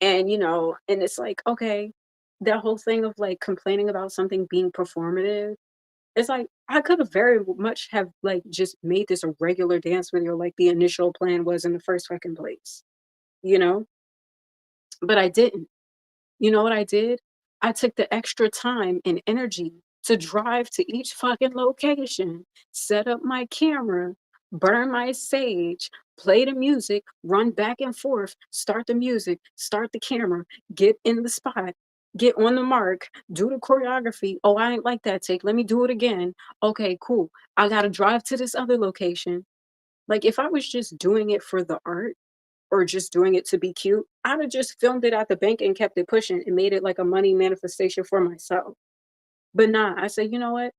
And and it's like, okay, that whole thing of like complaining about something being performative, it's like, I could have very much have, like, just made this a regular dance video like the initial plan was in the first fucking place, you know? But I didn't. You know what I did? I took the extra time and energy to drive to each fucking location, set up my camera, burn my sage, play the music, run back and forth, start the music, start the camera, get in the spot, get on the mark, do the choreography. Oh, I ain't like that take. Let me do it again. Okay, cool. I gotta drive to this other location. Like, if I was just doing it for the art, or just doing it to be cute, I'd have just filmed it at the bank and kept it pushing and made it like a money manifestation for myself. But nah, I say, you know what?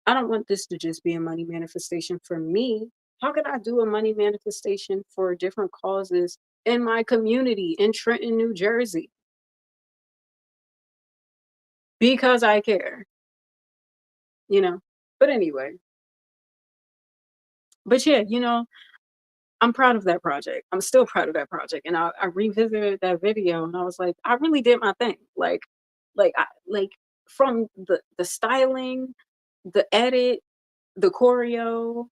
I don't want this to just be a money manifestation for me. How can I do a money manifestation for different causes in my community in Trenton, New Jersey? Because I care, you know? But anyway, but yeah, I'm proud of that project. I'm still proud of that project. And I revisited that video and I was like, I really did my thing. Like from the styling, the edit, the choreo,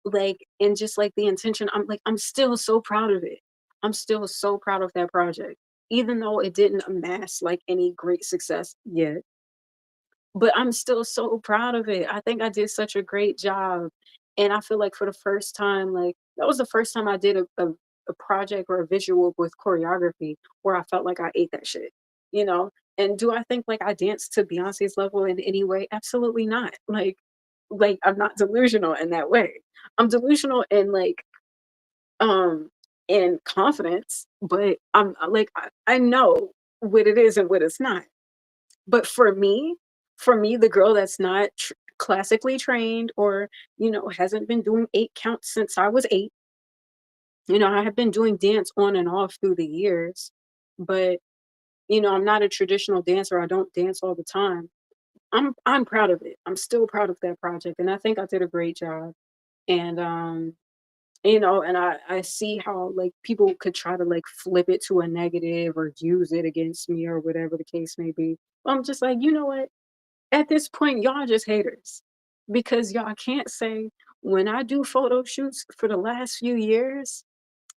like and just like the intention. I'm still so proud of it. I'm still so proud of that project. Even though it didn't amass like any great success yet. But I'm still so proud of it. I think I did such a great job, and I feel like for the first time, like, that was the first time I did a project or a visual with choreography where I felt like I ate that shit, you know? And do I think, like, I danced to Beyoncé's level in any way? Absolutely not. Like, I'm not delusional in that way. I'm delusional um, in confidence, but like, I know what it is and what it's not. But for me, the girl that's not classically trained or, hasn't been doing 8 counts since I was 8, I have been doing dance on and off through the years, but, I'm not a traditional dancer. I don't dance all the time. I'm proud of it. I'm still proud of that project, and I think I did a great job. And, and I see how, like, people could try to, like, flip it to a negative or use it against me or whatever the case may be. I'm just like, "You know what? At this point, y'all just haters because y'all can't say when I do photo shoots for the last few years,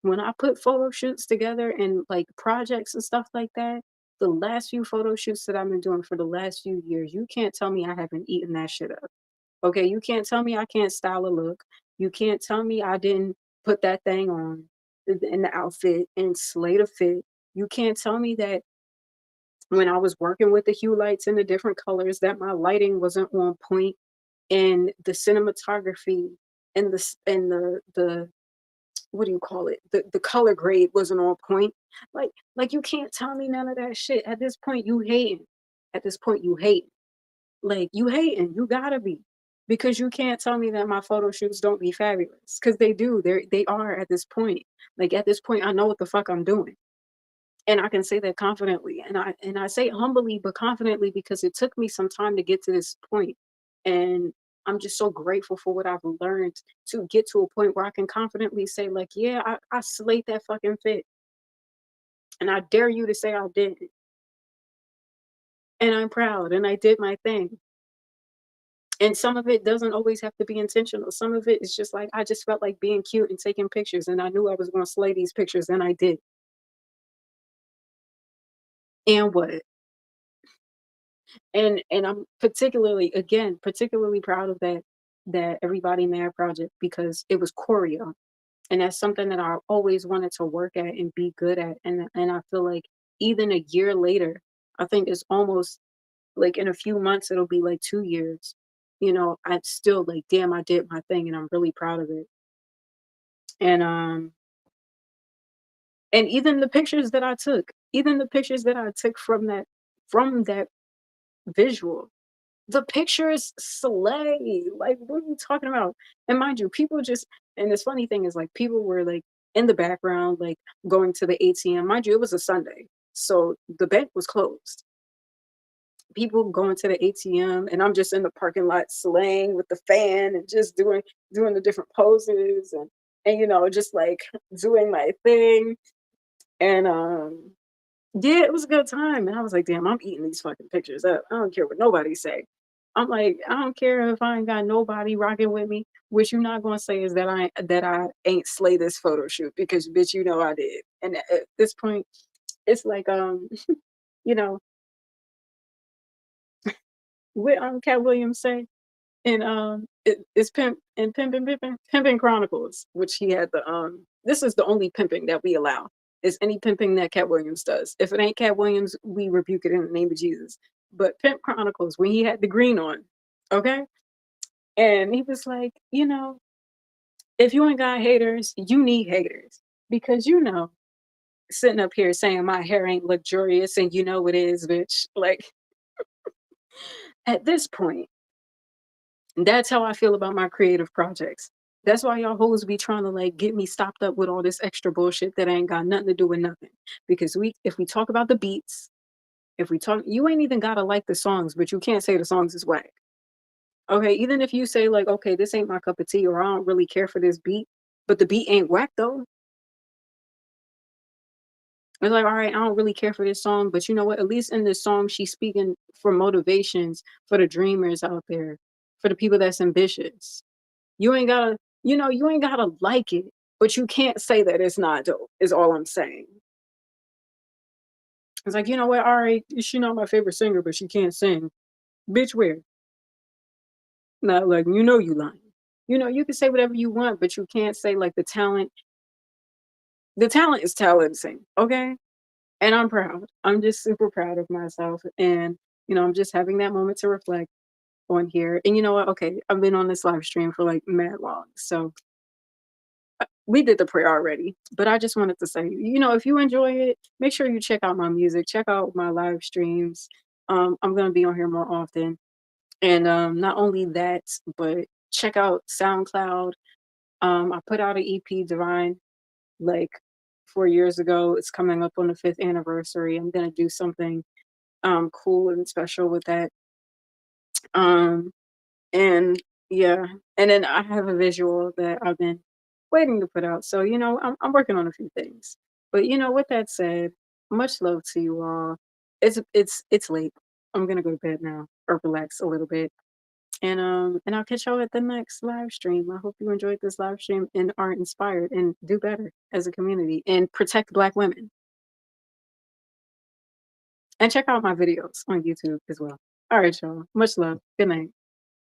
when I put photo shoots together and like projects and stuff like that, the last few photo shoots that I've been doing for the last few years, you can't tell me I haven't eaten that shit up. Okay, you can't tell me I can't style a look. You can't tell me I didn't put that thing on in the outfit and slay the fit. You can't tell me that when I was working with the hue lights and the different colors that my lighting wasn't on point and the cinematography and the what do you call it? The color grade wasn't on point. Like you can't tell me none of that shit. At this point you hating. At this point you hating. Like you hating. You gotta be. Because you can't tell me that my photo shoots don't be fabulous. Cause they do. They are at this point. Like at this point I know what the fuck I'm doing. And I can say that confidently, and I say humbly but confidently because it took me some time to get to this point, and I'm just so grateful for what I've learned to get to a point where I can confidently say, like, yeah, I slayed that fucking fit. And I dare you to say I didn't. And I'm proud and I did my thing. And some of it doesn't always have to be intentional. Some of it is just like I just felt like being cute and taking pictures, and I knew I was gonna slay these pictures, and I did. And what? And I'm particularly, again, particularly proud of that Everybody Mad project because it was choreo. And that's something that I always wanted to work at and be good at. And I feel like even a year later, I think it's almost like in a few months it'll be like 2 years. I still like, damn, I did my thing and I'm really proud of it. And even the pictures that I took, even the pictures that I took from that visual, the pictures slay. Like, what are you talking about? And mind you, people just, and this funny thing is like people were like in the background, like going to the ATM. Mind you, it was a Sunday. So the bank was closed. People going to the ATM and I'm just in the parking lot slaying with the fan and just doing the different poses and just like doing my thing. And yeah, it was a good time, and I was like, "Damn, I'm eating these fucking pictures up. I don't care what nobody say." I'm like, "I don't care if I ain't got nobody rocking with me. What you not gonna say is that I ain't slay this photo shoot because bitch, you know I did." And at this point, it's like you know, what Cat Williams say? And it's Pimpin' Chronicles, which he had this is the only pimping that we allow. Is any pimping that Cat Williams does. If it ain't Cat Williams, we rebuke it in the name of Jesus. But Pimp Chronicles, when he had the green on, okay? And he was like, if you ain't got haters, you need haters. Because sitting up here saying my hair ain't luxurious and you know it is, bitch. Like at this point, that's how I feel about my creative projects. That's why y'all hoes be trying to like get me stopped up with all this extra bullshit that ain't got nothing to do with nothing. Because if we talk about the beats, if we talk, you ain't even gotta like the songs, but you can't say the songs is whack. Okay, even if you say like, okay, this ain't my cup of tea, or I don't really care for this beat, but the beat ain't whack though. It's like, all right, I don't really care for this song, but you know what? At least in this song, she's speaking for motivations for the dreamers out there, for the people that's ambitious. You ain't gotta, you ain't gotta like it, but you can't say that it's not dope, is all I'm saying. It's like, you know what, Ari, she not my favorite singer, but she can't sing. Bitch, where? Not like, you lying. You can say whatever you want, but you can't say like the talent is talenting, okay? And I'm proud. I'm just super proud of myself. And, I'm just having that moment to reflect on here. And you know what? Okay, I've been on this live stream for like mad long. So we did the prayer already, but I just wanted to say, if you enjoy it, make sure you check out my music, check out my live streams. I'm gonna be on here more often, and not only that, but check out SoundCloud. I put out an EP, Divine, like 4 years ago. It's coming up on the fifth anniversary. I'm gonna do something cool and special with that. Um, And yeah, and then I have a visual that I've been waiting to put out. So, I'm working on a few things. But with that said, much love to you all. It's late. I'm gonna go to bed now or relax a little bit. And I'll catch y'all at the next live stream. I hope you enjoyed this live stream and are inspired and do better as a community and protect Black women. And check out my videos on YouTube as well. All right, y'all. Much love. Good night.